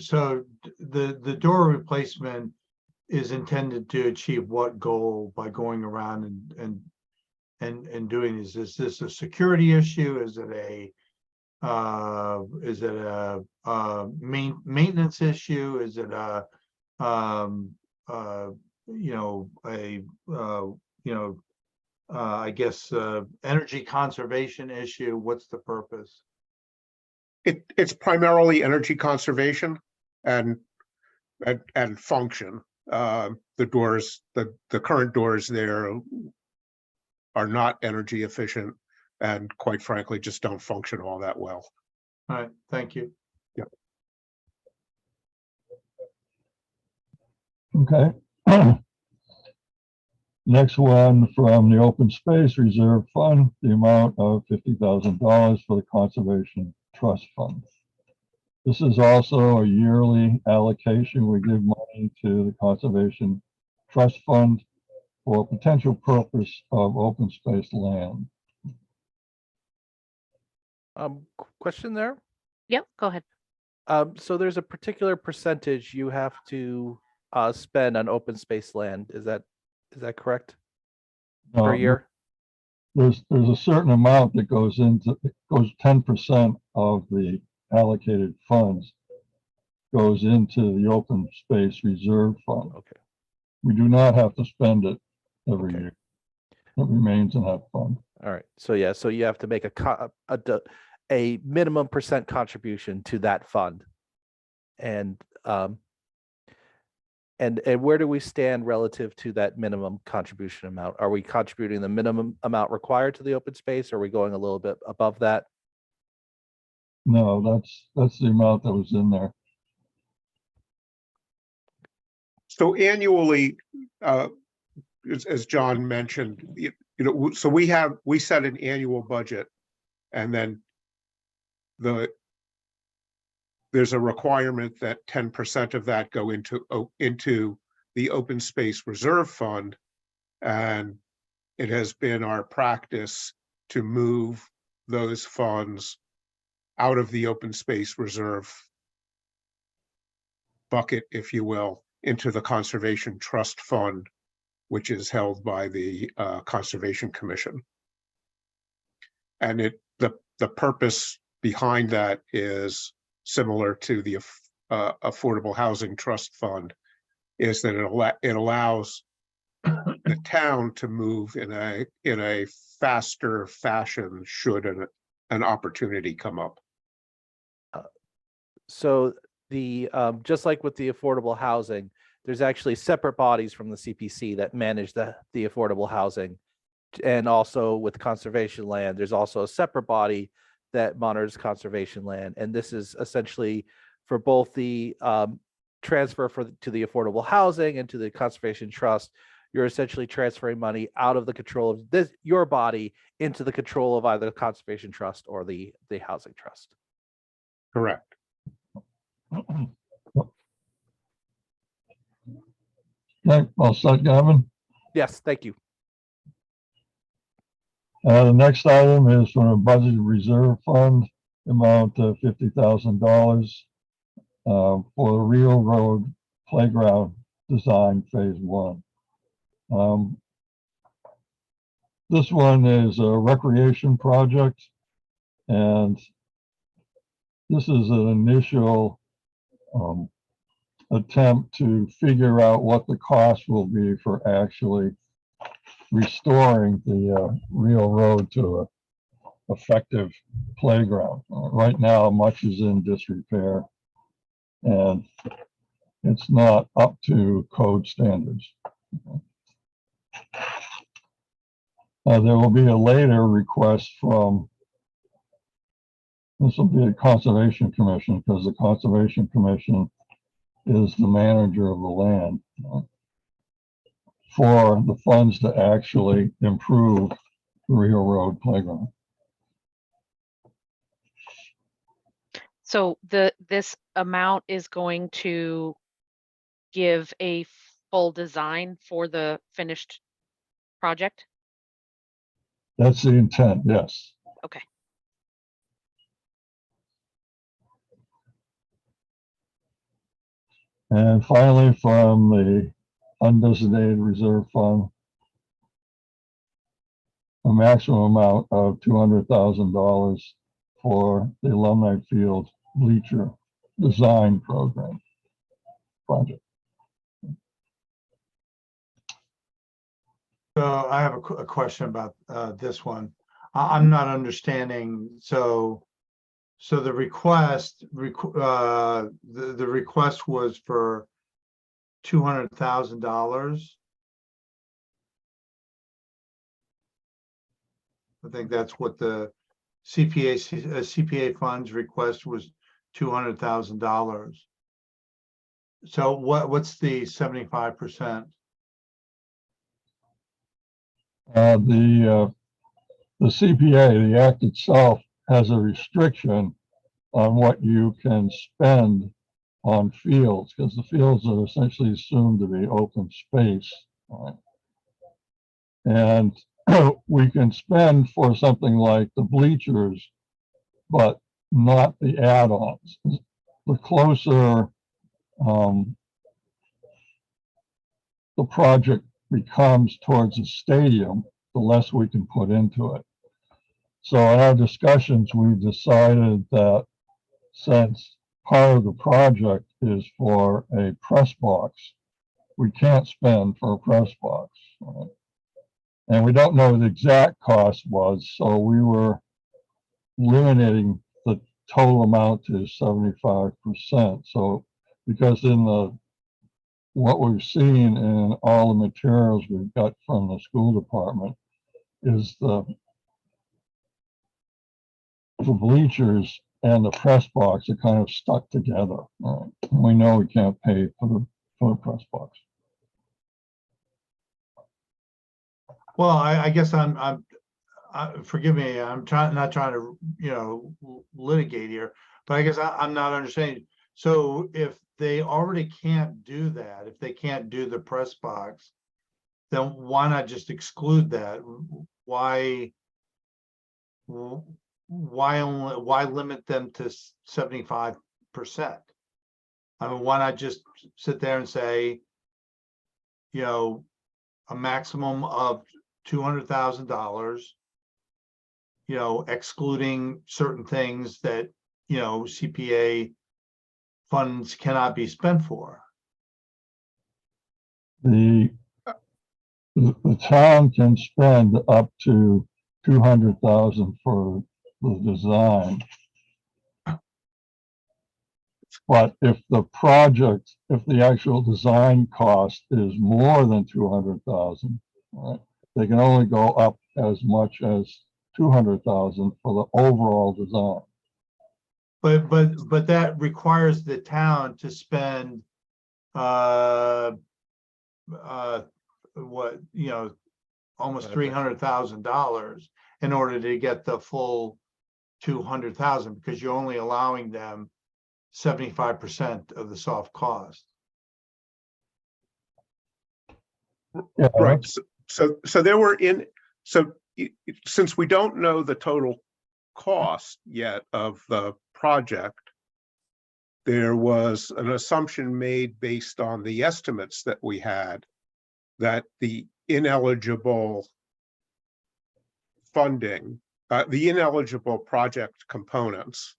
the door replacement is intended to achieve what goal by going around and doing this? Is this a security issue? Is it a maintenance issue? Is it a I guess energy conservation issue? What's the purpose? It's primarily energy conservation and function. The doors, the current doors there are not energy efficient and quite frankly just don't function all that well. All right, thank you. Yeah. Okay. Next one from the Open Space Reserve Fund, the amount of $50,000 for the Conservation Trust Fund. This is also a yearly allocation. We give money to the Conservation Trust Fund for potential purpose of open space land. Question there. Yep, go ahead. So there's a particular percentage you have to spend on open space land. Is that correct? Per year? There's a certain amount that goes 10% of the allocated funds goes into the Open Space Reserve Fund. Okay. We do not have to spend it every Okay. year. It remains in that fund. All right. So yeah, so you have to make a minimum percent contribution to that fund. And where do we stand relative to that minimum contribution amount? Are we contributing the minimum amount required to the open space? Or are we going a little bit above that? No, that's the amount that was in there. So annually, as John mentioned, so we set an annual budget, and then there's a requirement that 10% of that go into the Open Space Reserve Fund, and it has been our practice to move those funds out of the Open Space Reserve bucket, if you will, into the Conservation Trust Fund which is held by the Conservation Commission. And the purpose behind that is similar to the Affordable Housing Trust Fund, is that it allows the town to move in a faster fashion should an opportunity come up. So the just like with the affordable housing, there's actually separate bodies from the CPC that manage the affordable housing. And also with conservation land, there's also a separate body that monitors conservation land. And this is essentially for both the transfer to the affordable housing and to the conservation trust. You're essentially transferring money out of the control of your body into the control of either the conservation trust or the housing trust. Correct. Okay, all set, Gavin? Yes, thank you. The next item is from a budget reserve fund, amount of $50,000 for the Real Road Playground Design Phase 1. This one is a recreation project, and this is an initial attempt to figure out what the cost will be for actually restoring the Real Road to a effective playground. Right now, much is in disrepair, and it's not up to code standards. There will be a later request from, this will be a Conservation Commission, because the Conservation Commission is the manager of the land, for the funds to actually improve the Real Road Playground. So this amount is going to give a full design for the finished project? That's the intent, yes. Okay. And finally, from the undesignated reserve fund, a maximum amount of $200,000 for the Alumni Field Bleacher Design Program project. So I have a question about this one. I'm not understanding. So the request the request was for $200,000. I think that's what the CPA funds request was, $200,000. So what's the 75%? The CPA, the act itself, has a restriction on what you can spend on fields, because the fields are essentially assumed to be open space. Right? And we can spend for something like the bleachers, but not the add-ons. The closer the project becomes towards a stadium, the less we can put into it. So in our discussions, we decided that since part of the project is for a press box, we can't spend for a press box. Right? And we don't know what the exact cost was, so we were limiting the total amount to 75%. So because in what we've seen in all the materials we've got from the school department is the bleachers and the press box are kind of stuck together. Right? We know we can't pay for the press box. Well, I guess forgive me, I'm not trying to, litigate here, but I guess I'm not understanding. So if they already can't do that, if they can't do the press box, then why not just exclude that? Why limit them to 75%? I mean, why not just sit there and say, a maximum of $200,000. You know, excluding certain things that, you know, CPA funds cannot be spent for. The town can spend up to 200,000 for the design. But if the actual design cost is more than 200,000, right, they can only go up as much as 200,000 for the overall design. But that requires the town to spend what, you know, almost $300,000 in order to get the full 200,000, because you're only allowing them 75% of the soft cost. Yeah, Right. So there were since we don't know the total cost yet of the project, there was an assumption made based on the estimates that we had that the ineligible funding, the ineligible project components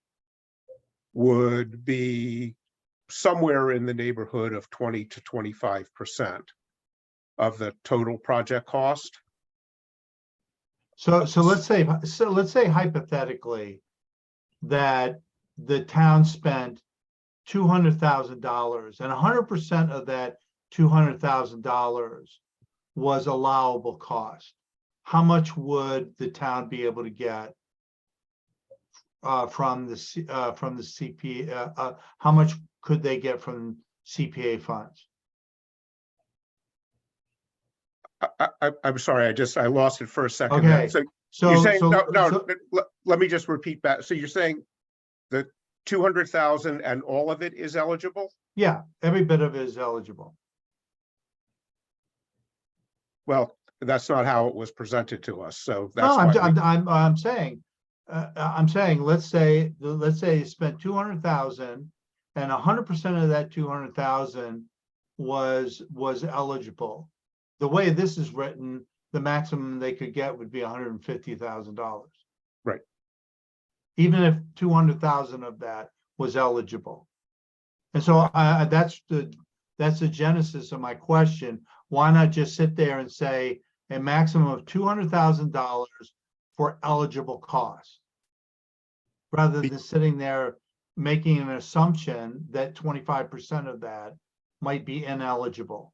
would be somewhere in the neighborhood of 20 to 25% of the total project cost. So let's say hypothetically that the town spent $200,000 and 100% of that $200,000 was allowable cost. How much would the town be able to get from the CPA? How much could they get from CPA funds? I'm sorry, I lost it for a second. Okay. So you're saying, let me just repeat that. So you're saying the 200,000 and all of it is eligible? Yeah, every bit of it is eligible. Well, that's not how it was presented to us. So No, that's I'm saying, let's say you spent 200,000 and 100% of that 200,000 was eligible. The way this is written, the maximum they could get would be $150,000. Right. Even if 200,000 of that was eligible. And so that's the genesis of my question. Why not just sit there and say a maximum of $200,000 for eligible costs, rather than sitting there making an assumption that 25% of that might be ineligible?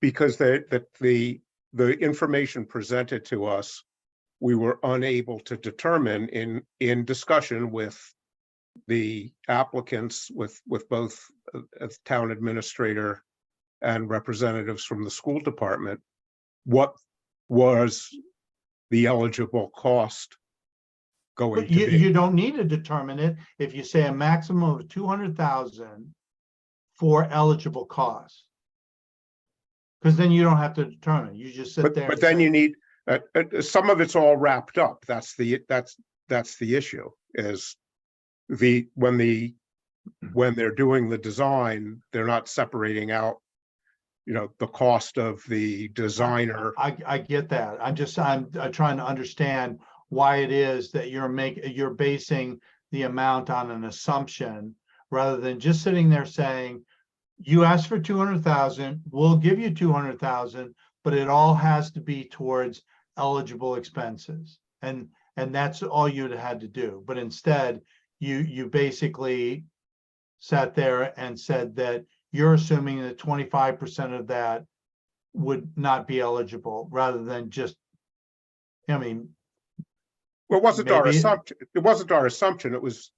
because the information presented to us, we were unable to determine in discussion with the applicants, with both a town administrator and representatives from the school department, what was the eligible cost going But to be. you don't need to determine it if you say a maximum of 200,000 for eligible costs. Because then you don't have to determine, you just sit there. But then you need, some of it's all wrapped up. That's the issue, is when they're doing the design, they're not separating out, the cost of the designer. I get that. I'm trying to understand why it is that you're basing the amount on an assumption rather than just sitting there saying, you asked for 200,000, we'll give you 200,000, but it all has to be towards eligible expenses. And that's all you'd had to do. But instead, you basically sat there and said that you're assuming that 25% of that would not be eligible, rather than just, well, it wasn't our assumption. It wasn't our assumption. It was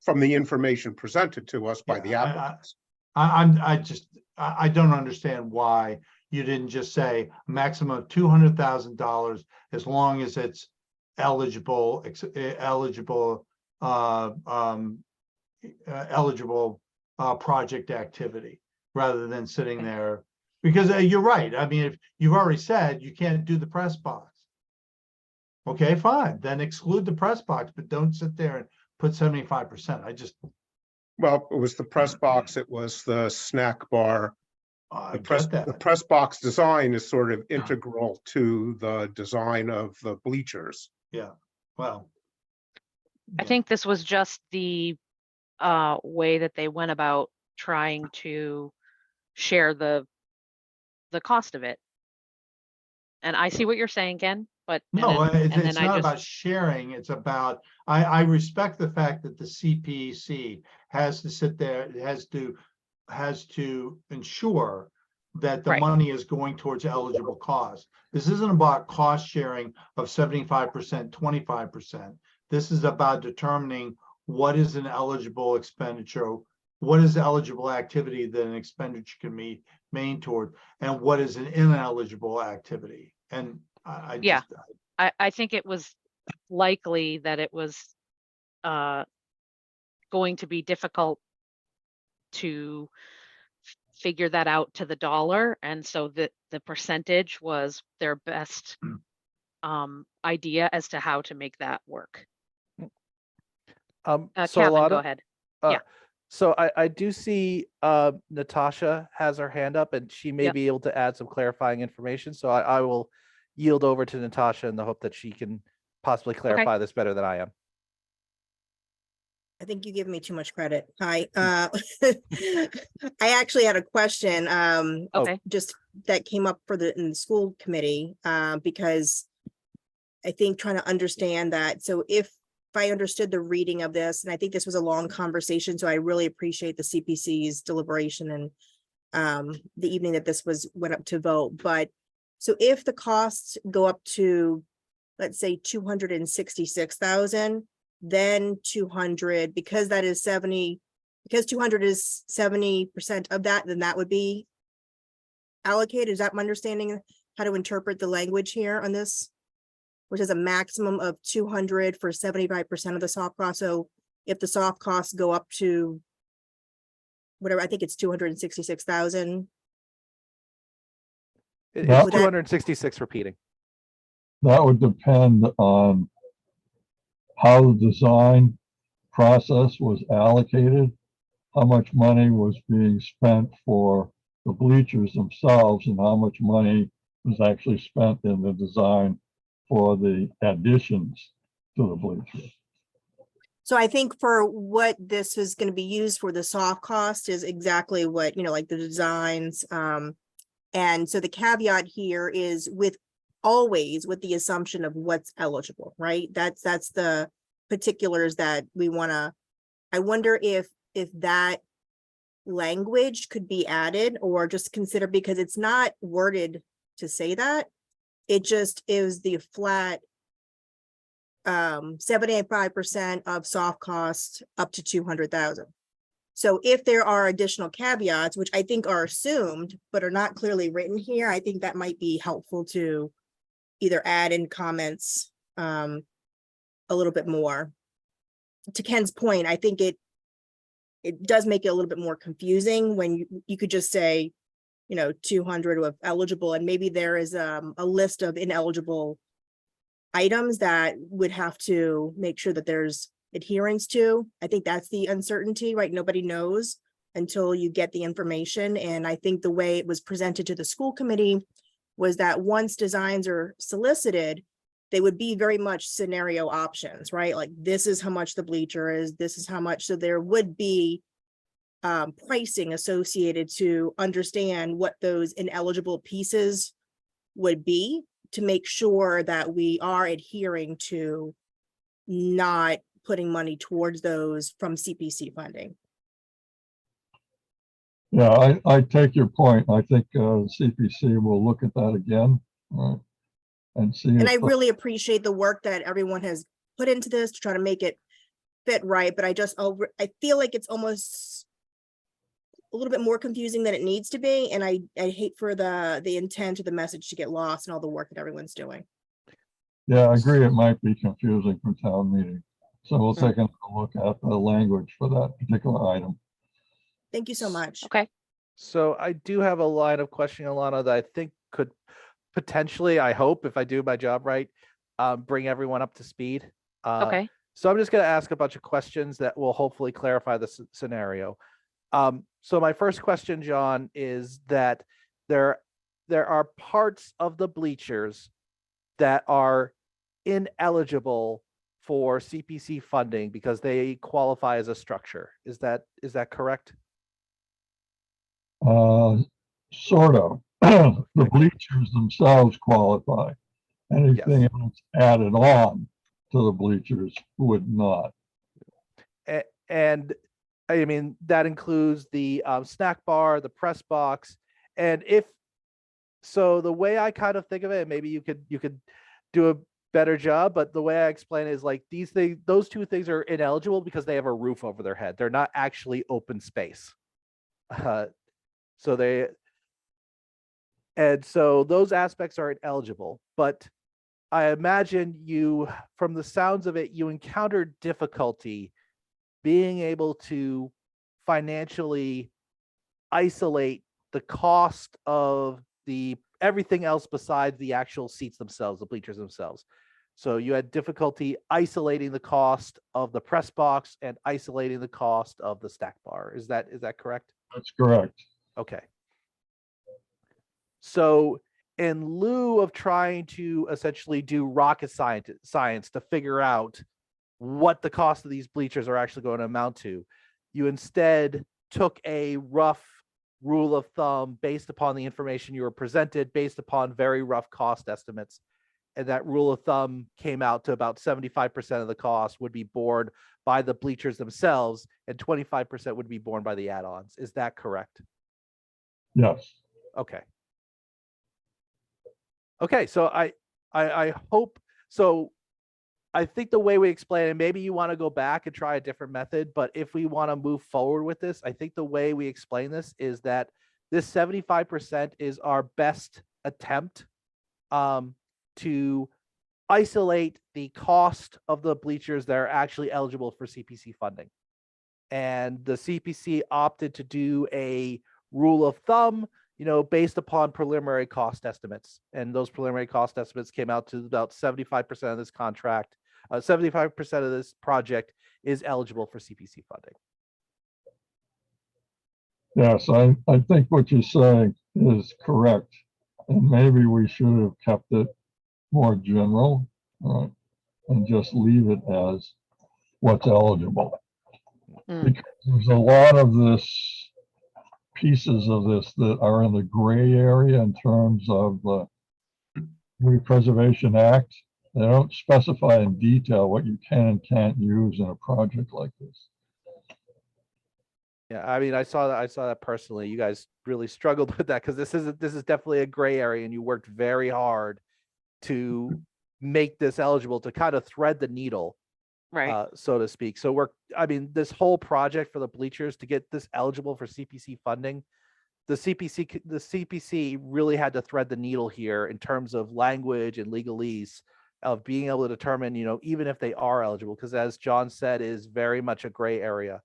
from the information presented to us by the applicants. I don't understand why you didn't just say maximum of $200,000 as long as it's eligible project activity, rather than sitting there, because you're right. I mean, if you've already said you can't do the press box, okay, fine, then exclude the press box, but don't sit there and put 75%. Well, it was the press box, it was the snack bar, I The press, get the that. press box design is sort of integral to the design of the bleachers. Yeah, well. I yeah. think this was just the way that they went about trying to share the cost of it. And I see what you're saying, Ken, but No, and it's then I not just about sharing. It's about, I respect the fact that the CPC has to sit there, has to ensure that the Right. money is going towards eligible costs. This isn't about cost sharing of 75%, 25%. This is about determining what is an eligible expenditure, what is the eligible activity that an expenditure can be made toward, and what is an ineligible activity. And I Yeah. just, I think it was likely that it was going to be difficult to figure that out to the dollar, and so the percentage was their best idea as to how to make that work. So Kevin, go Alana, ahead. uh, Yeah. so I do see Natasha has her hand up and she may Yep. be able to add some clarifying information. So I will yield over to Natasha in the hope that she can possibly clarify this better than I am. I think you give me too much credit. Hi. I actually had a question, Okay. just that came up in the school committee, because I think trying to understand that. So if I understood the reading of this, and I think this was a long conversation, so I really appreciate the CPC's deliberation and the evening that this went up to vote. But so if the costs go up to, let's say, 266,000, then 200, because that is 70, because 200 is 70% of that, then that would be allocated. Is that my understanding how to interpret the language here on this? Which is a maximum of 200 for 75% of the soft cost. So if the soft costs go up to whatever, I think it's 266,000. It's That- 266 repeating. That would depend on how the design process was allocated, how much money was being spent for the bleachers themselves, and how much money was actually spent in the design for the additions to the bleachers. So I think for what this is going to be used for, the soft cost is exactly what, like the designs. And so the caveat here is always with the assumption of what's eligible, right? That's the particulars that we want to, I wonder if that language could be added or just consider, because it's not worded to say that. It just is the flat 75% of soft cost up to 200,000. So if there are additional caveats, which I think are assumed, but are not clearly written here, I think that might be helpful to either add in comments a little bit more. To Ken's point, I think it does make it a little bit more confusing when you could just say, 200 of eligible, and maybe there is a list of ineligible items that would have to make sure that there's adherence to. I think that's the uncertainty, right? Nobody knows until you get the information. And I think the way it was presented to the school committee was that once designs are solicited, they would be very much scenario options, right? Like, this is how much the bleacher is, this is how much. So there would be pricing associated to understand what those ineligible pieces would be, to make sure that we are adhering to not putting money towards those from CPC funding. Yeah, I take your point. I think CPC will look at that again, and see. And I really appreciate the work that everyone has put into this to try to make it fit right, but I feel like it's almost a little bit more confusing than it needs to be, and I hate for the intent or the message to get lost in all the work that everyone's doing. Yeah, I agree. It might be confusing for town meeting. So we'll take a look at the language for that particular item. Thank you so much. Okay. So I do have a line of questioning, Alana, that I think could potentially, I hope, if I do my job right, bring everyone up to speed. Okay. So I'm just going to ask a bunch of questions that will hopefully clarify the scenario. So my first question, John, is that there are parts of the bleachers that are ineligible for CPC funding because they qualify as a structure. Is that correct? Sort of. The bleachers themselves qualify. Anything else added on to the bleachers would not. And I mean, that includes the snack bar, the press box, and so the way I kind of think of it, maybe you could do a better job, but the way I explain it is like those two things are ineligible because they have a roof over their head. They're not actually open space. So those aspects are ineligible, but I imagine from the sounds of it, you encountered difficulty being able to financially isolate the cost of everything else besides the actual seats themselves, the bleachers themselves. So you had difficulty isolating the cost of the press box and isolating the cost of the stack bar. Is that correct? That's correct. Okay. So in lieu of trying to essentially do rocket science to figure out what the cost of these bleachers are actually going to amount to, you instead took a rough rule of thumb based upon the information you were presented, based upon very rough cost estimates. And that rule of thumb came out to about 75% of the cost would be borne by the bleachers themselves, and 25% would be borne by the add-ons. Is that correct? Yes. Okay. Okay, so I hope so. I think the way we explain it, maybe you want to go back and try a different method, but if we want to move forward with this, I think the way we explain this is that this 75% is our best attempt to isolate the cost of the bleachers that are actually eligible for CPC funding. And the CPC opted to do a rule of thumb, based upon preliminary cost estimates. And those preliminary cost estimates came out to about 75% of this contract. 75% of this project is eligible for CPC funding. Yes, I think what you're saying is correct. And maybe we should have kept it more general, right? And just leave it as what's eligible. Because there's a lot of pieces of this that are in the gray area in terms of the Preservation Act. They don't specify in detail what you can and can't use in a project like this. Yeah, I mean, I saw that personally. You guys really struggled with that because this is definitely a gray area, and you worked very hard to make this eligible, to kind of thread the needle, Right. so to speak. So this whole project for the bleachers to get this eligible for CPC funding, the CPC really had to thread the needle here in terms of language and legalese of being able to determine, even if they are eligible, because as John said, it is very much a gray area.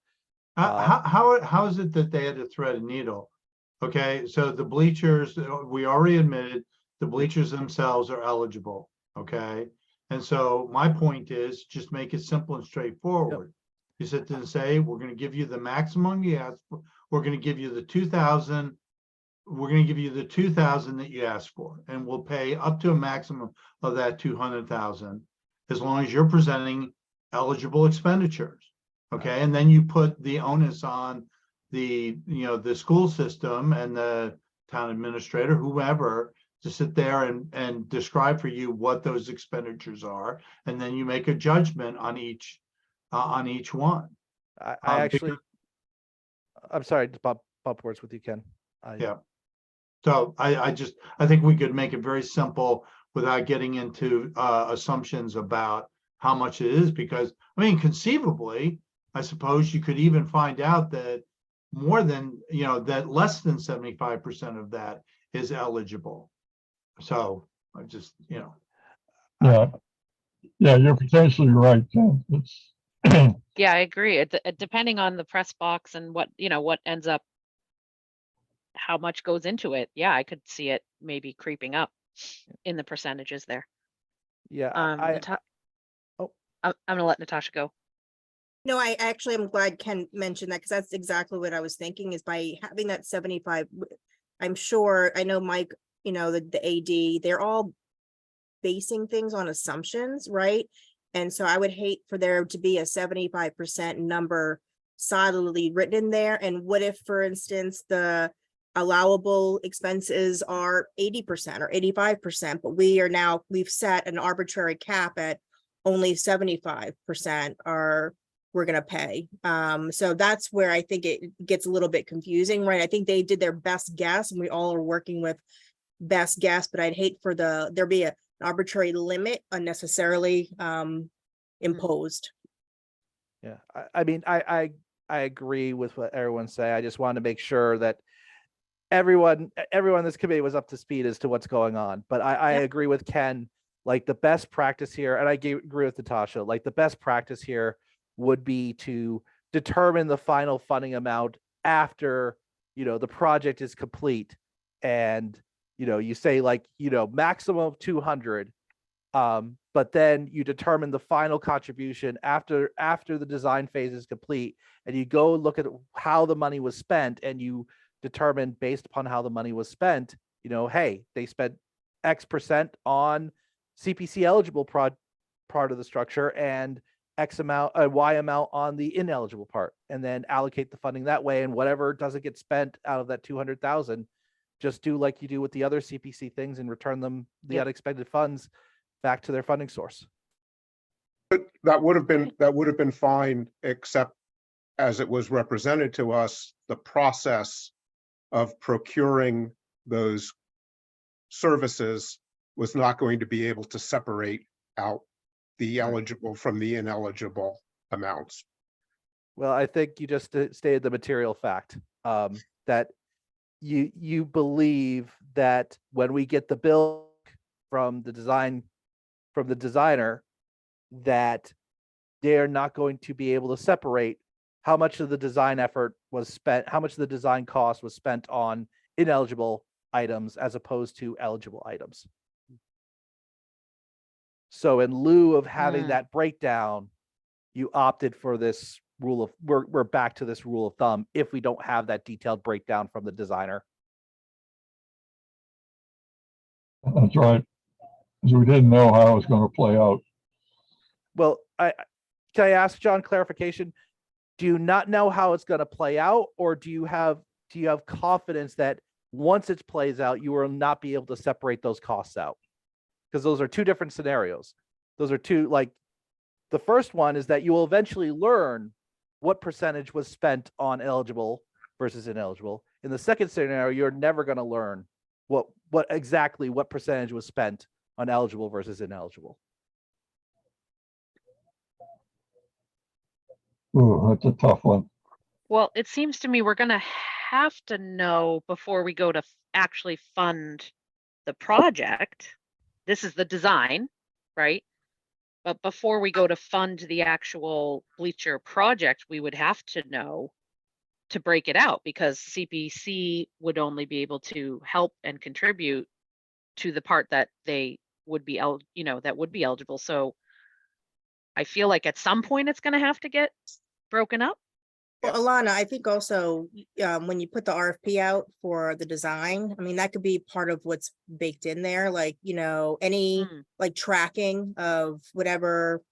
How is it that they had to thread a needle? Okay, so the bleachers, we already admitted the bleachers themselves are eligible. Okay, and so my point is just make it simple and straightforward. You sit there and say, we're going to give you the maximum you asked for. We're going to give you the 2,000. We're going to give you the 2,000 that you asked for, and we'll pay up to a maximum of that 200,000 as long as you're presenting eligible expenditures. Okay, and then you put the onus on the school system and the town administrator, whoever, to sit there and describe for you what those expenditures are, and then you make a judgment on each one. I'm sorry to bump words with you, Ken. Yeah. So I think we could make it very simple without getting into assumptions about how much it is, because I mean, conceivably, I suppose you could even find out that more than, that less than 75% of that is eligible. So I just, Yeah, you're potentially right, Ken. It's Yeah, I agree. Depending on the press box and what ends up, how much goes into it. Yeah, I could see it maybe creeping up in the percentages there. Yeah, I'm gonna let Natasha go. No, I actually am glad Ken mentioned that because that's exactly what I was thinking is by having that 75. I'm sure, I know Mike, the AD, they're all basing things on assumptions, right? And so I would hate for there to be a 75% number solidly written in there. And what if, for instance, the allowable expenses are 80% or 85%, but we've set an arbitrary cap at only 75% are we're going to pay. So that's where I think it gets a little bit confusing, right? I think they did their best guess and we all are working with best guess, but I'd hate for there be an arbitrary limit unnecessarily imposed. Yeah, I mean, I agree with what everyone's saying. I just wanted to make sure that everyone in this committee was up to speed as to what's going on. But I Yep. agree with Ken, like the best practice here, and I agree with Natasha, like the best practice here would be to determine the final funding amount after, the project is complete. And, you say like, maximum of 200. But then you determine the final contribution after the design phase is complete, and you go look at how the money was spent, and you determine based upon how the money was spent, hey, they spent X% on CPC eligible part of the structure and X amount, Y amount on the ineligible part, and then allocate the funding that way. And whatever doesn't get spent out of that 200,000, just do like you do with the other CPC things and return them the Yep. unexpended funds back to their funding source. That would have been fine, except as it was represented to us, the process of procuring those services was not going to be able to separate out the eligible from the ineligible amounts. Well, I think you just stated the material fact, that you believe that when we get the bill from the designer, that they're not going to be able to separate how much of the design effort was spent, how much of the design cost was spent on ineligible items as opposed to eligible items. So in lieu of having that breakdown, you opted for this rule of, we're back to this rule of thumb if we don't have that detailed breakdown from the designer. That's right. Because we didn't know how it was going to play out. Well, can I ask John clarification? Do you not know how it's going to play out, or do you have confidence that once it plays out, you will not be able to separate those costs out? Because those are two different scenarios. Those are two, like, the first one is that you will eventually learn what percentage was spent on eligible versus ineligible. In the second scenario, you're never going to learn what percentage was spent on eligible versus ineligible. Ooh, that's a tough one. Well, it seems to me we're going to have to know before we go to actually fund the project. This is the design, right? But before we go to fund the actual bleacher project, we would have to know to break it out, because CPC would only be able to help and contribute to the part that they would be eligible. So I feel like at some point it's going to have to get broken up. Well, Alana, I think also when you put the RFP out for the design, I mean, that could be part of what's baked in there, like, any like tracking of whatever,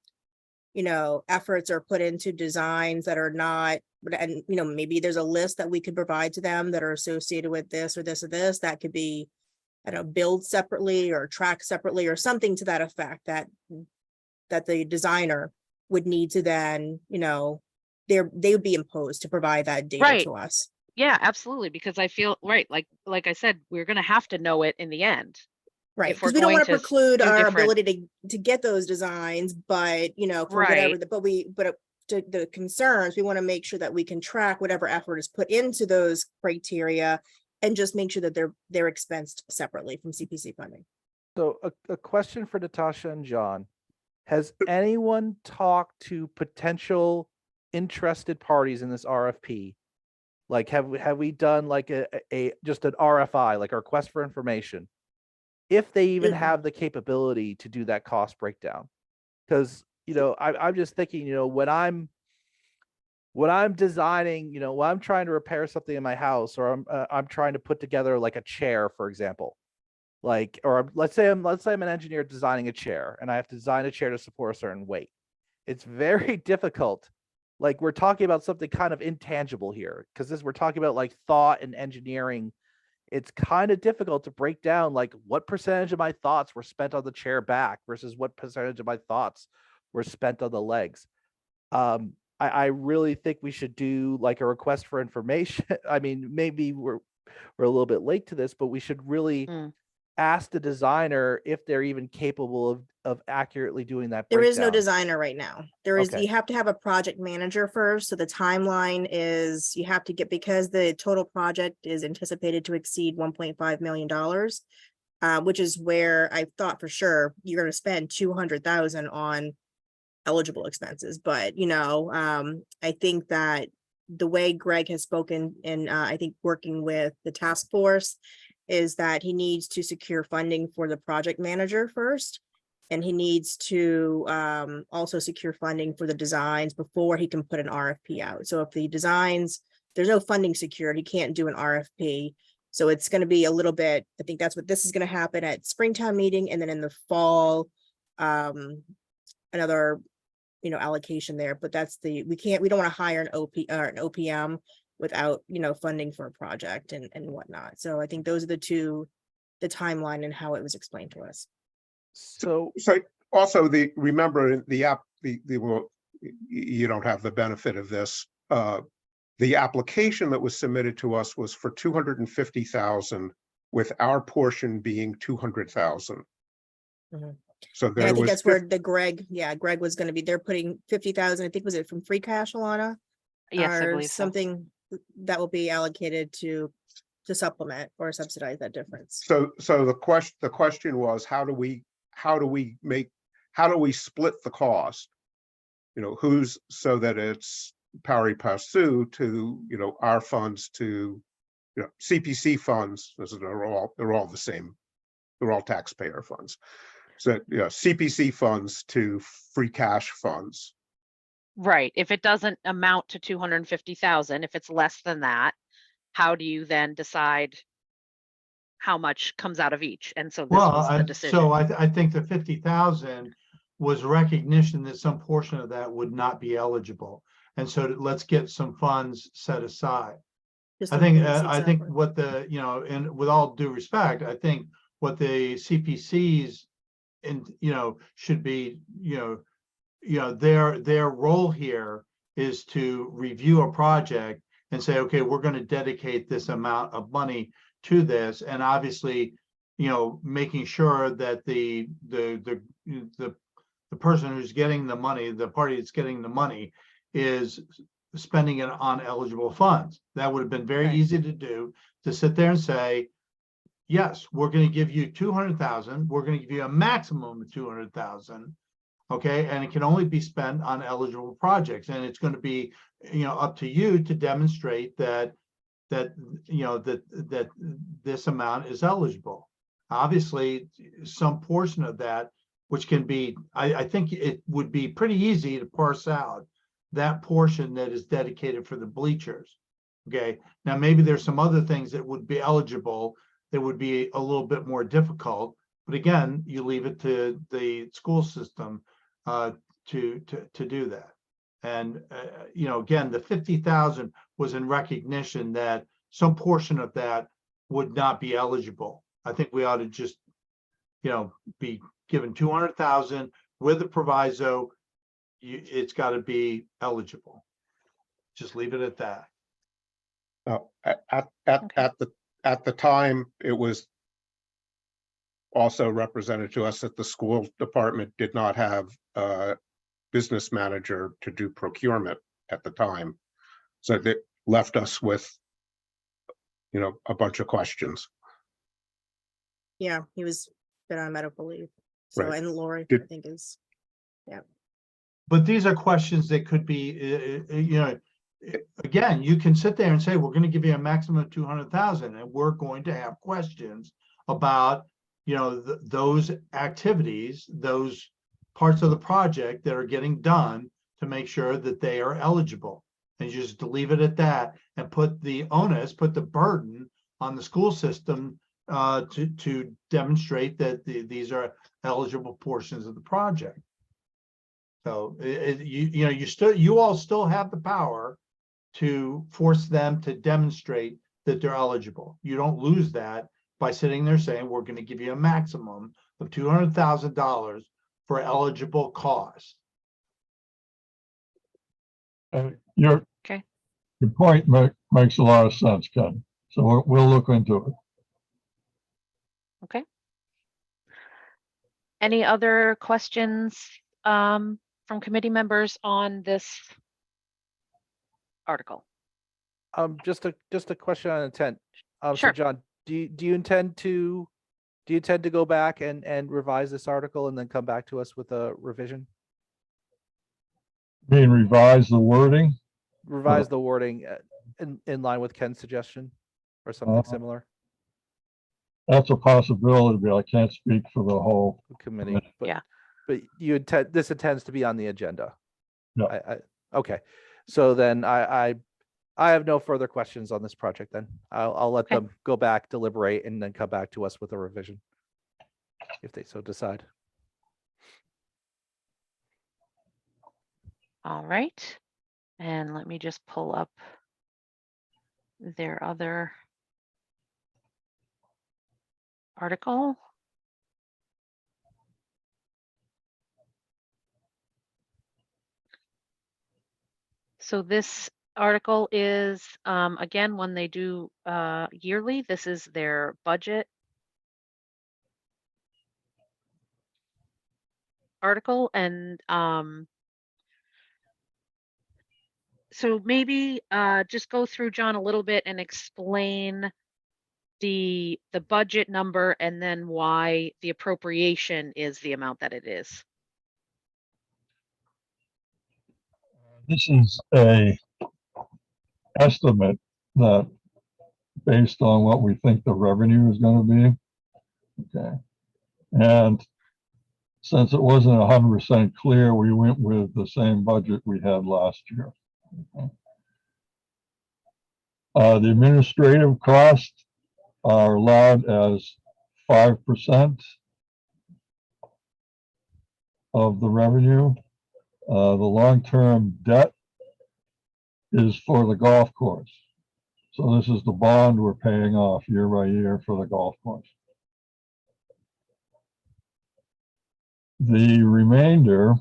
efforts are put into designs that are not, and, maybe there's a list that we could provide to them that are associated with this or this or this, that could be, I don't know, billed separately or tracked separately or something to that effect that the designer would need to then, they would be imposed to provide that data Right. to us. Yeah, absolutely. Because I feel like I said, we're going to have to know it in the end. Right, If we're because we don't going want to to preclude do our different- ability to get those designs, but for Right. whatever, but to the concerns, we want to make sure that we can track whatever effort is put into those criteria and just make sure that they're expensed separately from CPC funding. So a question for Natasha and John. Has anyone talked to potential interested parties in this RFP? Like, have we done like a just an RFI, like a request for information, if they even have the capability to do that cost breakdown? Because I'm just thinking, when I'm when I'm designing, when I'm trying to repair something in my house, or I'm trying to put together like a chair, for example, like, or let's say I'm an engineer designing a chair, and I have to design a chair to support a certain weight. It's very difficult. Like, we're talking about something kind of intangible here, because we're talking about like thought and engineering. It's kind of difficult to break down like what percentage of my thoughts were spent on the chair back versus what percentage of my thoughts were spent on the legs. I really think we should do like a request for information. I mean, maybe we're a little bit late to this, but we should really ask the designer if they're even capable of accurately doing that There is no breakdown. designer right now. There is, Okay. you have to have a project manager first. So the timeline is you have to get, because the total project is anticipated to exceed $1.5 million, which is where I thought for sure you're going to spend 200,000 on eligible expenses. But, I think that the way Greg has spoken, and I think working with the task force, is that he needs to secure funding for the project manager first. And he needs to also secure funding for the designs before he can put an RFP out. So if the designs, there's no funding secured, he can't do an RFP. So it's going to be a little bit, I think that's what this is going to happen at Springtown meeting. And then in the fall, another, allocation there. But that's we don't want to hire an OPM without, funding for a project and whatnot. So I think those are the timeline and how it was explained to us. So Also, remember the app, well, you don't have the benefit of this. The application that was submitted to us was for 250,000, with our portion being 200,000. So And I there think was that's where Greg was going to be. They're putting 50,000. I think, was it from free cash, Alana? Yes, I Or believe so. something that will be allocated to supplement or subsidize that difference. So the question was, how do we split the cost? Who's, so that it's pari passu to, our funds to, CPC funds, they're all the same. They're all taxpayer funds. So, CPC funds to free cash funds. Right. If it doesn't amount to 250,000, if it's less than that, how do you then decide how much comes out of each? And so this was the decision. So I think the 50,000 was recognition that some portion of that would not be eligible. And so let's get some funds set aside. I think what the, and with all due respect, I think what the CPCs should be, their role here is to review a project and say, okay, we're going to dedicate this amount of money to this, and obviously, making sure that the person who's getting the money, the party that's getting the money, is spending it on eligible funds. That would have been very easy to do, to sit there and say, yes, we're going to give you 200,000. We're going to give you a maximum of 200,000. Okay, and it can only be spent on eligible projects, and it's going to be, up to you to demonstrate that this amount is eligible. Obviously, some portion of that, which can be, I think it would be pretty easy to parse out that portion that is dedicated for the bleachers. Okay, now maybe there's some other things that would be eligible that would be a little bit more difficult, but again, you leave it to the school system to do that. And again, the 50,000 was in recognition that some portion of that would not be eligible. I think we ought to just, be given 200,000 with the proviso, it's got to be eligible. Just leave it at that. At the time, it was also represented to us that the school department did not have a business manager to do procurement at the time. So that left us with, a bunch of questions. Yeah, he was been on medical leave. So, Right. and Lori, I think is, But these are questions that could be, again, you can sit there and say, we're going to give you a maximum of 200,000, and we're going to have questions about, those activities, those parts of the project that are getting done to make sure that they are eligible. And you just leave it at that and put the onus, put the burden on the school system to demonstrate that these are eligible portions of the project. So you all still have the power to force them to demonstrate that they're eligible. You don't lose that by sitting there saying, we're going to give you a maximum of $200,000 for eligible costs. Your Okay. your point makes a lot of sense, Ken. So we'll look into it. Okay. Any other questions from committee members on this article? Just a question on intent. So Sure. John, do you intend to go back and revise this article and then come back to us with a revision? Being revise the wording. Revise the wording in line with Ken's suggestion or something similar? That's a possibility, but I can't speak for the whole Committee. But, Yeah. But this intends to be on the agenda. Yeah. Okay. So then I have no further questions on this project then. I'll let them go back, deliberate, and then come back to us with a revision if they so decide. All right. And let me just pull up their other article. So this article is, again, when they do yearly, this is their budget article. And so maybe just go through, John, a little bit and explain the budget number and then why the appropriation is the amount that it is. This is a estimate that based on what we think the revenue is going to be. Okay. And since it wasn't 100% clear, we went with the same budget we had last year. Okay. The administrative costs are allowed as 5% of the revenue. The long-term debt is for the golf course. So this is the bond we're paying off year by year for the golf course. The remainder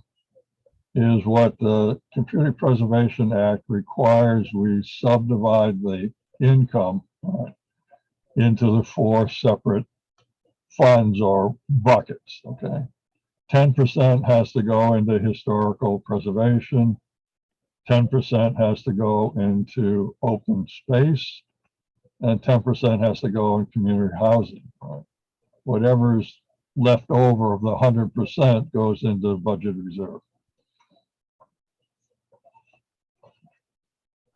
is what the Community Preservation Act requires. We subdivide the income into the 4 separate funds or buckets, okay? 10% has to go into historical preservation, 10% has to go into open space, and 10% has to go in community housing. Right? Whatever's left over of the 100% goes into the budget reserve.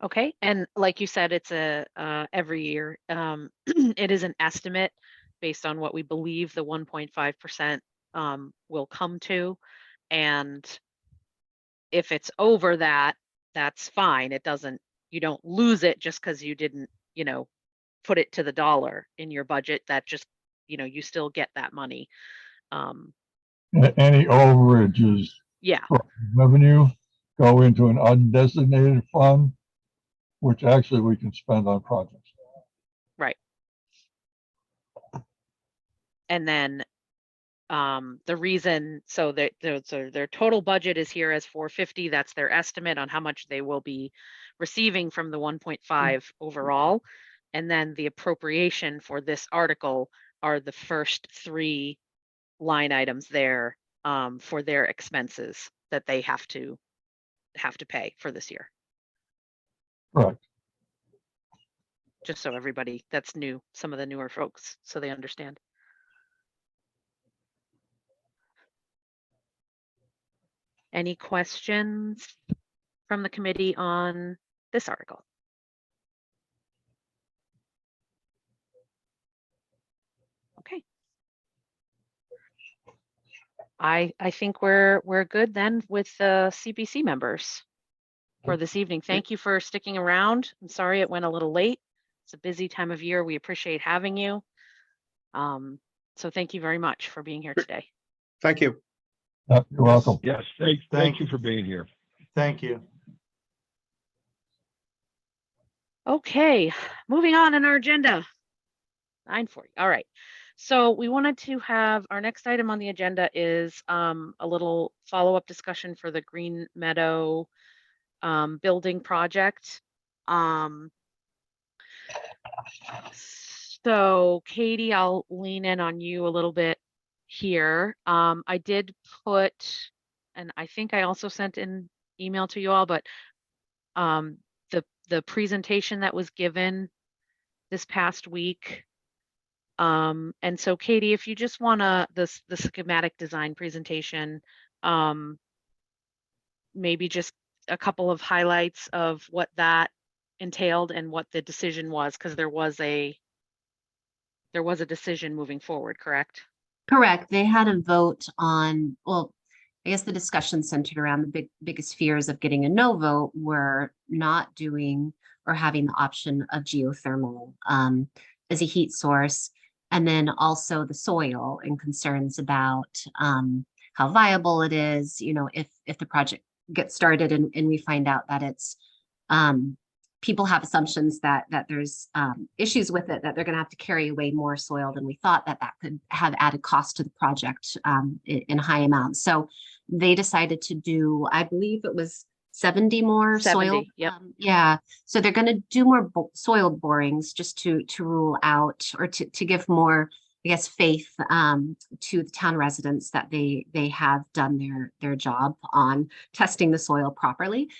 Okay, and like you said, it's a every year. It is an estimate based on what we believe the 1.5% will come to, and if it's over that, that's fine. It doesn't, you don't lose it just because you didn't, put it to the dollar in your budget. That just, you still get that money. Any overages Yeah. from revenue go into an undesignated fund, which actually we can spend on projects. Right. And then the reason, so that their total budget is here as 450. That's their estimate on how much they will be receiving from the 1.5 overall. And then the appropriation for this article are the first 3 line items there for their expenses that they have to pay for this year. Right. Just so everybody that's new, some of the newer folks, so they understand. Any questions from the committee on this article? Okay. I think we're good then with the CPC members. for this evening. Thank you for sticking around. I'm sorry it went a little late. It's a busy time of year. We appreciate having you. So thank you very much for being here today. Thank you. Yep, you're welcome. Yes, thank you for being here. Thank you. Okay, moving on in our agenda. 9:40. All right. So we wanted to have our next item on the agenda is a little follow-up discussion for the Green Meadow building project. So Katie, I'll lean in on you a little bit here. I did put, and I think I also sent an email to you all, but the presentation that was given this past week. And so Katie, if you just want the schematic design presentation, maybe just a couple of highlights of what that entailed and what the decision was, because there was a decision moving forward, correct? Correct. They had a vote on, well, I guess the discussion centered around the biggest fears of getting a no vote were not doing or having the option of geothermal as a heat source. And then also the soil and concerns about how viable it is, you know, if the project gets started and we find out that it's, people have assumptions that there's issues with it, that they're going to have to carry away more soil than we thought, that could have added cost to the project in high amounts. So they decided to do, I believe it was 70 more 70, soil. yep. Yeah. So they're going to do more soil borings just to rule out, or to give more, I guess, faith to the town residents that they have done their job on testing the soil properly.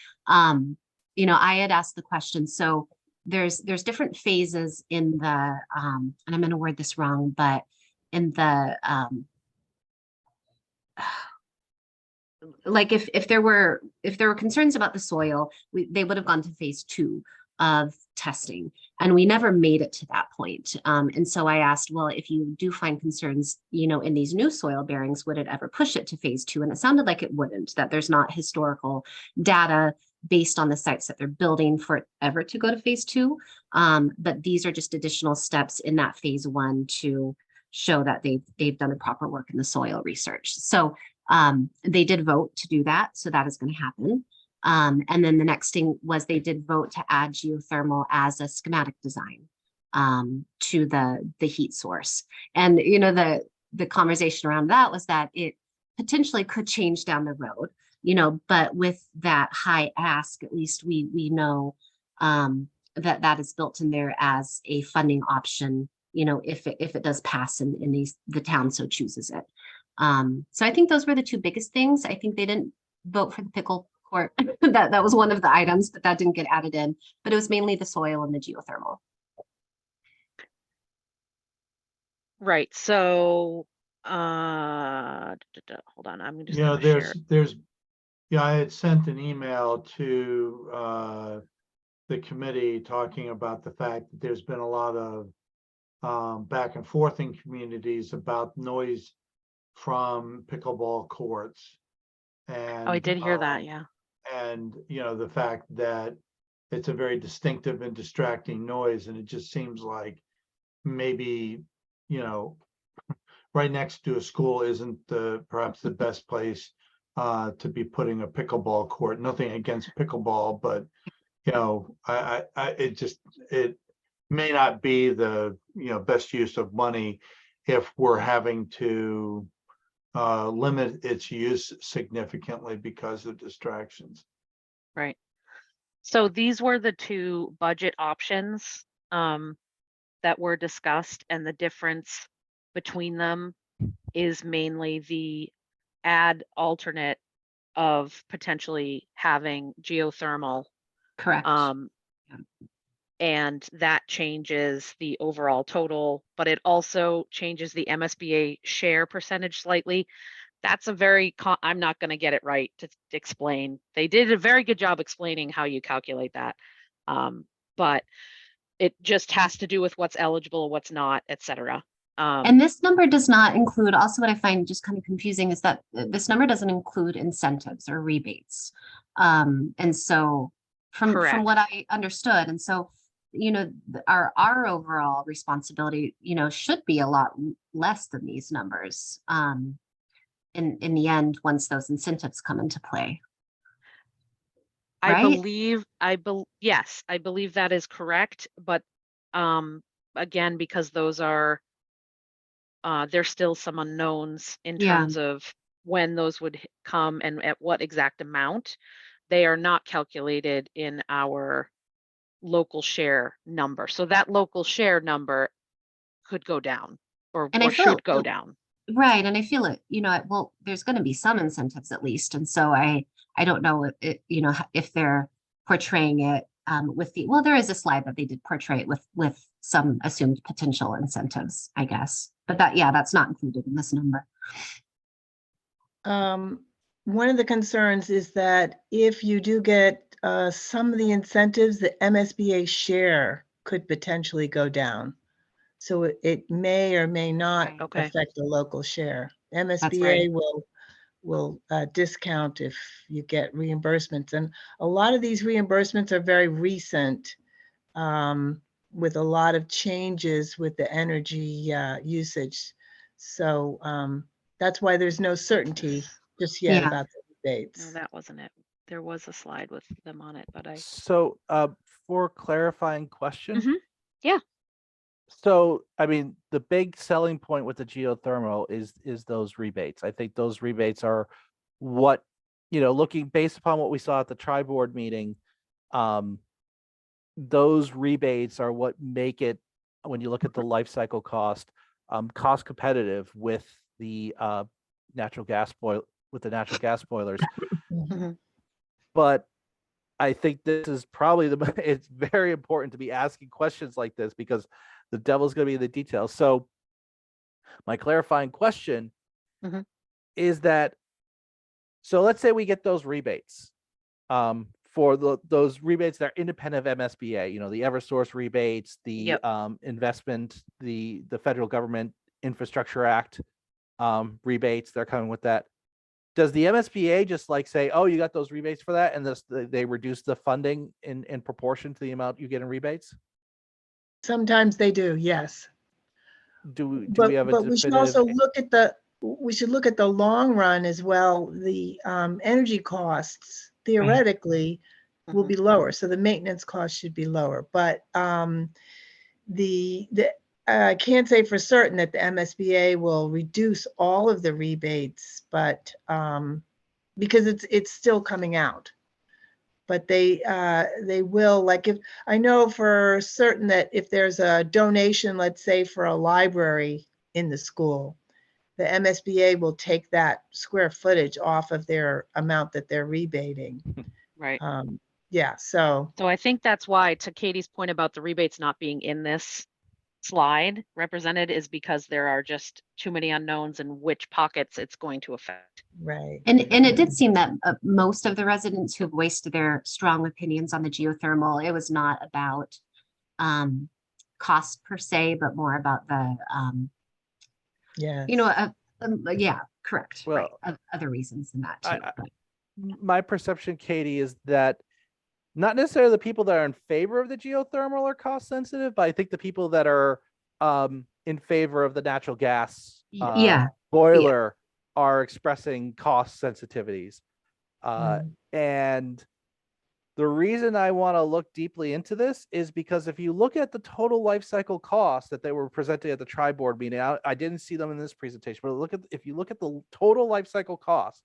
You know, I had asked the question, so there's different phases in the, and I'm going to word this wrong, but in the, like if there were concerns about the soil, they would have gone to phase 2 of testing, and we never made it to that point. And so I asked, well, if you do find concerns, you know, in these new soil bearings, would it ever push it to phase 2? And it sounded like it wouldn't, that there's not historical data based on the sites that they're building for it ever to go to phase 2. But these are just additional steps in that phase 1 to show that they've done the proper work in the soil research. So they did vote to do that. So that is going to happen. And then the next thing was they did vote to add geothermal as a schematic design to the heat source. And, you know, the conversation around that was that it potentially could change down the road, you know, but with that high ask, at least we know that is built in there as a funding option, you know, if it does pass and the town so chooses it. So I think those were the two biggest things. I think they didn't vote for the pickle court. that was one of the items, but that didn't get added in. But it was mainly the soil and the geothermal. Right. So hold on, I'm just Yeah, gonna share. there's yeah, I had sent an email to the committee talking about the fact that there's been a lot of back and forth in communities about noise from pickleball courts. And Oh, I did hear that, yeah. And you know, the fact that it's a very distinctive and distracting noise, and it just seems like maybe, you know, right next to a school isn't perhaps the best place to be putting a pickleball court. Nothing against pickleball, but you know, it may not be the, you know, best use of money if we're having to limit its use significantly because of distractions. Right. So these were the two budget options that were discussed, and the difference between them is mainly the add alternate of potentially having geothermal. Correct. And that changes the overall total, but it also changes the MSBA share percentage slightly. That's a very, I'm not going to get it right to explain. They did a very good job explaining how you calculate that. But it just has to do with what's eligible, what's not, et cetera. And this number does not include, also what I find just kind of confusing is that this number doesn't include incentives or rebates. And so from what I understood, and so, you know, our overall responsibility, you know, should be a lot less than these numbers. In the end, once those incentives come into play. I Right? believe, yes, I believe that is correct, but again, because those are, there's still some unknowns in Yeah. terms of when those would come and at what exact amount. They are not calculated in our local share number. So that local share number could go down or And I feel should go down. Right, and I feel it, you know, well, there's going to be some incentives at least, and so I don't know you know, if they're portraying it with the, well, there is a slide that they did portray it with some assumed potential incentives, I guess, but that's not included in this number. One of the concerns is that if you do get some of the incentives, the MSBA share could potentially go down. So it may or may not Okay. affect the local share. That's MSBA right. will discount if you get reimbursements. And a lot of these reimbursements are very recent, with a lot of changes with the energy usage. So that's why there's no certainty just yet Yeah. about the rebates. No, that wasn't it. There was a slide with them on it, but So, for clarifying question. Mhm. Yeah. So, I mean, the big selling point with the geothermal is those rebates. I think those rebates are what, you know, looking based upon what we saw at the tri-board meeting, those rebates are what make it, when you look at the life cycle cost, cost competitive with the natural gas boilers. Mhm. But I think this is probably it's very important to be asking questions like this because the devil's going to be in the details. So my clarifying question Mhm. is that, so let's say we get those rebates, for those rebates that are independent of MSBA, you know, the Eversource rebates, the Yep. investment, the federal government infrastructure act rebates, they're coming with that. Does the MSBA just like say, oh, you got those rebates for that, and they reduce the funding in proportion to the amount you get in rebates? Sometimes they do, yes. Do we But have a we should definitive? also look at the long run as well. The energy costs theoretically will be lower, so the maintenance costs should be lower. But I can't say for certain that the MSBA will reduce all of the rebates, but because it's still coming out. But they will, like, if I know for certain that if there's a donation, let's say for a library in the school, the MSBA will take that square footage off of their amount that they're rebating. Right. Yeah, so So I think that's why, to Katie's point about the rebates not being in this slide represented, is because there are just too many unknowns in which pockets it's going to affect. right. And it did seem that most of the residents who voiced their strong opinions on the geothermal, it was not about cost per se, but more about the Yeah. you know, yeah, correct. Well, right. Other reasons than that too. My perception, Katie, is that not necessarily the people that are in favor of the geothermal are cost sensitive, but I think the people that are in favor of the natural gas boiler are expressing cost sensitivities. And the reason I want to look deeply into this is because if you look at the total life cycle costs that they were presenting at the tri-board meeting, I didn't see them in this presentation, but if you look at the total life cycle cost,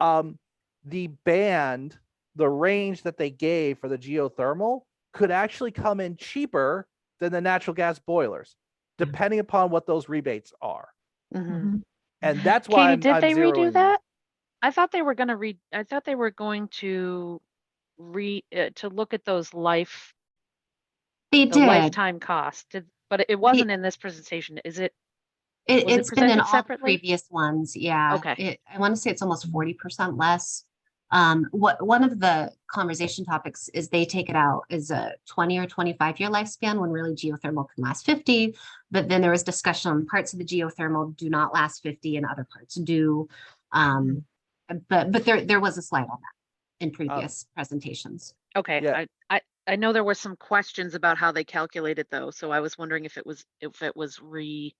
the band, the range that they gave for the geothermal could actually come in cheaper than the natural gas boilers, depending upon what those rebates are. Mhm. And that's why Katie, did they zeroing redo in. that? I thought they were going to I thought they were going to to look at those They did. lifetime cost. But it wasn't in this presentation. Is it? It's been in presented all separately? previous ones. Yeah. Okay. I want to say it's almost 40% less. One of the conversation topics is they take it out as a 20 or 25-year lifespan when really geothermal can last 50. But then there was discussion on parts of the geothermal do not last 50 and other parts do. But there was a slide on that in previous presentations. Okay, Yeah. I know there were some questions about how they calculated those, so I was wondering if it was redone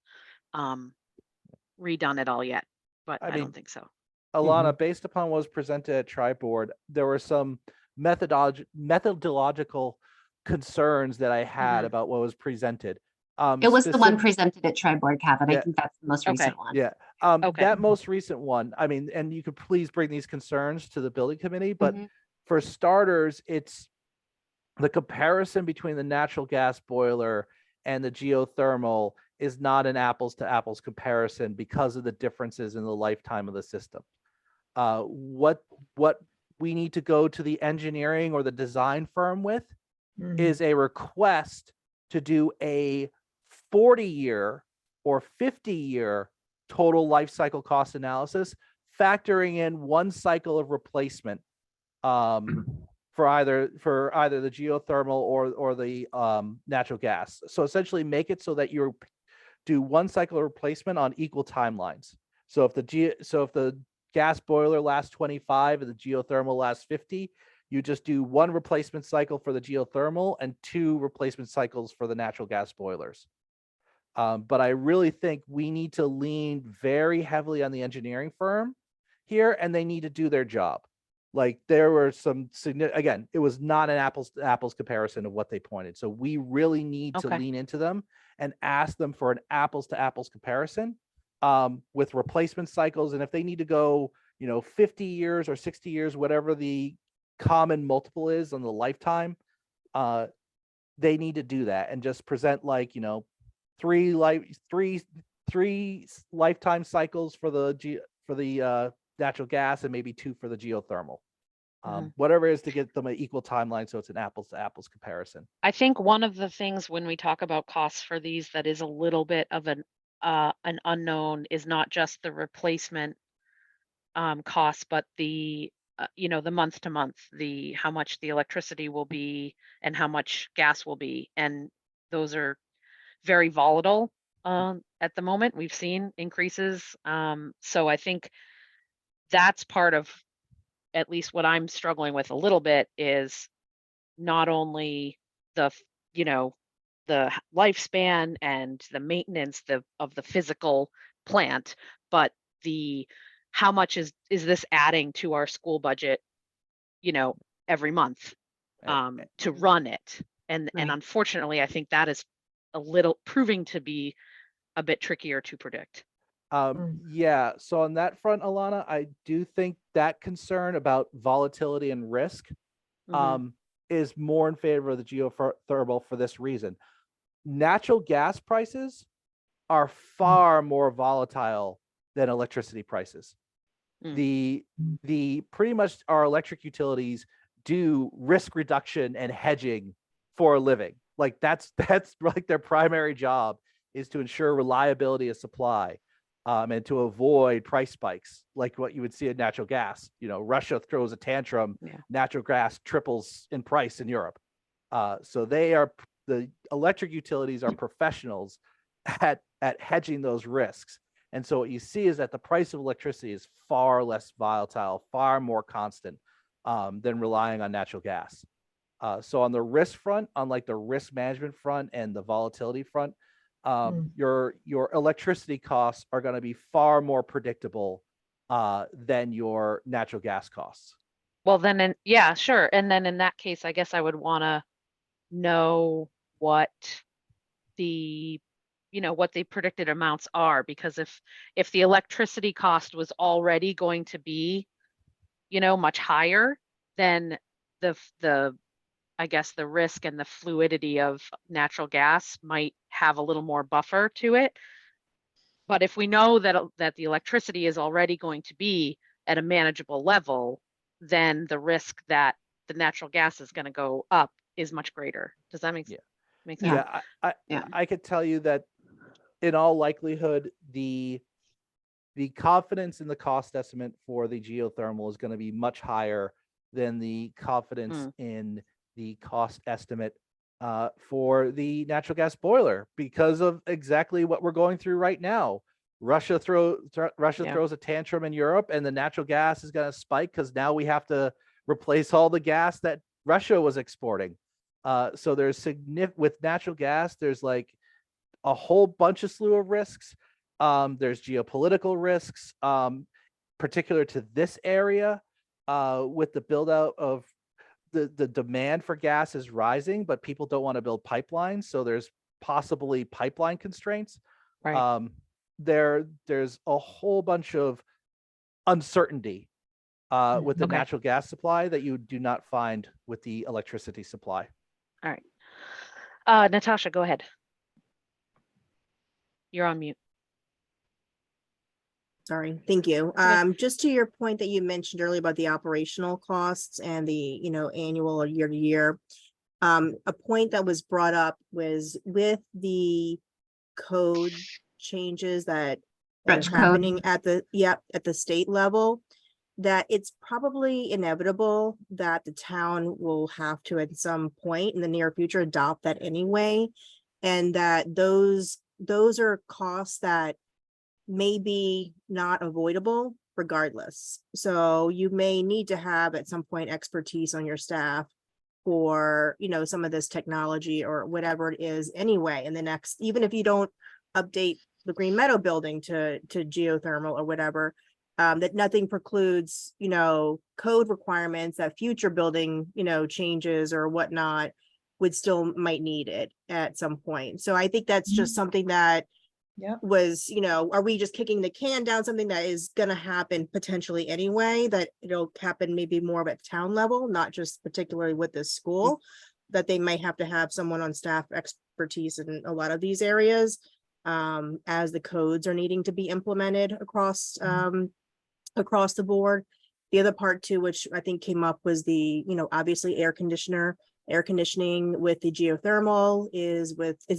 at all yet, but I I mean, don't think so. Alana, based upon what was presented at Tri-Board, there were some methodological concerns that I had about what was presented. It was the one specific- presented at Tri-Board, Kevin. I Yeah. think that's the most Okay. recent one. Yeah. Okay. That most recent one, I mean, and you could please bring these concerns to the building committee, but for starters, it's the comparison between the natural gas boiler and the geothermal is not an apples to apples comparison because of the differences in the lifetime of the system. What we need to go to the engineering or the design firm with is a request to do a 40-year or 50-year total life cycle cost analysis, factoring in one cycle of replacement for either the geothermal or the natural gas. So essentially make it so that you do one cycle of replacement on equal timelines. So if the gas boiler lasts 25 and the geothermal lasts 50, you just do one replacement cycle for the geothermal and 2 replacement cycles for the natural gas boilers. But I really think we need to lean very heavily on the engineering firm here, and they need to do their job. Like there were some again, it was not an apples to apples comparison of what they pointed. So we really need to lean into them and ask them for an apples to apples comparison with replacement cycles. And if they need to go, 50 years or 60 years, whatever the common multiple is on the lifetime, they need to do that and just present like, 3 lifetime cycles for the natural gas and maybe 2 for the geothermal. Whatever it is to get them an equal timeline, so it's an apples to apples comparison. I think one of the things when we talk about costs for these that is a little bit of an unknown is not just the replacement costs, but the the month to month, how much the electricity will be and how much gas will be, and those are very volatile at the moment. We've seen increases, so I think that's part of at least what I'm struggling with a little bit is not only the the lifespan and the maintenance of the physical plant, but how much is this adding to our school budget, every month to run it. And unfortunately, I think that is proving to be a bit trickier to predict. Yeah, so on that front, Alana, I do think that concern about volatility and risk is more in favor of the geothermal for this reason. Natural gas prices are far more volatile than electricity prices. The pretty much our electric utilities do risk reduction and hedging for a living. Like that's like their primary job is to ensure reliability of supply. And to avoid price spikes like what you would see in natural gas. Russia throws a tantrum, natural gas triples in price in Europe. So the electric utilities are professionals at hedging those risks. And so what you see is that the price of electricity is far less volatile, far more constant than relying on natural gas. So on the risk front, on like the risk management front and the volatility front, your electricity costs are going to be far more predictable than your natural gas costs. Well, then, yeah, sure. And then in that case, I guess I would want to know what the predicted amounts are, because if the electricity cost was already going to be, much higher, then I guess the risk and the fluidity of natural gas might have a little more buffer to it. But if we know that the electricity is already going to be at a manageable level, then the risk that the natural gas is going to go up is much greater. Does that make sense? Yeah, I could tell you that in all likelihood, the the confidence in the cost estimate for the geothermal is going to be much higher than the confidence in the cost estimate for the natural gas boiler, because of exactly what we're going through right now. Russia throws a tantrum in Europe, and the natural gas is going to spike because now we have to replace all the gas that Russia was exporting. So there's with natural gas, there's like a whole bunch of slew of risks. There's geopolitical risks, particular to this area, with the build out of the demand for gas is rising, but people don't want to build pipelines. So there's possibly pipeline constraints. Right. There's a whole bunch of uncertainty with the Okay. natural gas supply that you do not find with the electricity supply. All right. Natasha, go ahead. You're on mute. Sorry, thank you. Okay. Just to your point that you mentioned earlier about the operational costs and the, you know, annual or year to year. A point that was brought up was with the code changes that are Dutch code. happening at the state level, that it's probably inevitable that the town will have to at some point in the near future adopt that anyway. And that those are costs that may be not avoidable regardless. So you may need to have at some point expertise on your staff for, you know, some of this technology or whatever it is anyway. In the next, even if you don't update the Green Meadow building to geothermal or whatever, that nothing precludes, you know, code requirements that future building, you know, changes or whatnot would still might need it at some point. So I think that's just something that was, you know, are we just kicking the can down something that is going to happen potentially anyway, that it'll happen maybe more at town level, not just particularly with this school, that they might have to have someone on staff expertise in a lot of these areas, as the codes are needing to be implemented across across the board. The other part too, which I think came up, was the, you know, obviously air conditioning with the geothermal is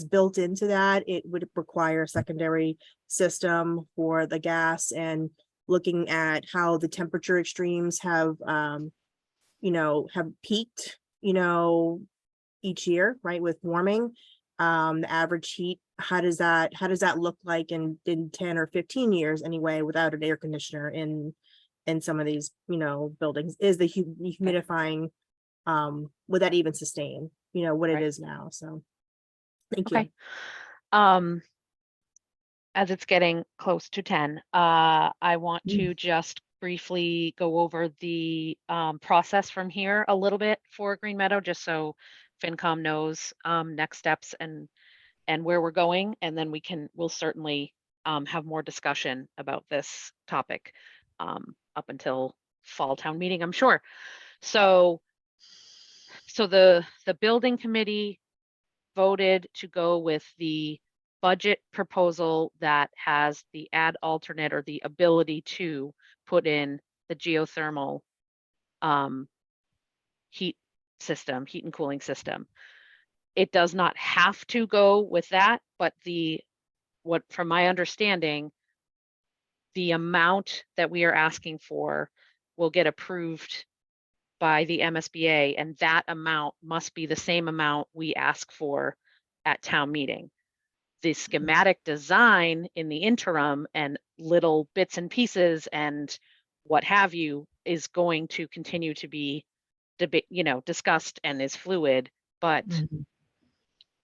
built into that. It would require a secondary system for the gas, and looking at how the temperature extremes have, you know, have peaked, you know, each year, right, with warming. The average heat, how does that look like in 10 or 15 years anyway, without an air conditioner in some of these, you know, buildings? Is the humidifying, would that even sustain, you know, what it is now? So thank you. Okay. As it's getting close to 10, I want to just briefly go over the process from here a little bit for Green Meadow, just so FinCom knows next steps and where we're going, and then we'll certainly have more discussion about this topic up until fall town meeting, I'm sure. So the building committee voted to go with the budget proposal that has the add alternate, or the ability to put in the geothermal heat and cooling system. It does not have to go with that, but from my understanding, the amount that we are asking for will get approved by the MSBA, and that amount must be the same amount we ask for at town meeting. The schematic design in the interim and little bits and pieces and what have you is going to continue to be discussed and is fluid, but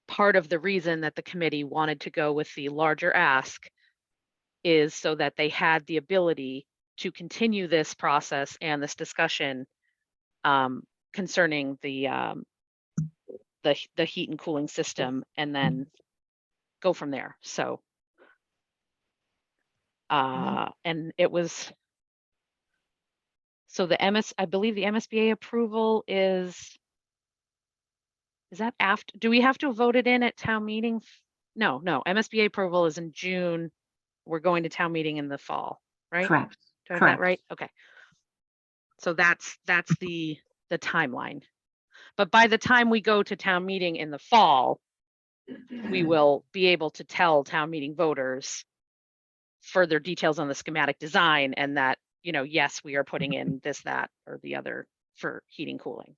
part of the reason that the committee wanted to go with the larger ask is so that they had the ability to continue this process and this discussion concerning the heat and cooling system, and then go from there. So and it was, so I believe the MSBA approval is that after, do we have to vote it in at town meeting? No, MSBA approval is in June. We're going to town meeting in the fall, right? Correct. Do I have that right? Okay. So that's the timeline. But by the time we go to town meeting in the fall, we will be able to tell town meeting voters further details on the schematic design, and that, yes, we are putting in this, that, or the other for heating, cooling.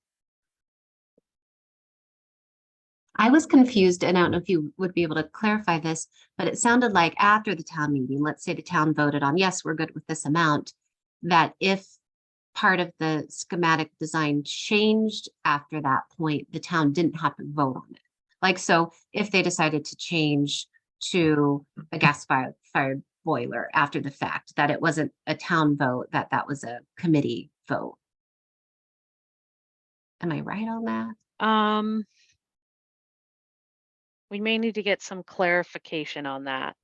I was confused, and I don't know if you would be able to clarify this, but it sounded like after the town meeting, let's say the town voted on, yes, we're good with this amount, that if part of the schematic design changed after that point, the town didn't have to vote on it. Like, so if they decided to change to a gas-fired boiler after the fact, that it wasn't a town vote, that was a committee vote. Am I right on that? We may need to get some clarification on that,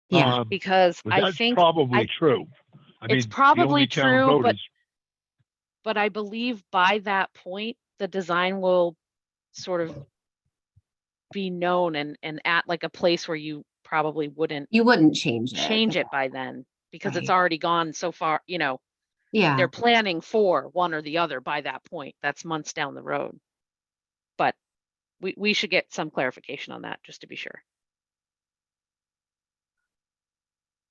Yeah. because But I that's think probably true. I mean, it's the probably only town true, vote but is- but I believe by that point, the design will sort of be known and at like a place where you probably wouldn't You wouldn't change it. change it by then, because it's Right. already gone so far, Yeah. they're planning for one or the other by that point. That's months down the road. But we should get some clarification on that, just to be sure.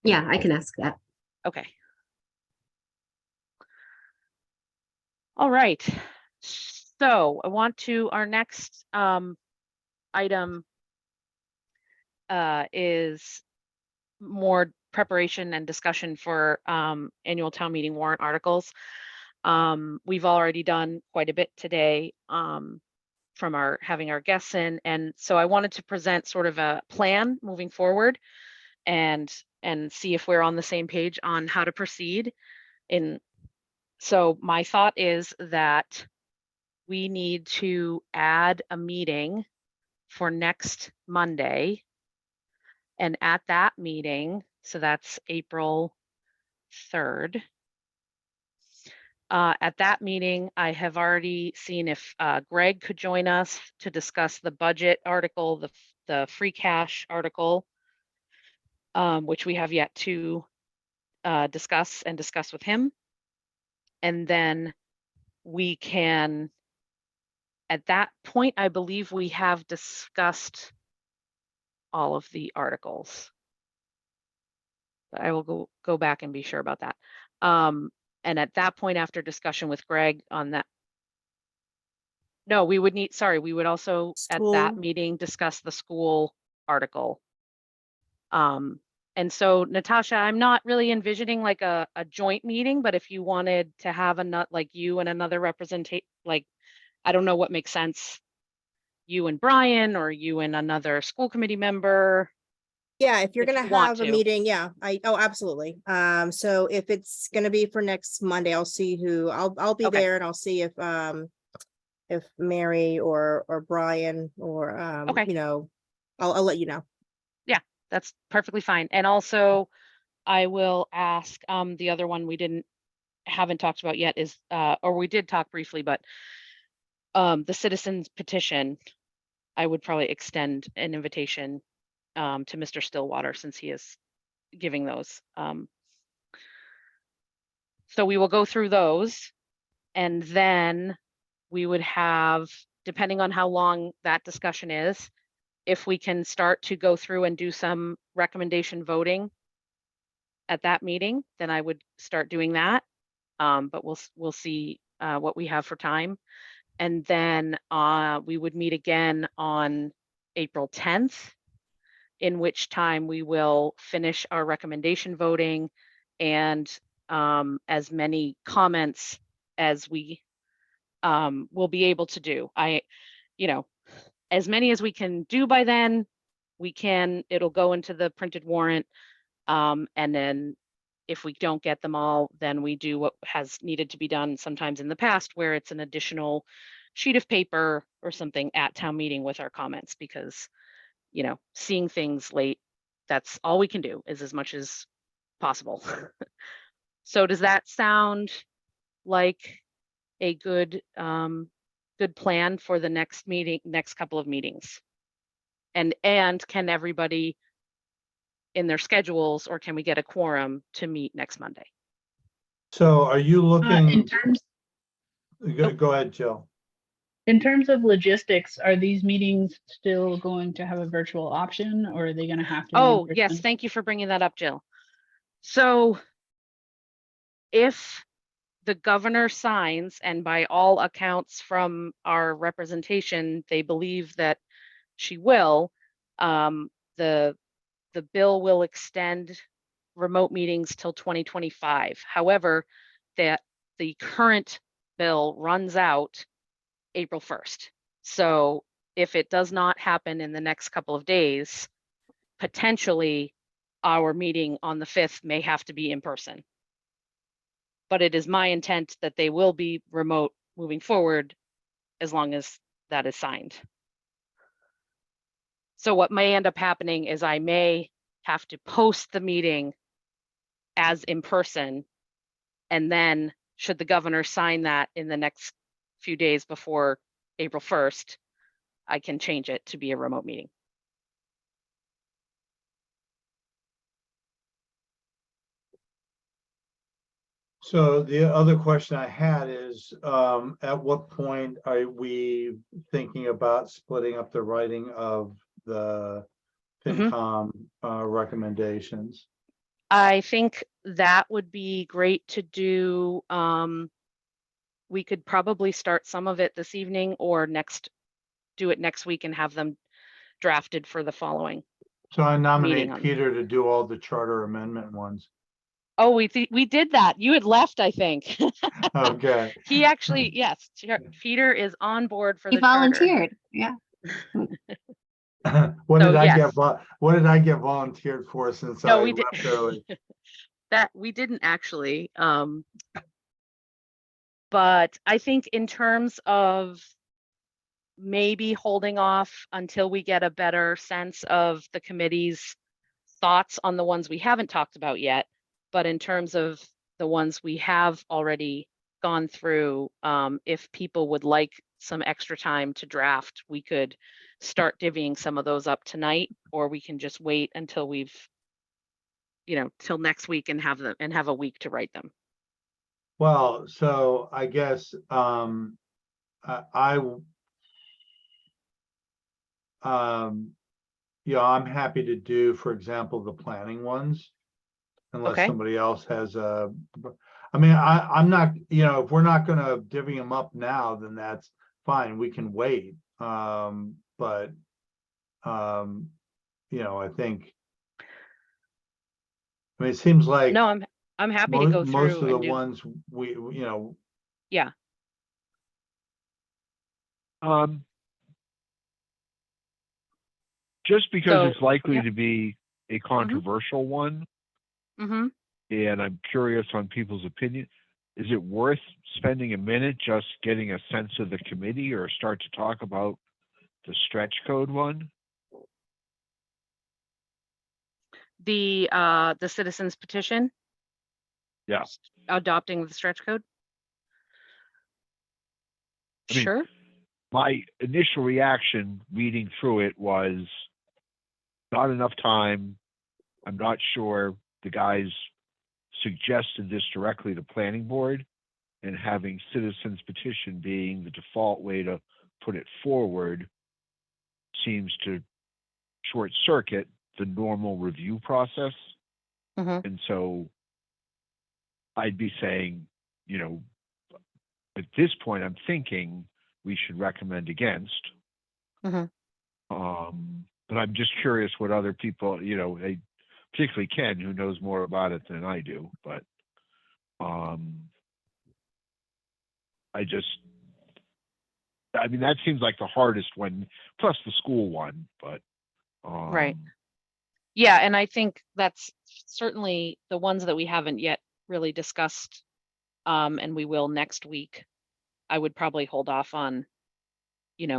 Yeah, I can ask that. Okay. All right. So I want to, our next item is more preparation and discussion for annual town meeting warrant articles. We've already done quite a bit today from having our guests in, and so I wanted to present sort of a plan moving forward and see if we're on the same page on how to proceed. So my thought is that we need to add a meeting for next Monday. And at that meeting, so that's April 3rd, at that meeting, I have already seen if Greg could join us to discuss the budget article, the free cash article, which we have yet to discuss with him. And then we can, at that point, I believe we have discussed all of the articles. But I will go back and be sure about that. And at that point, after discussion with Greg on that, no, we would also at that School. meeting discuss the school article. And so Natasha, I'm not really envisioning like a joint meeting, but if you wanted to have like you and another representation, like, I don't know what makes sense, you and Brian, or you and another school committee member. Yeah, if you're If gonna you want have a to. meeting, yeah, absolutely. So if it's gonna be for next Monday, I'll see who, I'll be Okay. there, and I'll see if Mary or Brian or Okay. I'll let you know. That's perfectly fine. And also I will ask, the other one we haven't talked about yet is, or we did talk briefly, but the citizens petition, I would probably extend an invitation to Mr. Stillwater, since he is giving those. So we will go through those, and then we would have, depending on how long that discussion is, if we can start to go through and do some recommendation voting at that meeting, then I would start doing that. But we'll see what we have for time. And then we would meet again on April 10th, in which time we will finish our recommendation voting and as many comments as we will be able to do. As many as we can do by then, it'll go into the printed warrant. And then if we don't get them all, then we do what has needed to be done sometimes in the past, where it's an additional sheet of paper or something at town meeting with our comments, because, seeing things late, that's all we can do, is as much as possible. So does that sound like a good plan for the next couple of meetings? And can everybody in their schedules, or can we get a quorum to meet next Monday? So are you In looking, terms, go ahead, Jill. In terms of logistics, are these meetings still going to have a virtual option, or are they going to have to be in Oh, yes, person? thank you for bringing that up, Jill. So if the governor signs, and by all accounts from our representation, they believe that she will, the bill will extend remote meetings till 2025. However, that the current bill runs out April 1st. So if it does not happen in the next couple of days, potentially our meeting on the 5th may have to be in person. But it is my intent that they will be remote moving forward as long as that is signed. So what may end up happening is I may have to post the meeting as in person, and then should the governor sign that in the next few days before April 1st, I can change it to be a remote meeting. So the other question I had is, at what point are we thinking about splitting up the writing of the FinCom recommendations? I think that would be great to do. We could probably start some of it this evening or do it next week and have them drafted for the following. So I Meeting nominate on- Peter to do all the charter amendment ones. Oh, we did that. You had left, I think. Okay. He actually, yes, Peter is on board for He the charter. volunteered. Yeah. What So, did I yes. get? What did I get volunteered for since No, I we did. left early? That we didn't actually. But I think in terms of maybe holding off until we get a better sense of the committee's thoughts on the ones we haven't talked about yet, but in terms of the ones we have already gone through, if people would like some extra time to draft, we could start divvying some of those up tonight, or we can just wait until we've, till next week and have a week to write them. Well, so I guess I'm happy to do, for example, the planning ones. Unless Okay. somebody else has I'm not, if we're not gonna divvy them up now, then that's fine, we can wait. But I think. It seems like. No, I'm happy to go Most through of the and do. ones we. Yeah. Just because So, it's likely yep. to be a controversial one, Mm-hmm. and I'm curious on people's opinion, is it worth spending a minute just getting a sense of the committee or start to talk about the stretch code one? The citizens petition. Yeah. Adopting the stretch code. I mean, Sure. My initial reaction reading through it was not enough time. I'm not sure the guys suggested this directly to planning board, and having citizens petition being the default way to put it forward seems to short circuit the normal review process. Mm-hmm. And so I'd be saying, at this point, I'm thinking we should recommend against. Mm-hmm. But I'm just curious what other people, particularly Ken, who knows more about it than I do. But that seems like the hardest one, plus the school one. But Right. Yeah, and I think that's certainly the ones that we haven't yet really discussed, and we will next week. I would probably hold off on,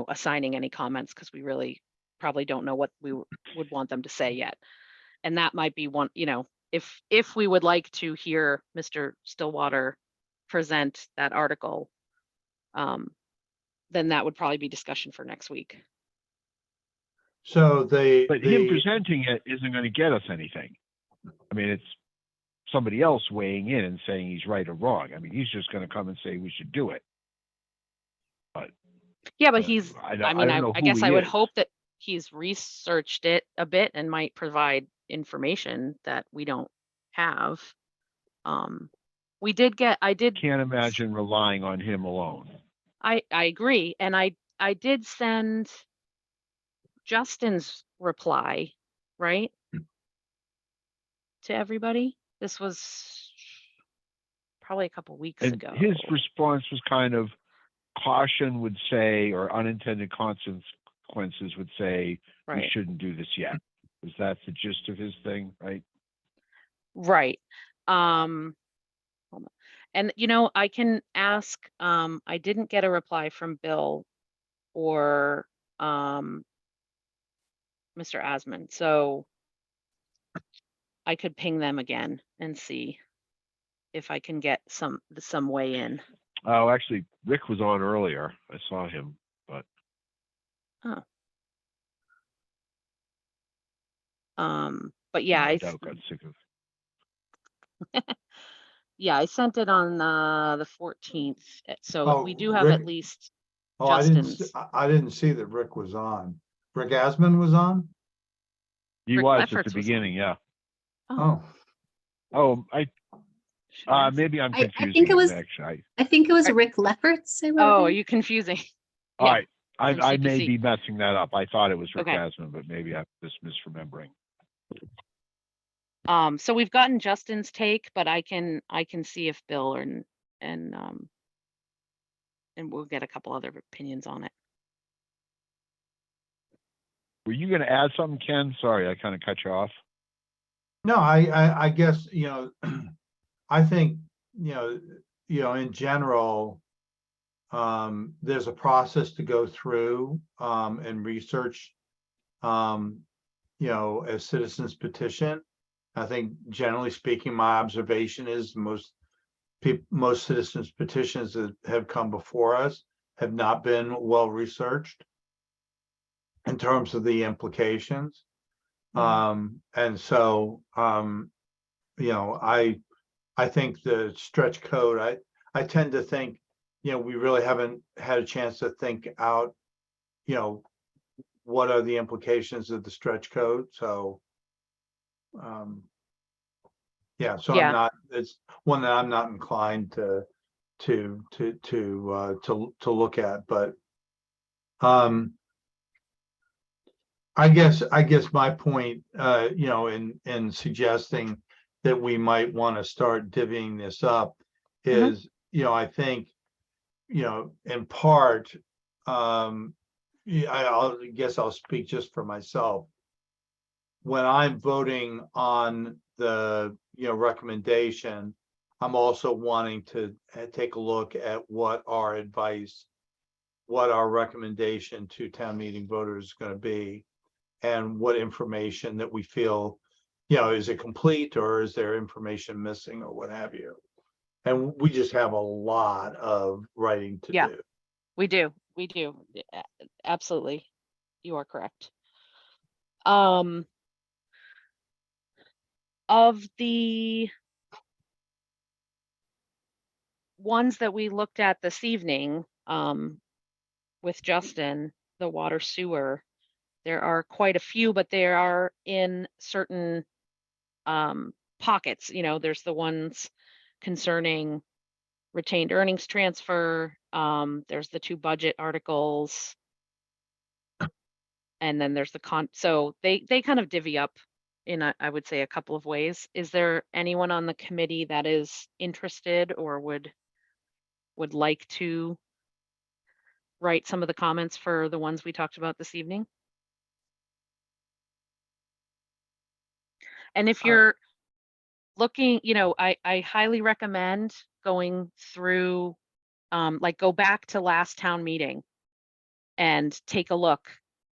assigning any comments because we really probably don't know what we would want them to say yet. And that might be one, if we would like to hear Mr. Stillwater present that article, then that would probably be discussion for next week. So but him presenting it isn't going to get us anything. I mean, it's somebody else weighing in and saying he's right or wrong. I mean, he's just going to come and say we should do it. But Yeah, but he's, I I mean, don't I know who guess he I would is. hope that he's researched it a bit and might provide information that we don't have. We did get, Can't imagine relying on him alone. I agree. And I did send Justin's reply, right? To everybody. This was probably a couple weeks And ago. his response was kind of caution would say, or unintended consequences would say, we Right. shouldn't do this yet. Is that the gist of his thing, right? Right. Hold on. And you know, I can ask, I didn't get a reply from Bill or Mr. Asman, so I could ping them again and see if I can get some way in. Oh, actually, Rick was on earlier. I saw him, but But yeah, I doubt got sick of. yeah, I sent it on the 14th. So we Oh, do have at Rick, least oh, Justin's. I didn't see that Rick was on. Rick Asman was on? He Rick was at Lefferts the was on. beginning, yeah. Oh, Oh, should I ask? maybe I'm I confusing think it was- actually. I think it was Are- Rick Lefferts. I wrote Oh, are in. you confusing? All Yeah, right, from I may CPC. be messing that up. I thought it was Rick Okay. Asman, but maybe I'm just misremembering. So we've gotten Justin's take, but I can see if Bill and we'll get a couple other opinions on it. Were you going to add something, Ken? Sorry, I kind of cut you off. No, I guess, you know, I think, you know, in general, there's a process to go through, and research, you know, a citizen's petition. I think generally speaking, my observation is most citizens petitions that have come before us have not been well researched in terms of the implications. And so, you know, I think the stretch code, I tend to think, you know, we really haven't had a chance to think out, you know, what are the implications of the stretch code? So, yeah, so Yeah. I'm not, it's one that I'm not inclined to look at, but, I guess my point, you know, in suggesting that we might want to start divvying this up is, you know, I think, you know, in part, yeah, I guess I'll speak just for myself. When I'm voting on the, you know, recommendation, I'm also wanting to take a look at what our advice, what our recommendation to town meeting voters is going to be, and what information that we feel, you know, is it complete or is there information missing or what have you? And we just have a lot of writing to Yeah. do. We do. Absolutely. You are correct. Of the ones that we looked at this evening, with Justin, the water sewer, there are quite a few, but they are in certain pockets. You know, there's the ones concerning retained earnings transfer. There's the 2 budget articles. And then there's so they kind of divvy up in I would say a couple of ways. Is there anyone on the committee that is interested or would like to write some of the comments for the ones we talked about this evening? And if you're looking, you know, I highly recommend going through, like go back to last town meeting and take a look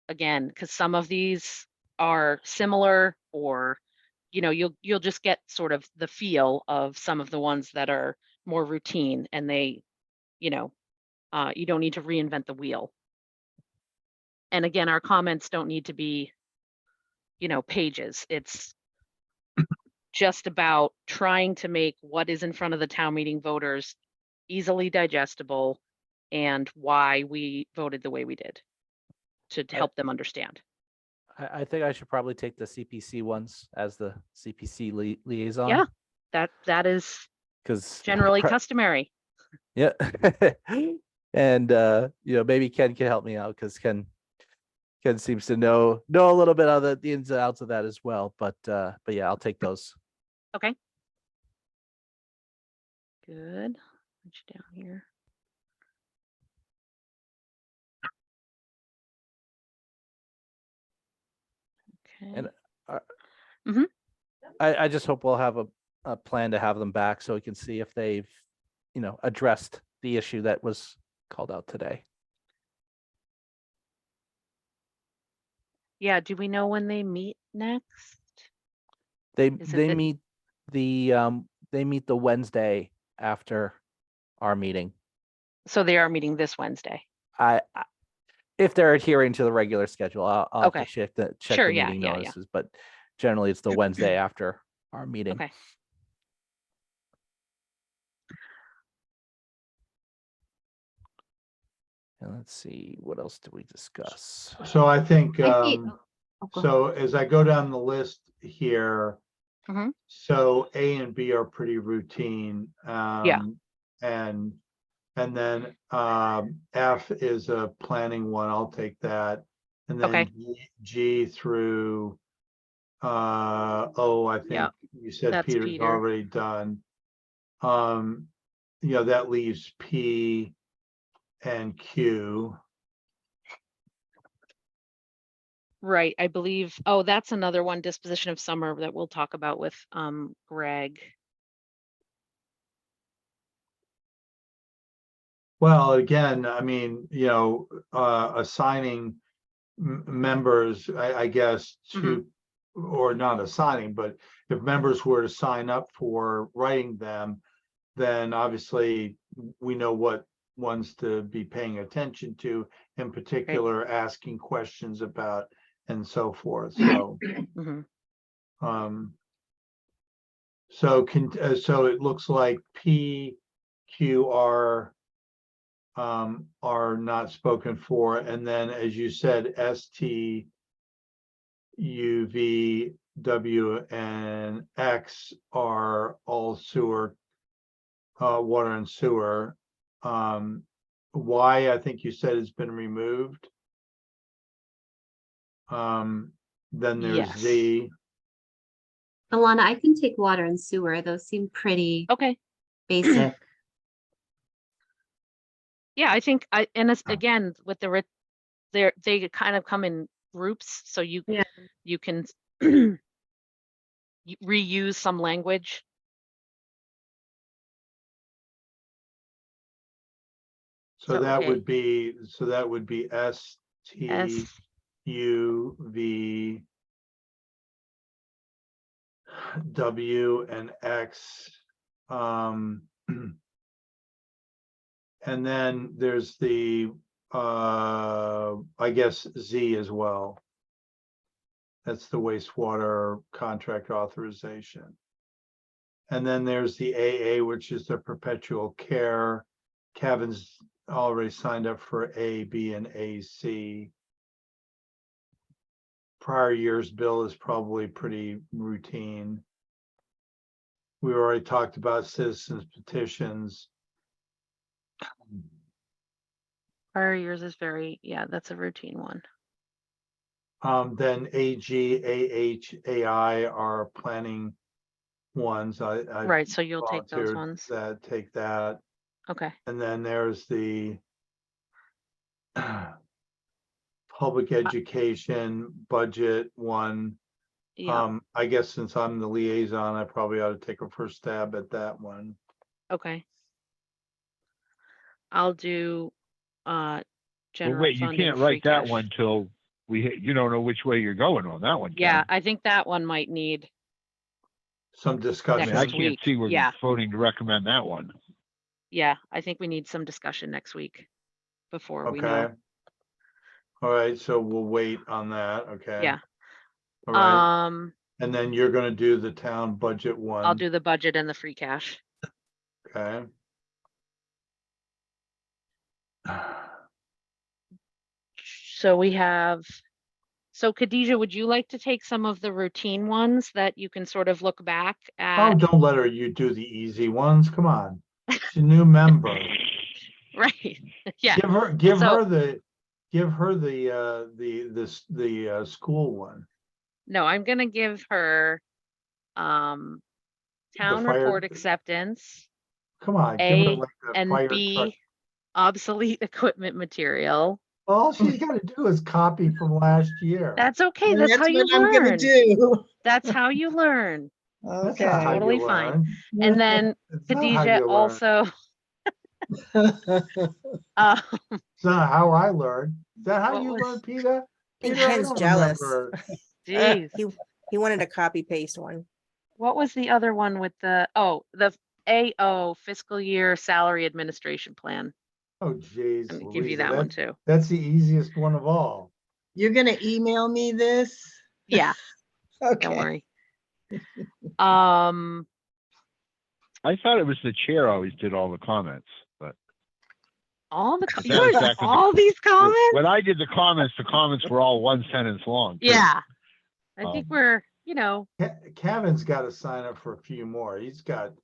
again, because some of these are similar, or, you know, you'll just get sort of the feel of some of the ones that are more routine, and they, you know, you don't need to reinvent the wheel. And again, our comments don't need to be, you know, pages. It's just about trying to make what is in front of the town meeting voters easily digestible and why we voted the way we did to help them understand. I think I should probably take the CPC ones as the CPC liaison. Yeah, that is Because generally customary. yeah. And maybe Ken can help me out because Ken seems to know a little bit of the ins and outs of that as well. But yeah, I'll take those. Okay. Good. Put you down here. Okay. And Mhm. I just hope we'll have a plan to have them back so we can see if they've, addressed the issue that was called out today. Yeah, do we know when they meet next? They Is it they the- meet the Wednesday after our meeting. So they are meeting this Wednesday. If they're adhering to the regular schedule, I'll have Okay. to check the Sure, yeah, meeting yeah, yeah. notices, but generally it's the Wednesday after our meeting. Okay. And let's see, what else did we discuss? So I think, I think- oh, go ahead. so as I go down the list here, Mhm. so A and B are pretty routine. Yeah. And then F is a planning one. I'll take that. And then Okay. G through O, I think Yeah, you said that's Peter's Peter. already done. That leaves P and Q. Right, I believe. Oh, that's another one, disposition of summer, that we'll talk about with Greg. Well, again, I mean, assigning members, I guess, to, or not assigning, but if members were to sign up for writing them, then obviously we know what ones to be paying attention to, in particular, asking questions about and so forth. So, Mhm. so it looks like P, Q, R are not spoken for, and then as you said, S, T, U, V, W, and X are all sewer, water and sewer. Y, I think you said has been removed. Then there's Yes. Z. Alana, I can take water and sewer. Those seem pretty Okay. basic. Yeah, I think again with they kind of come in groups, so you can reuse some language. So So, that okay. would be, S, T, S, U, V, W, and X. And then there's the, I guess, Z as well. That's the wastewater contract authorization. And then there's the AA, which is the perpetual care. Kevin's already signed up for A, B, and AC. Prior year's bill is probably pretty routine. We already talked about citizens petitions. prior years is that's a routine one. Then AG, AH, AI are planning ones. I Right, so you'll take those volunteered ones. that, take that. Okay. And then there's the public education budget one. Yeah. I guess since I'm the liaison, I probably ought to take a first stab at that one. Okay. I'll do But general wait, you fund and can't free write that cash. one till you don't know which way you're going on that one. Yeah, Ken. I think that one might need Some I mean, discussion. I next can't week. see we're Yeah. voting to recommend that one. Yeah, I think we need some discussion next week before we Okay. know. All right, so we'll wait on that. Okay. Yeah. All right. And then you're gonna do the town budget one. I'll do the budget and the free cash. Okay. So we have, so Khadijah, would you like to take some of the routine ones that you can sort of look back Oh, at? don't let her, you do the easy ones. Come on. She's a new member. Right, yeah. Give her So- the school one. No, I'm gonna give her town fire- report acceptance, Come on, give her A like the and fire truck. B obsolete equipment material. All she's gotta do is copy from last year. That's okay, And that's how you what I'm gonna learn. do. That's how you learn. That's not how Okay. you Totally fine. learn. And then It's not how Khadijah you learn. also, It's not how I learned. Is that how What you was- learn, Peter? I think Peter, I Ken's don't jealous. remember. geez, He wanted a copy paste one. what was the other one with the, oh, the AO fiscal year salary administration plan? Oh, geez. I'm gonna give you Louisa, that one too. That's the easiest one of all. You're gonna email me this? Yeah, Okay. don't worry. I thought it was the chair always did all the comments, but All the, Is that yours, exactly the- all these comments? when I did the comments were all one sentence long. too. Yeah, I think Um, we're, Kevin's got to sign up for a few more. He's got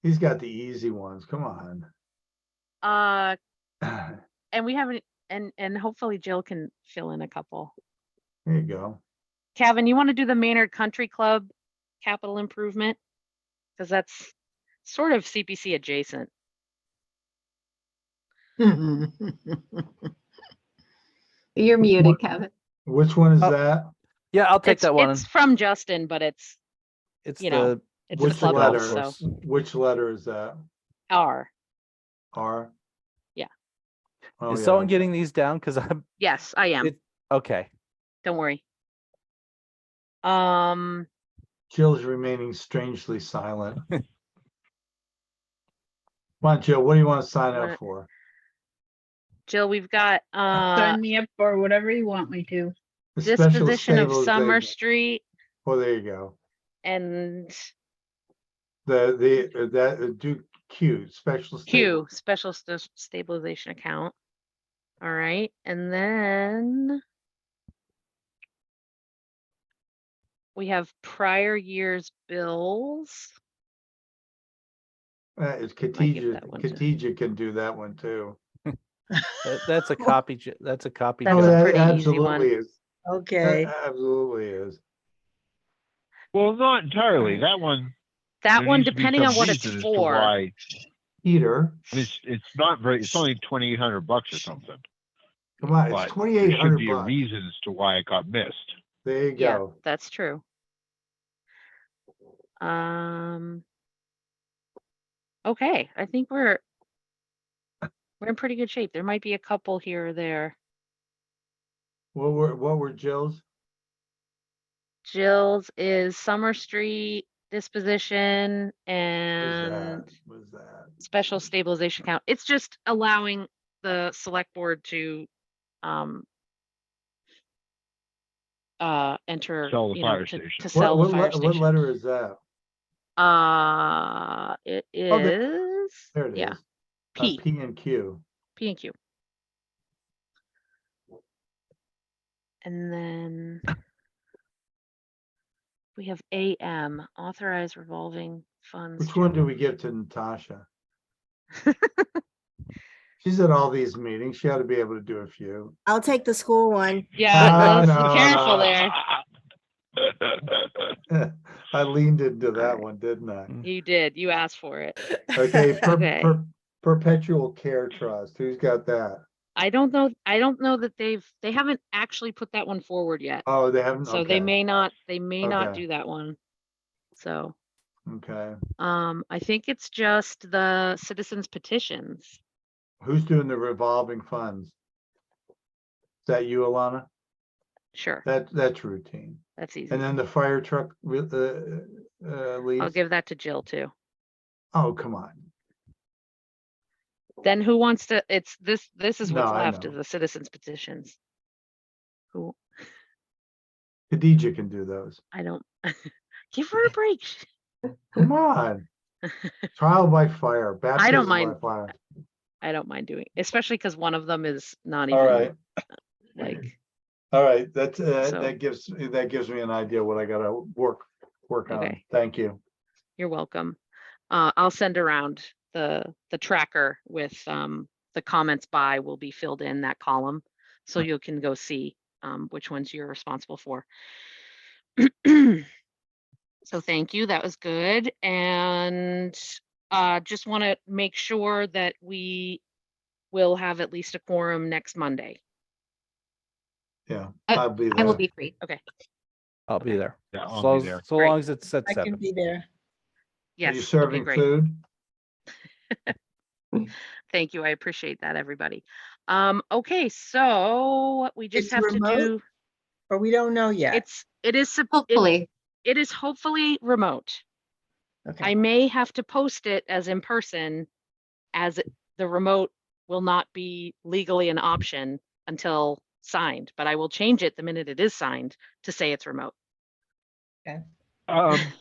the easy ones. Come on. and we haven't, and hopefully Jill can fill in a couple. There you go. Kevin, you want to do the Maynard Country Club capital improvement? Because that's sort of CPC adjacent. You're muted, Kevin. Which one is Oh, that? Yeah, I'll take It's, that one. it's from Justin, but it's It's know, the it's a Which club letter? house, so Which letter is that? R. R? Yeah. Oh, is yeah. someone getting these down? Because I'm Yes, I am. okay. Don't worry. Jill's remaining strangely silent. Come on, Jill, what do you want to sign up What- for? Jill, we've got Sign me up for whatever you want me to. The special disposition of Summer stabilization. Street Oh, there you go. and Do Q, special. Q, special stabilization account. All right, and then we have prior year's bills. It's give Khadijah, that one to- Khadijah can do that one too. That's a copy. That's a copy. That's Oh, a job. that pretty easy absolutely one. is. Okay. That absolutely is. Well, not entirely. That one. That there one, needs to be depending some on what it's reason as to for. why- Peter, It's not very. It's only $2,800 or something. come on, But it's there 2,800 should be a bucks. reason as to why it got missed. There you Yeah, go. that's true. Okay, I think we're in pretty good shape. There might be a couple here or there. What were Jill's? Jill's is Summer Street disposition and What is that? special stabilization account. It's just allowing the select board to enter, Sell the you know, fire to station. sell the fire What station. letter is that? It Oh, is, There it is. yeah, P, P and Q. P and Q. And then we have AM, authorized revolving funds. Which one do we give to Natasha? She's at all these meetings. She ought to be able to do a few. I'll take the school one. Yeah, No, let's be careful no. there. I leaned into that Alright. one, didn't I? You did, you asked for it. Okay, Okay. perpetual care trust. Who's got that? I don't know that they haven't actually put that one forward yet. Oh, they haven't. So they Okay. may not Okay. do that one. So, Okay. I think it's just the citizens petitions. Who's doing the revolving funds? Is that you, Alana? Sure, That's routine. that's easy. And then the fire truck with I'll leads. give that to Jill too. Oh, come on. Then who wants to, this is No, what's I left know. is the citizens petitions. Who, Khadijah can do those. I don't, give her a break. Come on. Trial by fire. I don't baptism by mind. fire. I don't mind doing, especially because one of them is not All even right, like, all right, that, So- that gives me an idea what I gotta work on. Okay. Thank you. you're welcome. I'll send around the tracker with the comments by will be filled in that column. So you can go see which ones you're responsible for. So thank you, that was good. And just want to make sure that we will have at least a quorum next Monday. Yeah, I- I'll be I will there. be free. I'll be Okay. there. Yeah, I'll So, be there. so Great. long as it's at I can 7. be there. Are Yes. you Okay, serving great. food? Thank you. I appreciate that, everybody. Okay, so we just It's have remote? to do, Or we don't know yet. it is Hopefully. it is hopefully remote. I Okay, may have to post it as in person, as the remote will not be legally an option until signed, but I will change it the minute it is signed to say it's remote.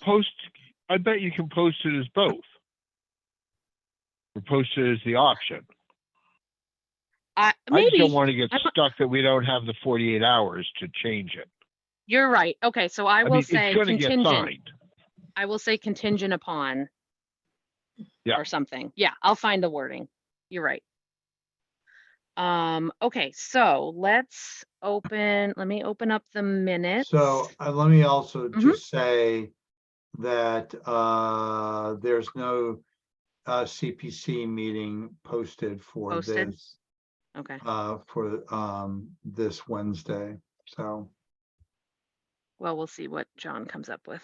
Post, I bet you can post it as both. Or post it as the option. I just Maybe, don't want to get I'm- stuck that we don't have the 48 hours to change it. you're right. Okay, so I will mean, say it's going to get contingent. signed. I will say contingent upon. Yeah. Or something. Yeah, I'll find the wording. You're right. Okay, so let me open up the minutes. So let me also Mhm. just say that there's no CPC meeting posted for Posted? this Okay, this Wednesday. So well, we'll see what John comes up with.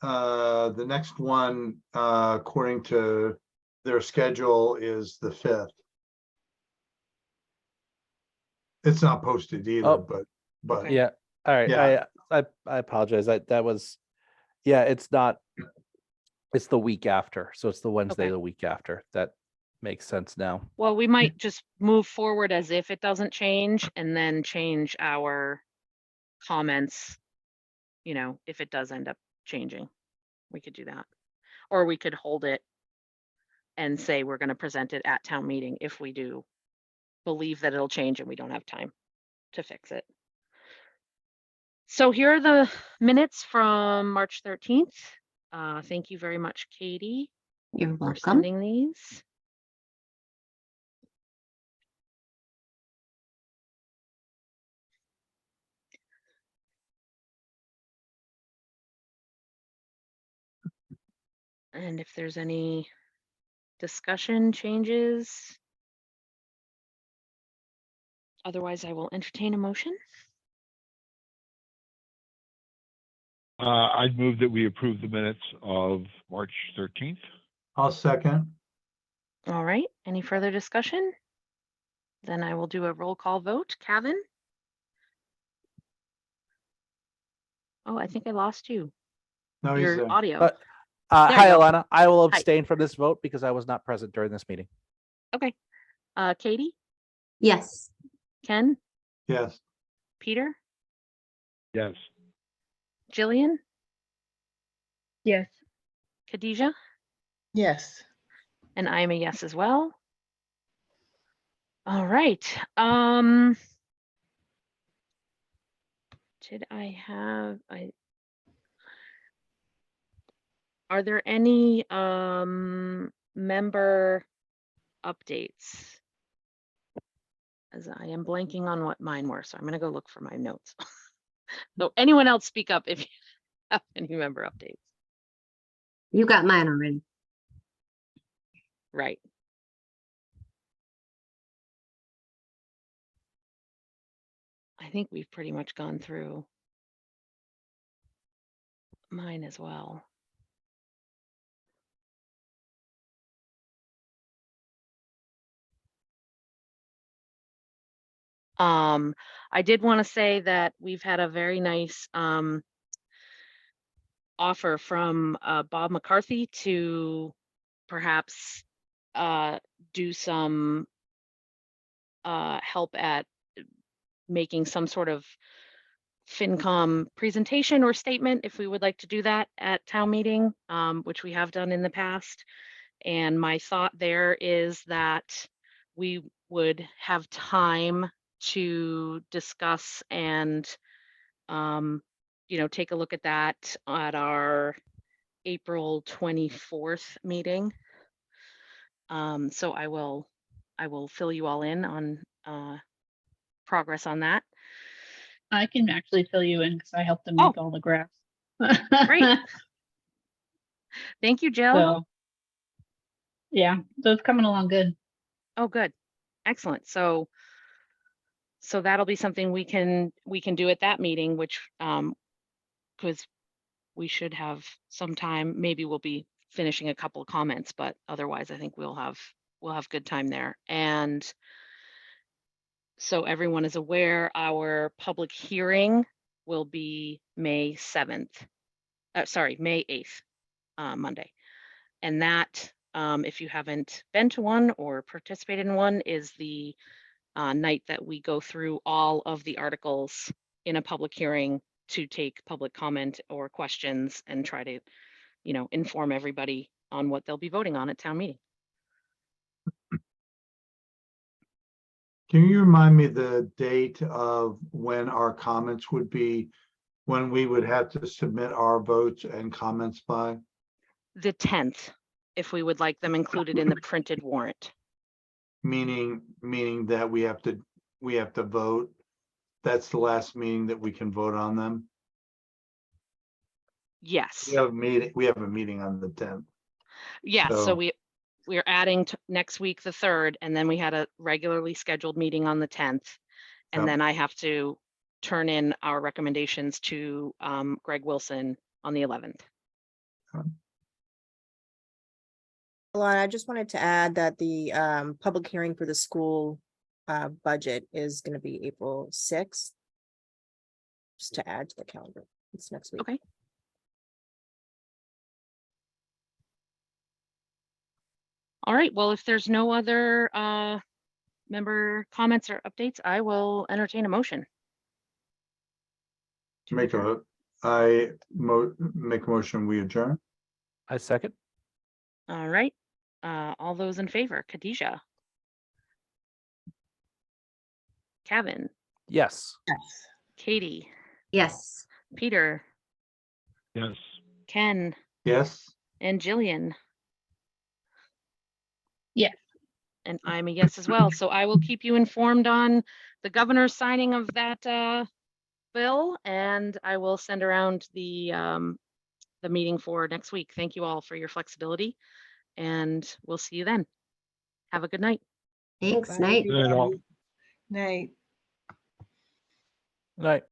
the next one, according to their schedule, is the 5th. It's not posted either, Oh. but Okay. Yeah. All right. Yeah. I apologize. That was, yeah, it's not, it's the week after. So it's the Wednesday, Okay. the week after. That makes sense now. Well, we might just move forward as if it doesn't change and then change our comments, if it does end up changing. We could do that. Or we could hold it and say we're going to present it at town meeting if we do believe that it'll change and we don't have time to fix it. So here are the minutes from March 13th. Thank you very much, Katie, You're for welcome. sending these. And if there's any discussion changes, otherwise I will entertain a motion. I'd move that we approve the minutes of March 13th. I'll second. All right, any further discussion? Then I will do a roll call vote. Kevin? Oh, I think I lost you. No, he's Your there. audio. There you Hi, go. Alana. I will Hi. abstain from this vote because I was not present during this meeting. Okay. Katie? Yes. Ken? Yes. Peter? Yes. Jillian? Yes. Khadijah? yes. And I am a yes as well. All right. Did I have, are there any member updates? As I am blanking on what mine were, so I'm gonna go look for my notes. So anyone else speak up if you have any member updates. You got mine already. Right. I think we've pretty much gone through mine as well. I did want to say that we've had a very nice offer from Bob McCarthy to perhaps do some help at making some sort of FinCom presentation or statement if we would like to do that at town meeting, which we have done in the past. And my thought there is that we would have time to discuss and, take a look at that at our April 24th meeting. So I will fill you all in on progress on that. I can actually fill you in because I helped them Oh. make all the graphs. Great. Thank you, Jill. So, yeah, so it's coming along good. Oh, good. Excellent. So that'll be something we can do at that meeting, which because we should have some time. Maybe we'll be finishing a couple of comments, but otherwise I think we'll have good time there. And so everyone is aware, our public hearing will be May 7th. May 8th, Monday. And that, if you haven't been to one or participated in one, is the night that we go through all of the articles in a public hearing to take public comment or questions and try to, inform everybody on what they'll be voting on at town meeting. Can you remind me the date of when our comments would be, when we would have to submit our votes and comments by? The 10th, if we would like them included in the printed warrant. Meaning that we have to vote. That's the last meeting that we can vote on them. Yes. We have a meeting on the 10th. Yes. So So- we're adding next week, the 3rd, and then we had a regularly scheduled meeting on the 10th. And Yep. then I have to turn in our recommendations to Greg Wilson on the 11th. Alana, I just wanted to add that the public hearing for the school budget is going to be April 6th. Just to add to the calendar. It's next week. Okay. All right. Well, if there's no other member comments or updates, I will entertain a motion. Make a motion, we adjourn. I second. All right. All those in favor, Khadijah. Kevin, Yes. Katie, Yes. Peter, Yes. Ken, Yes. and Jillian. Yes. And I'm a yes as well. So I will keep you informed on the governor's signing of that bill, and I will send around the meeting for next week. Thank you all for your flexibility, and we'll see you then. Have a good night. Thanks, Bye, night. Good night, all. everybody. Night. Night.